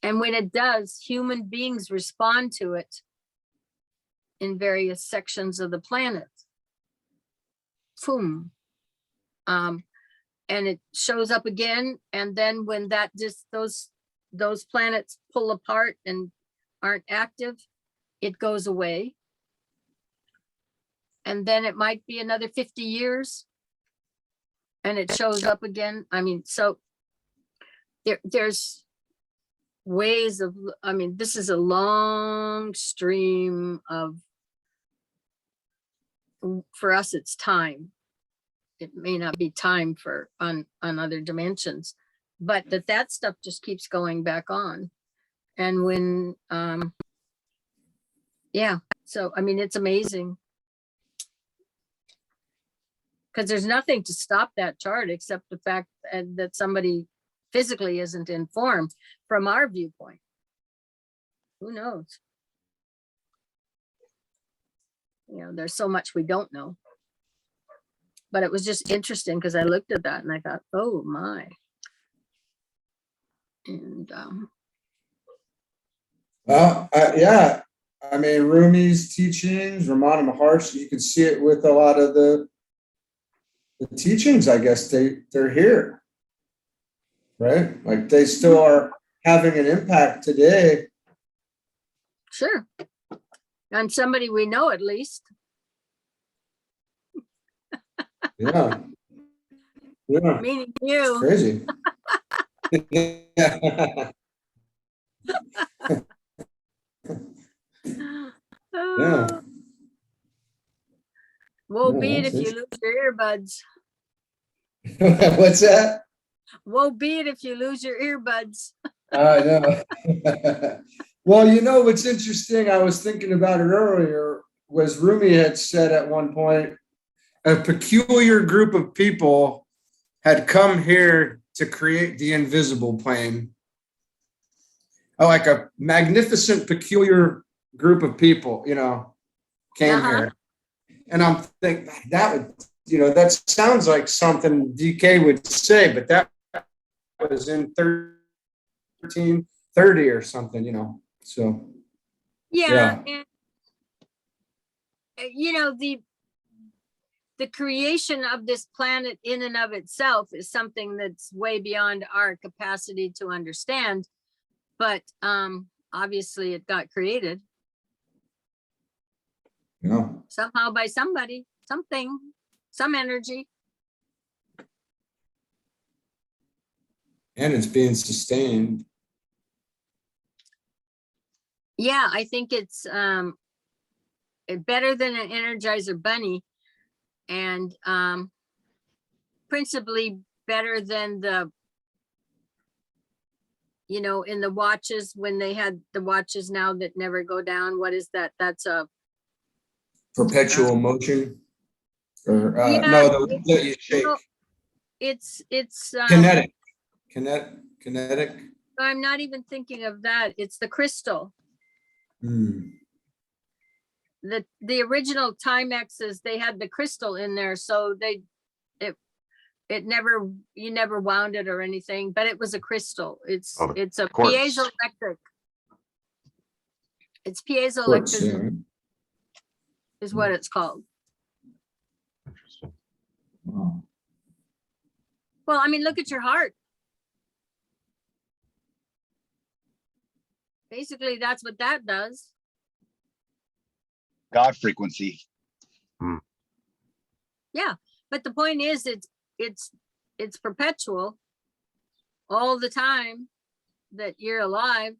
And when it does, human beings respond to it in various sections of the planet. Boom. And it shows up again. And then when that just those planets pull apart and aren't active, it goes away. And then it might be another 50 years and it shows up again. I mean, so there's ways of, I mean, this is a long stream of, for us, it's time. It may not be time for on other dimensions, but that stuff just keeps going back on. And when, yeah, so, I mean, it's amazing. Because there's nothing to stop that chart except the fact that somebody physically isn't informed from our viewpoint. Who knows? You know, there's so much we don't know. But it was just interesting because I looked at that and I thought, oh my. And Well, yeah, I mean, Rumi's teachings, Ramana Maharshi, you can see it with a lot of the teachings, I guess they're here, right? Like they still are having an impact today. sure. On somebody we know at least. Yeah. Yeah. Meaning you. Crazy. Yeah. Woe Yeah, be it that's if you lose your earbuds. What's that? Woe be it if you lose your earbuds. I know. Well, you know what's interesting, I was thinking about it earlier, was Rumi had said at one point, a peculiar group of people had come here to create the invisible plane. Oh, like a magnificent, peculiar group of people, you know, came here. And I'm thinking that would, you know, that sounds like something DK would say, but that was in 1330 or something, you know. So Yeah. And you know, the creation of this planet in and of itself is something that's way beyond our capacity to understand. But obviously it got created. yeah. Somehow by somebody, something, some energy. And it's being sustained. Yeah, I think it's better than an Energizer bunny, and principally better than the, you know, in the watches, when they had the watches now that never go down. What is that? That's a Perpetual motion. Or yeah, no, the that you shake. no, it's Kinetic. I'm not even thinking of that. It's the crystal. The original Timexes, they had the crystal in there, so it never, you never wound it or anything, but it was a crystal. It's a quartz. piezoelectric. It's Quartz, piezoelectric is what it's called. Interesting. Wow. Well, I mean, look at your heart. Basically, that's what that does. God frequency. Yeah, but the point is, it's perpetual all the time that you're alive.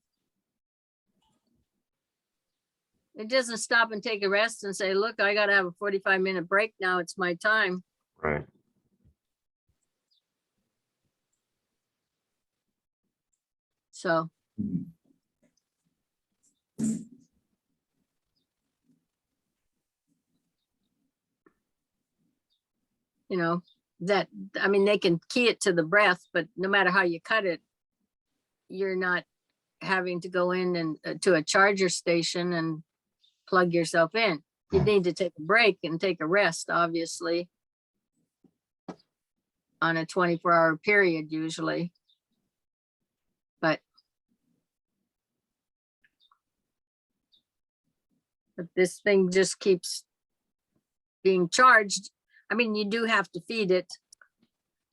It doesn't stop and take a rest and say, look, I gotta have a 45-minute break now. It's my time. Right. So, you know, that, I mean, they can key it to the breath, but no matter how you cut it, you're not having to go in and to a charger station and plug yourself in. You need to take a break and take a rest, obviously, on a 24-hour period usually. But this thing just keeps being charged. I mean, you do have to feed it,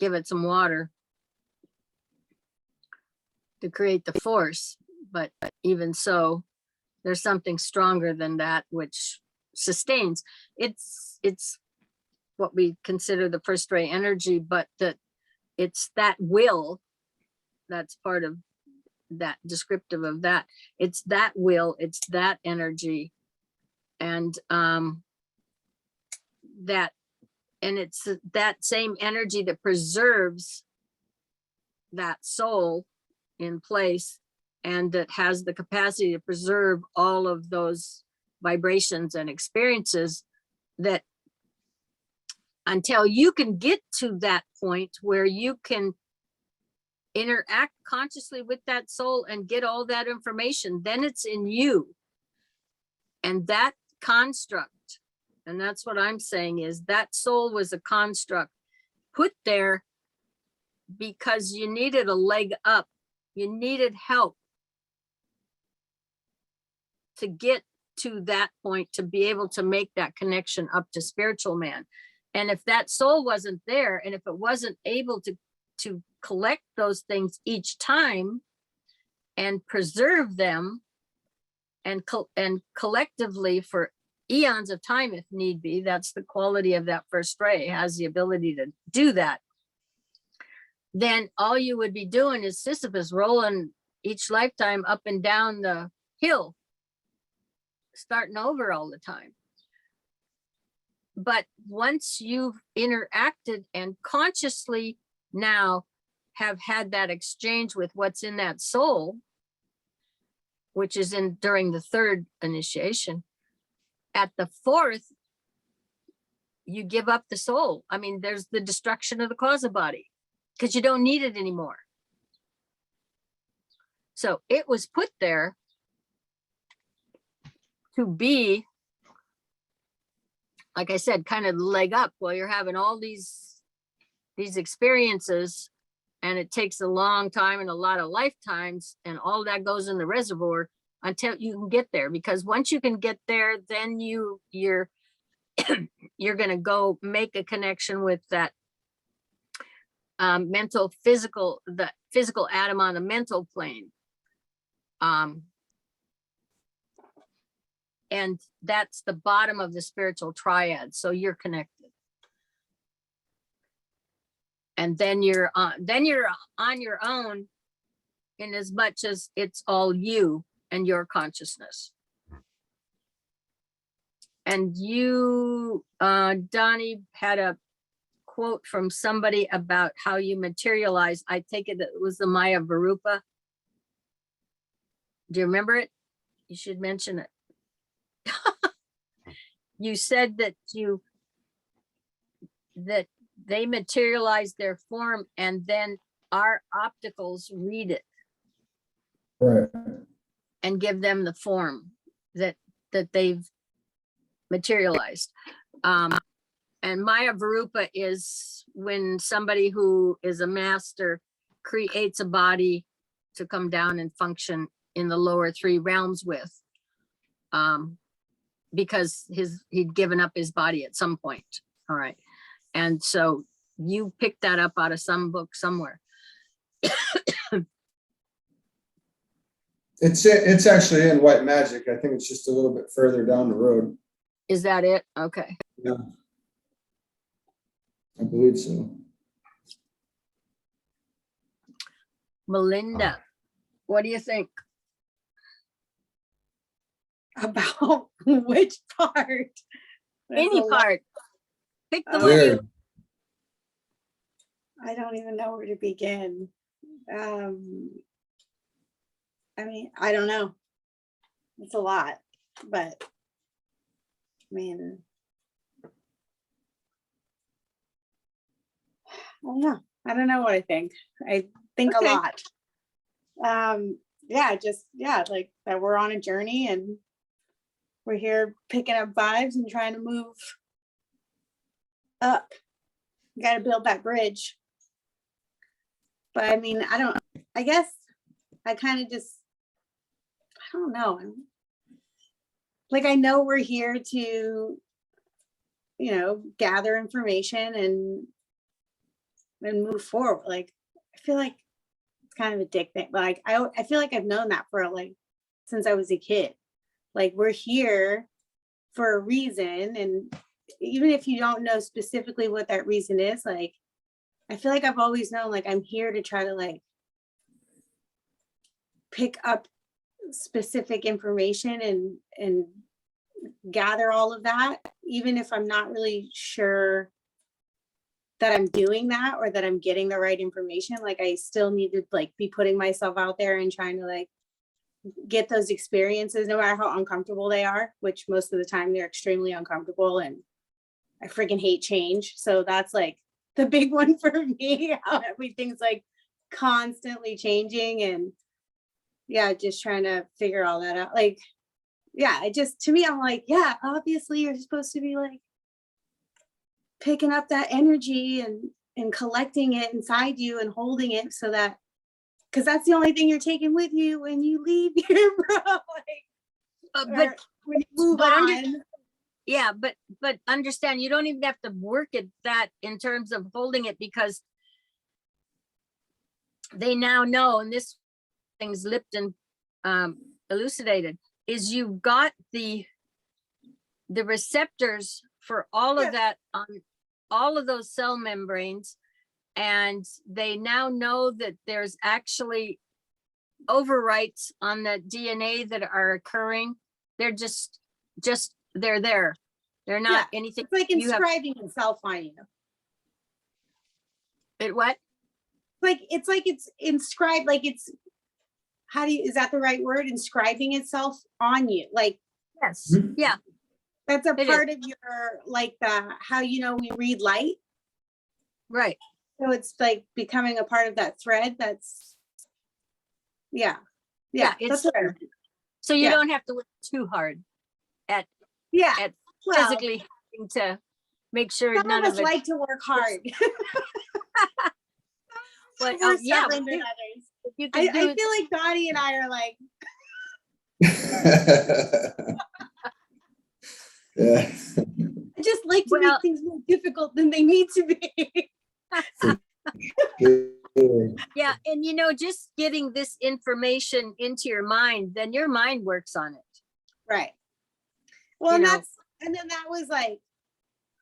give it some water to create the force, but even so, there's something stronger than that which sustains. It's what we consider the first ray energy, but it's that will that's part of that, descriptive of that. It's that will, it's that energy, and it's that same energy that preserves that soul in place, and that has the capacity to preserve all of those vibrations and experiences, that until you can get to that point where you can interact consciously with that soul and get all that information, then it's in you. And that construct, and that's what I'm saying, is that soul was a construct put there because you needed a leg up. You needed help to get to that point, to be able to make that connection up to spiritual man. And if that soul wasn't there, and if it wasn't able to collect those things each time and preserve them and collectively for eons of time, if need be, that's the quality of that first ray, has the ability to do that, then all you would be doing is Sisyphus rolling each lifetime up and down the hill, starting over all the time. But once you've interacted and consciously now have had that exchange with what's in that soul, which is in during the third initiation, at the fourth, you give up the soul. I mean, there's the destruction of the causa body because you don't need it anymore. So it was put there to be, like I said, kind of the leg up while you're having all these experiences, and it takes a long time and a lot of lifetimes, and all that goes in the reservoir until you can get there. Because once you can get there, then you're you're going to go make a connection with that the physical atom on the mental plane. And that's the bottom of the spiritual triad. So you're connected. And then you're on your own, in as much as it's all you and your consciousness. And you, Donnie, had a quote from somebody about how you materialize. I take it that it was the Maya Varupa. Do you remember it? You should mention it. You said that they materialize their form, and then our opticals read it, Right. and give them the form that they've materialized. And Maya Varupa is when somebody who is a master creates a body to come down and function in the lower three realms with, because he'd given up his body at some point. All right. And so you picked that up out of some book somewhere. It's actually in White Magic. I think it's just a little bit further down the road. Is that it? Okay. Yeah. I believe so. Melinda, what do you think? About which part? There's Any a lot. part. Pick the Oh, one you, Dude, I don't even know where to begin. I mean, I don't know. It's a lot, but I mean, I don't know what I think. I think Okay. a lot. Yeah, like that we're on a journey and we're here picking up vibes and trying to move up. Got to build that bridge. But I mean, I guess I kind of just, I don't know. Like, I know we're here to, gather information and move forward. Like, I feel like it's kind of a dick thing. Like, I feel like I've known that for like, since I was a kid. Like, we're here for a reason. And even if you don't know specifically what that reason is, like, I feel like I've always known, like, I'm here to try to like pick up specific information and gather all of that, even if I'm not really sure that I'm doing that or that I'm getting the right information. Like, I still need to like be putting myself out there and trying to like get those experiences, no matter how uncomfortable they are, which most of the time they're extremely uncomfortable, and I freaking hate change. So that's like the big one for me, how everything's like constantly changing, and yeah, just trying to figure all that out. Like, yeah, to me, I'm like, yeah, obviously you're supposed to be like picking up that energy and collecting it inside you and holding it, so that, because that's the only thing you're taking with you when you leave here, bro. Like, but when you move but on. yeah, but understand, you don't even have to work at that in terms of holding it, because they now know, and this thing's Lipton elucidated, is you've got the receptors for all of that on all of those cell membranes, and they now know that there's actually overwrites on the DNA that are occurring. They're just they're there. They're not anything. It's like you have- inscribing itself on you. It what? It's like it's inscribed, like it's, is that the right word? Inscribing itself on you. Like, Yes. Yeah. that's a It part of your, like how, we read light. Right. So it's like becoming a part of that thread. That's, yeah. It's That's fair. so you Yeah. don't have to work too hard at Well, physically having to make sure some none of of us it. like to work hard. But More yeah, stubborn than others. you I can do it. feel like Dottie and I are like, yeah. I just like to Well- make things more difficult than they need to be. Yeah, and just getting this information into your mind, then your mind works on it. Right. Well, You and know. then that was like,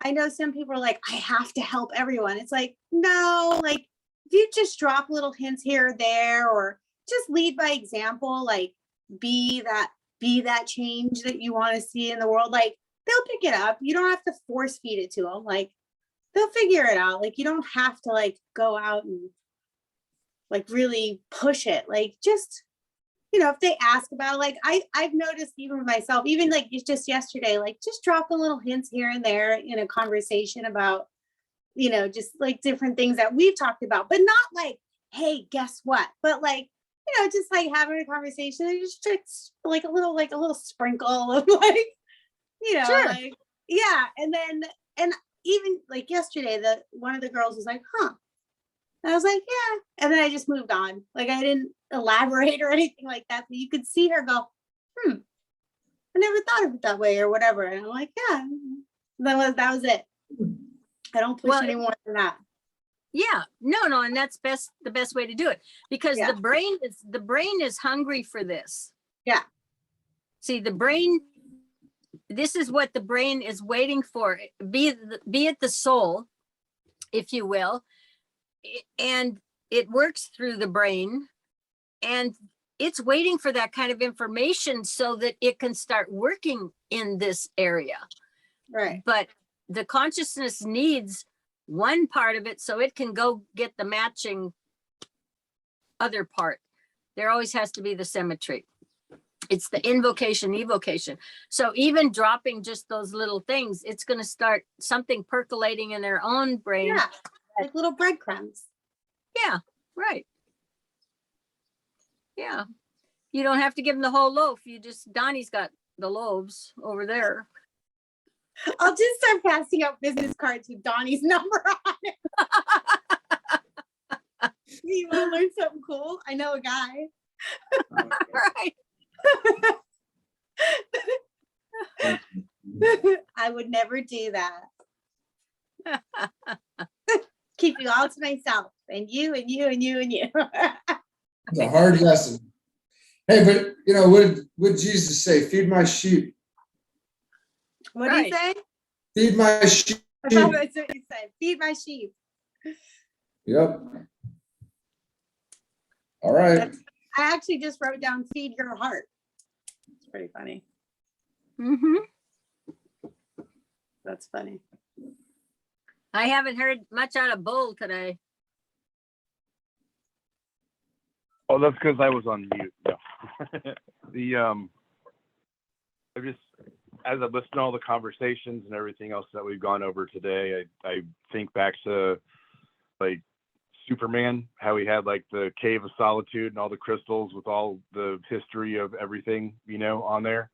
I know some people are like, I have to help everyone. It's like, no, like if you just drop little hints here or there, or just lead by example, like be that change that you want to see in the world, like they'll pick it up. You don't have to force feed it to them. Like they'll figure it out. Like you don't have to like go out and like really push it. Like just, if they ask about it, like I've noticed even with myself, even like just yesterday, like just dropping little hints here and there in a conversation about, just like different things that we've talked about, but not like, hey, guess what? But like, just like having a conversation, just like a little sprinkle of like, Sure. like, yeah. And even like yesterday, one of the girls was like, huh. And I was like, yeah. And then I just moved on. Like I didn't elaborate or anything like that. But you could see her go, I never thought of it that way or whatever. And I'm like, yeah. That was it. I don't push any more than that. Yeah, no, and that's the best way to do it, because Yeah. the brain is hungry for this. Yeah. See, the brain, this is what the brain is waiting for. Be it the soul, if you will, and it works through the brain, and it's waiting for that kind of information so that it can start working in this area. Right. But the consciousness needs one part of it so it can go get the matching other part. There always has to be the symmetry. It's the invocation, evocation. So even dropping just those little things, it's going to start something percolating in their own brain. Yeah. Like little breadcrumbs. Yeah, right. Yeah. You don't have to give them the whole loaf. You just, Donnie's got the loaves over there. I'll just start passing out business cards with Donnie's number on it. You want to learn something cool? I know a guy. Right. I would never do that. Keep you all to myself, and you and you and you and you. It's a hard lesson. Hey, but you know, what did Jesus say? Feed my sheep. What do you say? Feed my sheep. I thought that's what you said. Feed my sheep. Yep. All right. I actually just wrote down feed your heart. It's pretty funny. Mm-hmm. That's funny. I haven't heard much out of Bull today. Oh, that's because I was on mute. No. I just, as I listen to all the conversations and everything else that we've gone over today, I think back to like Superman, how he had like the Cave of Solitude and all the crystals with all the history of everything, you know, on there.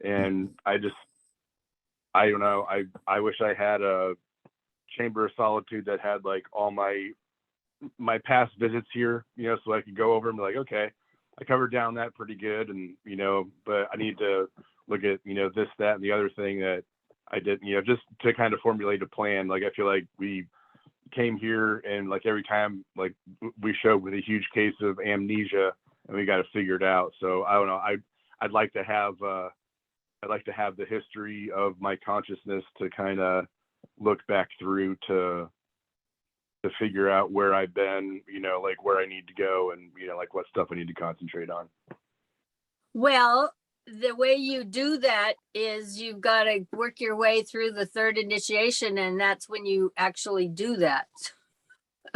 And I don't know, I wish I had a Chamber of Solitude that had like all my past visits here, you know, so I could go over and be like, okay, I covered down that pretty good, and you know, but I need to look at, you know, this, that, and the other thing that I did, you know, just to kind of formulate a plan. Like I feel like we came here and like every time like we showed with a huge case of amnesia and we got to figure it out. So I don't know, I'd like to have the history of my consciousness to kind of look back through to figure out where I've been, you know, like where I need to go and, you know, like what stuff I need to concentrate on. Well, the way you do that is you've got to work your way through the third initiation, and that's when you actually do that.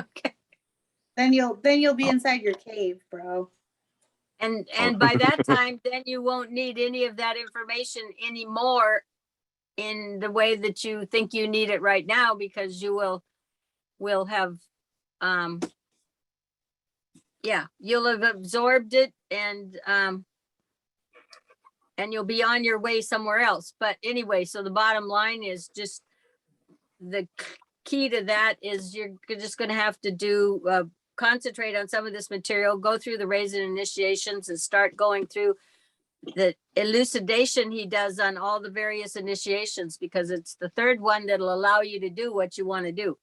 Okay. Then you'll be inside your cave, bro. And by that time, then you won't need any of that information anymore in the way that you think you need it right now, because you will have you'll have absorbed it, and you'll be on your way somewhere else. But anyway, so the bottom line is just the key to that is you're just going to have to do concentrate on some of this material, go through the raising initiations and start going through the elucidation he does on all the various initiations, because it's the third one that'll allow you to do what you want to do,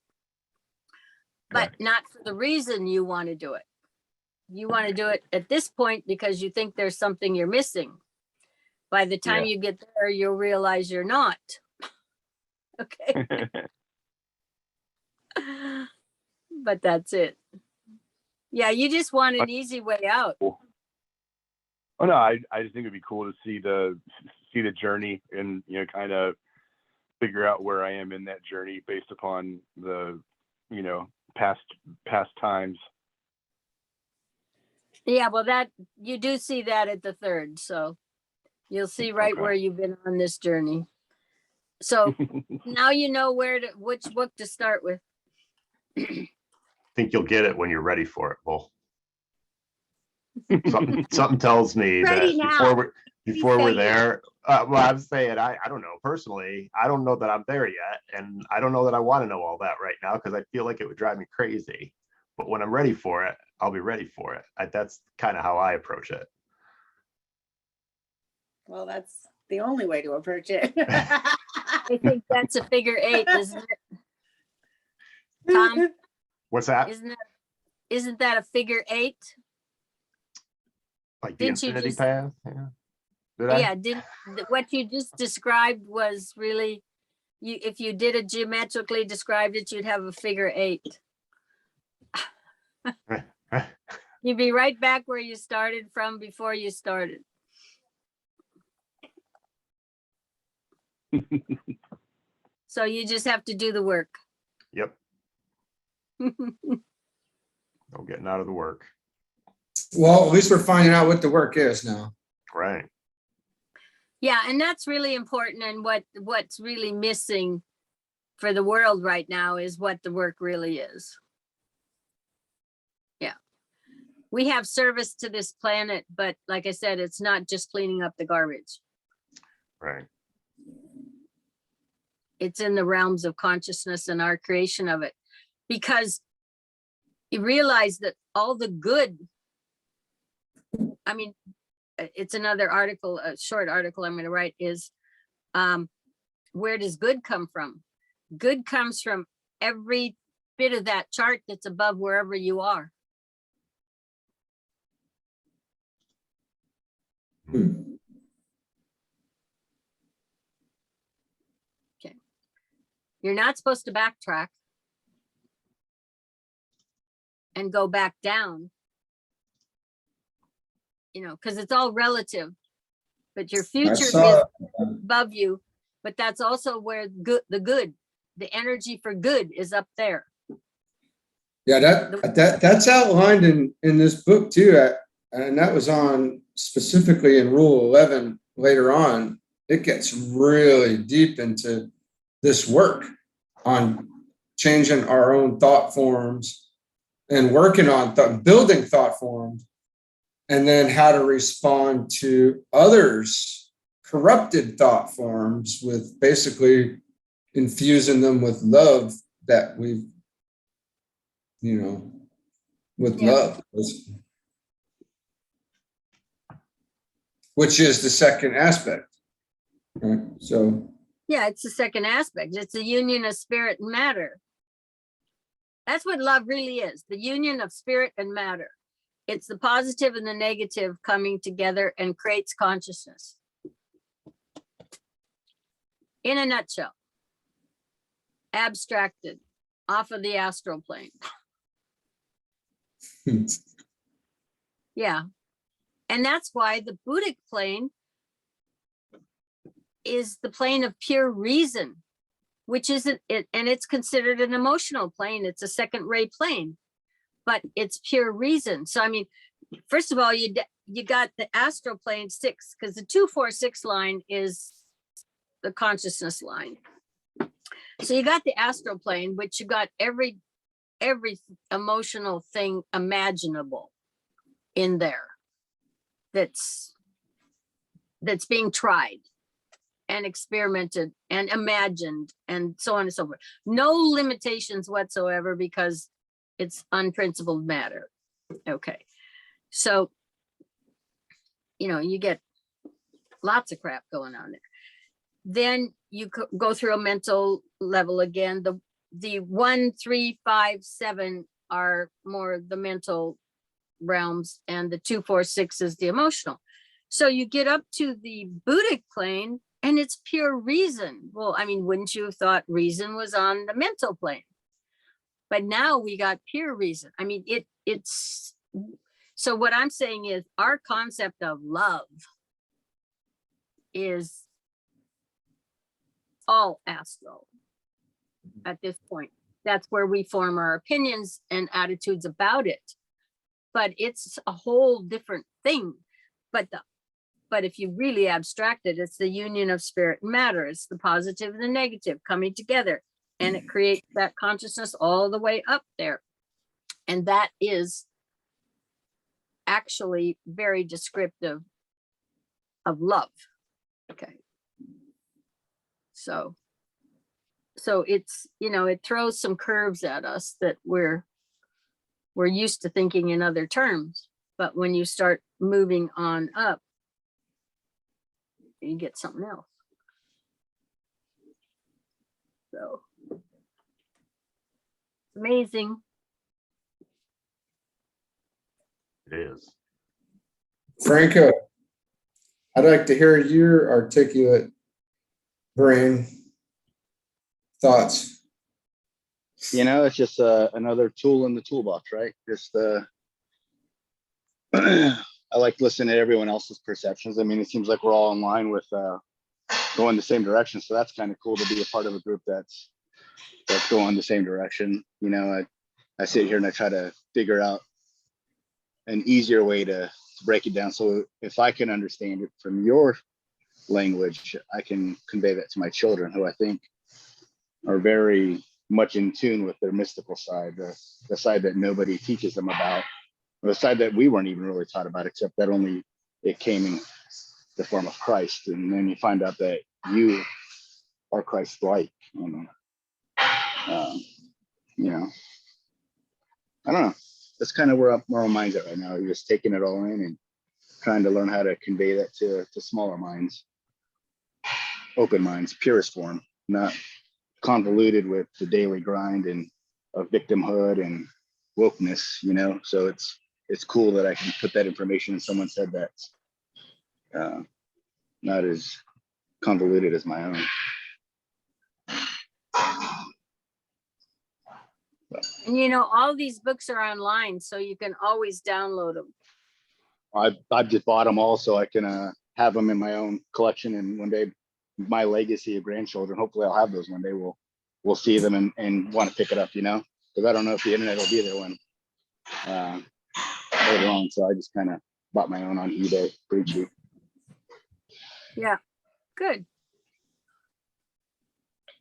but not for the reason you want to do it. You want to do it at this point because you think there's something you're missing. By the time you get there, you'll realize you're not. Okay. But that's it. Yeah, you just want an easy way out. Oh no, I just think it'd be cool to see the journey and, you know, kind of figure out where I am in that journey based upon the, you know, past times. Yeah, well, that you do see that at the third, so you'll see right where you've been on this journey. So now you know which book to start with. I think you'll get it when you're ready for it, Bull. Something tells me Ready that now. before we're there, well, I'm saying I don't know personally. I don't know that I'm there yet, and I don't know that I want to know all that right now because I feel like it would drive me crazy. But when I'm ready for it, I'll be ready for it. That's kind of how I approach it. Well, that's the only way to approach it. I think that's a figure 8, isn't it? Tom, What's that? isn't that a figure 8? Like the Didn't you infinity just- path? Yeah. Did I? Yeah, what you just described was really, if you did it geometrically described it, you'd have a figure 8. You'd be right back where you started from before you started. So you just have to do the work. Yep. No getting out of the work. Well, at least we're finding out what the work is now. Right. Yeah, and that's really important. And what's really missing for the world right now is what the work really is. Yeah. We have service to this planet, but like I said, it's not just cleaning up the garbage. Right. It's in the realms of consciousness and our creation of it. Because you realize that all the good, I mean, it's another article, a short article I'm going to write is, where does good come from? Good comes from every bit of that chart that's above wherever you are. Okay. You're not supposed to backtrack and go back down, you know, because it's all relative, but your future is above you, but that's also where the energy for good is up there. Yeah, that's outlined in this book too, and that was on specifically in Rule 11 later on. It gets really deep into this work on changing our own thought forms and working on building thought forms, and then how to respond to others' corrupted thought forms with basically infusing them with love that we've, you know, with love, which is the second aspect, right? So yeah, it's the second aspect. It's the union of spirit and matter. That's what love really is, the union of spirit and matter. It's the positive and the negative coming together and creates consciousness. In a nutshell, abstracted off of the astral plane. Yeah. And that's why the Buddhic plane is the plane of pure reason, which isn't it, and it's considered an emotional plane. It's a second ray plane, but it's pure reason. So I mean, first of all, you got the astral plane 6, because the 246 line is the consciousness line. So you got the astral plane, which you got every emotional thing imaginable in there that's being tried and experimented and imagined and so on and so forth. No limitations whatsoever because it's unprincipled matter. Okay. So, you know, you get lots of crap going on there. Then you go through a mental level again. The 1, 3, 5, 7 are more the mental realms, and the 2, 4, 6 is the emotional. So you get up to the Buddhic plane and it's pure reason. Well, I mean, wouldn't you have thought reason was on the mental plane? But now we got pure reason. I mean, it's so what I'm saying is our concept of love is all astral at this point. That's where we form our opinions and attitudes about it. But it's a whole different thing. But if you really abstract it, it's the union of spirit and matter. It's the positive and the negative coming together, and it creates that consciousness all the way up there. And that is actually very descriptive of love. Okay. So it's, you know, it throws some curves at us that we're used to thinking in other terms, but when you start moving on up, you get something else. So amazing. It is. Franco, I'd like to hear your articulate brain thoughts. You know, it's just another tool in the toolbox, right? Just I like listening to everyone else's perceptions. I mean, it seems like we're all in line with going the same direction. So that's kind of cool to be a part of a group that's going the same direction. You know, I sit here and I try to figure out an easier way to break it down. So if I can understand it from your language, I can convey that to my children, who I think are very much in tune with their mystical side, the side that nobody teaches them about, or the side that we weren't even really taught about, except that only it came in the form of Christ. And then you find out that you are Christ-like. And, you know, I don't know. That's kind of where our mind's at right now. You're just taking it all in and trying to learn how to convey that to smaller minds, open minds, purest form, not convoluted with the daily grind and of victimhood and wokeness, you know. So it's cool that I can put that information in someone's head that's not as convoluted as my own. And you know, all these books are online, so you can always download them. I've just bought them all so I can have them in my own collection, and one day my legacy of grandchildren, hopefully I'll have those one day. We'll see them and want to pick it up, you know, because I don't know if the internet will be there when later on. So I just kind of bought my own on eBay, pretty cheap. Yeah, good.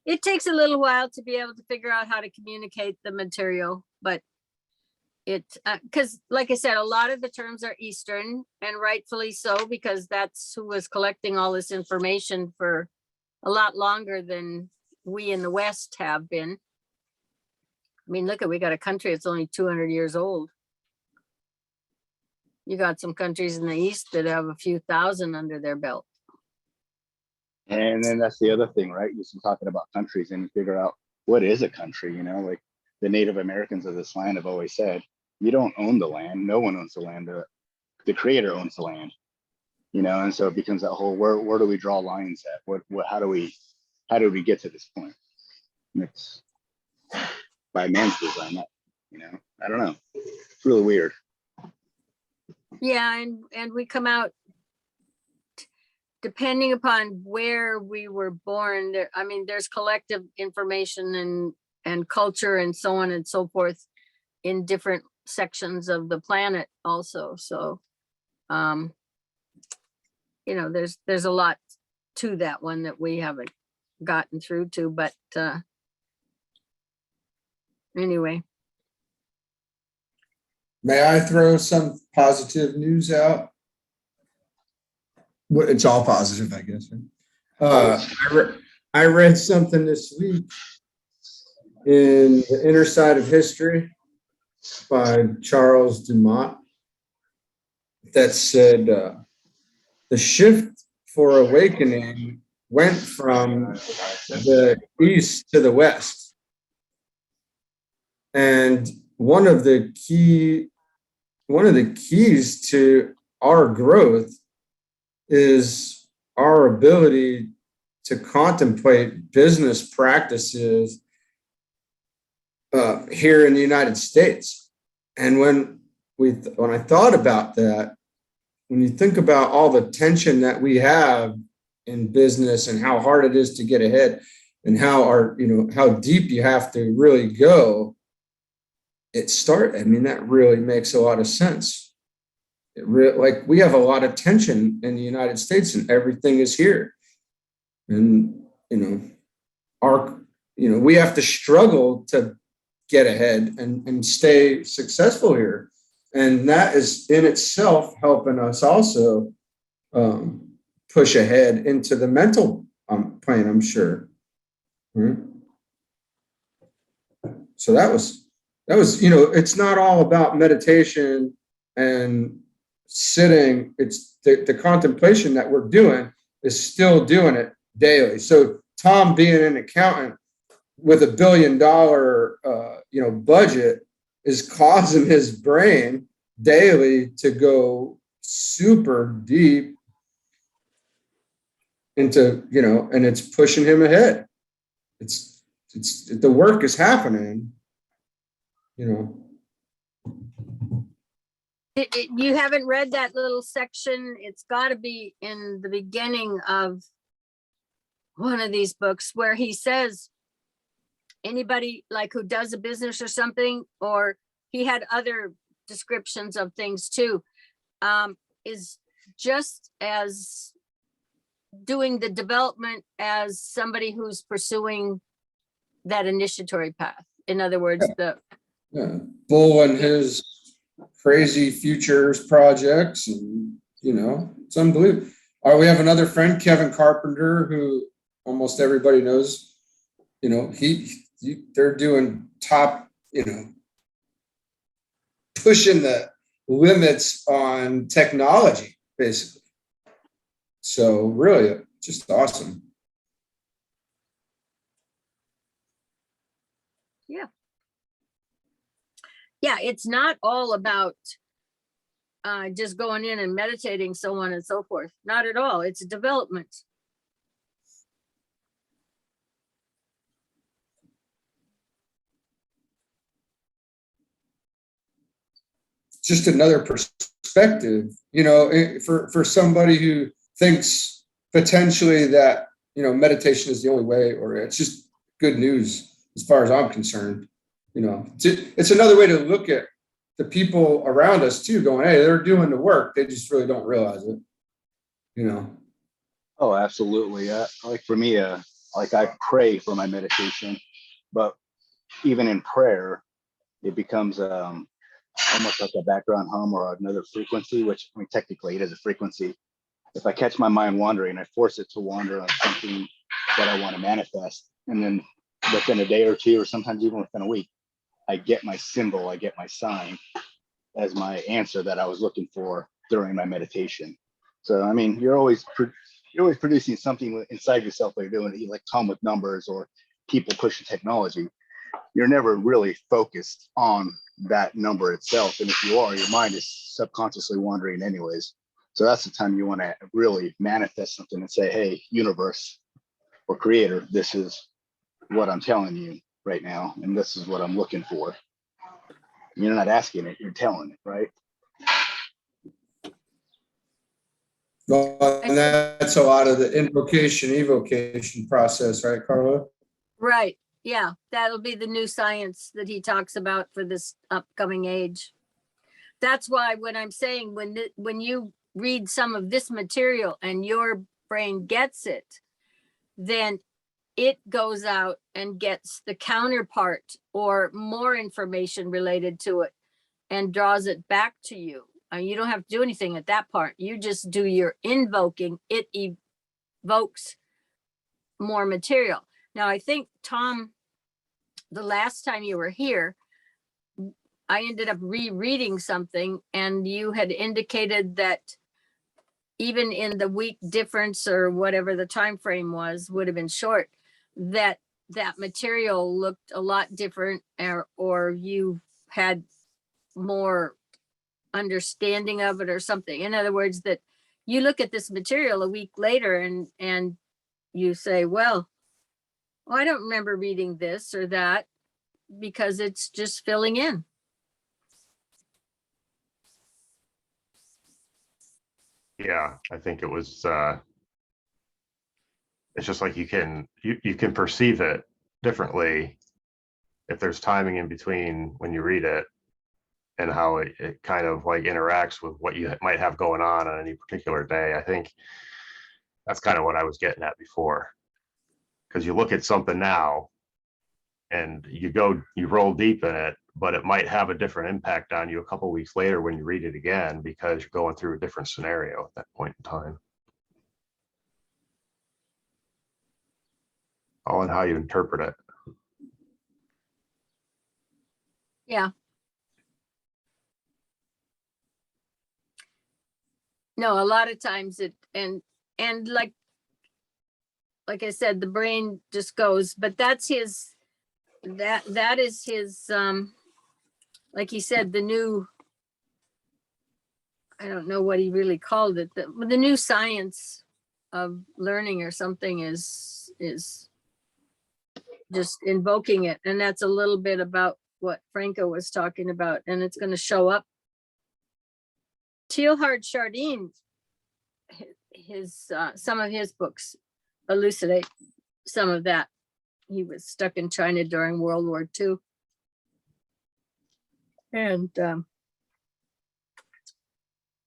It takes a little while to be able to figure out how to communicate the material, but it, because like I said, a lot of the terms are Eastern, and rightfully so, because that's who was collecting all this information for a lot longer than we in the West have been. I mean, look at, we got a country that's only 200 years old. You got some countries in the East that have a few thousand under their belt. And then that's the other thing, right? You're talking about countries, and you figure out what is a country, you know, like the Native Americans of this land have always said, you don't own the land. No one owns the land. The creator owns the land, you know? And so it becomes that whole, where do we draw lines at? How do we get to this point? And it's by man's design, you know, I don't know. It's really weird. Yeah, and we come out depending upon where we were born. There, I mean, there's collective information and culture and so on and so forth in different sections of the planet also. So, you know, there's a lot to that one that we haven't gotten through to, but anyway. May I throw some positive news out? Well, it's all positive, I guess. I read something this week in The Inner Side of History by Charles Dumont that said the shift for awakening went from the east to the west. And one of the keys to our growth is our ability to contemplate business practices here in the United States. And when I thought about that, when you think about all the tension that we have in business and how hard it is to get ahead and how deep you have to really go, that really makes a lot of sense. Like we have a lot of tension in the United States and everything is here. And, we have to struggle to get ahead and stay successful here. And that is in itself helping us also push ahead into the mental plane, I'm sure. So that was, it's not all about meditation and sitting. It's the contemplation that we're doing is still doing it daily. So Tom being an accountant with $1 billion, budget is causing his brain daily to go super deep into, and it's pushing him ahead. It's the work is happening, You haven't read that little section? It's got to be in the beginning of one of these books where he says anybody like who does a business or something, or he had other descriptions of things too, is just as doing the development as somebody who's pursuing that initiatory path. In other words, Yeah. Bull and his crazy futures projects, and it's unbelievable. We have another friend, Kevin Carpenter, who almost everybody knows. They're doing top, pushing the limits on technology, basically. So really, just awesome. Yeah, it's not all about just going in and meditating, so on and so forth. Not at all. It's development. Just another perspective, for somebody who thinks potentially that, meditation is the only way, or it's just good news as far as I'm concerned. It's another way to look at the people around us too, going, hey, they're doing the work. They just really don't realize it, Oh, absolutely. Like for me, like I pray for my meditation, but even in prayer, it becomes almost like a background hum or another frequency, which technically it is a frequency. If I catch my mind wandering, I force it to wander on something that I want to manifest. And then within a day or two, or sometimes even within a week, I get my symbol, I get my sign as my answer that I was looking for during my meditation. So, I mean, you're always producing something inside yourself while you're doing it, like come with numbers or people pushing technology. You're never really focused on that number itself. And if you are, your mind is subconsciously wandering anyways. So that's the time you want to really manifest something and say, hey, universe or creator, this is what I'm telling you right now. And this is what I'm looking for. You're not asking it, you're telling it, right? Well, and that's a lot of the invocation, evocation process, right, Carla? Right. Yeah, that'll be the new science that he talks about for this upcoming age. That's why when I'm saying when you read some of this material and your brain gets it, then it goes out and gets the counterpart or more information related to it and draws it back to you. You don't have to do anything at that part. You just do your invoking. It evokes more material. Now, I think, Tom, the last time you were here, I ended up rereading something, and you had indicated that even in the week difference or whatever the time frame was, would have been short, that material looked a lot different, or you had more understanding of it or something. In other words, that you look at this material a week later and you say, well, I don't remember reading this or that, because it's just filling in. Yeah, I think it was, it's just like you can perceive it differently if there's timing in between when you read it and how it kind of like interacts with what you might have going on any particular day. I think that's kind of what I was getting at before. Because you look at something now and you roll deep in it, but it might have a different impact on you a couple of weeks later when you read it again, because you're going through a different scenario at that point in time. All in how you interpret it. Yeah. No, a lot of times and like I said, the brain just goes, but that's his, that is his, like he said, the new, I don't know what he really called it, the new science of learning or something is just invoking it. And that's a little bit about what Franco was talking about, and it's going to show up Teilhard Chardin, some of his books elucidate some of that. He was stuck in China during World War II. And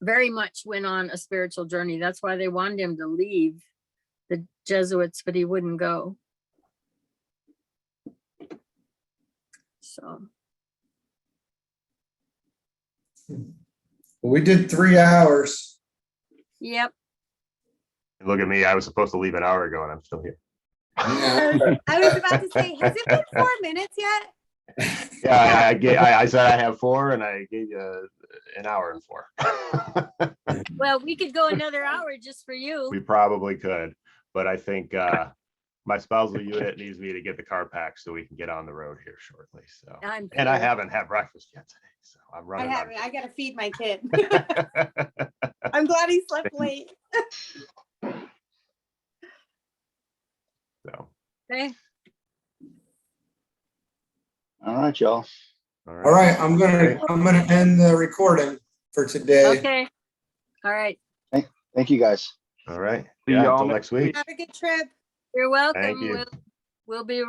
very much went on a spiritual journey. That's why they wanted him to leave the Jesuits, but he wouldn't go. So, We did 3 hours. yep. Look at me, I was supposed to leave an hour ago and I'm still here. Yeah. I was about to say, has it been 4 minutes yet? Yeah, I said I have 4 and I gave you an hour and 4. Well, we could go another hour just for you. We probably could, but I think my spousal unit needs me to get the car packed so we can get on the road here shortly. So, and I full. haven't had breakfast yet today, so I'm I running. haven't. I gotta feed my kid. on- I'm glad he slept late. So, Okay. All right, y'all. All right, I'm gonna end the recording for today. Okay. All right. Thank you, guys. All right. See Yeah, y'all until next week. Have a good trip. You're welcome. Thank you. We'll be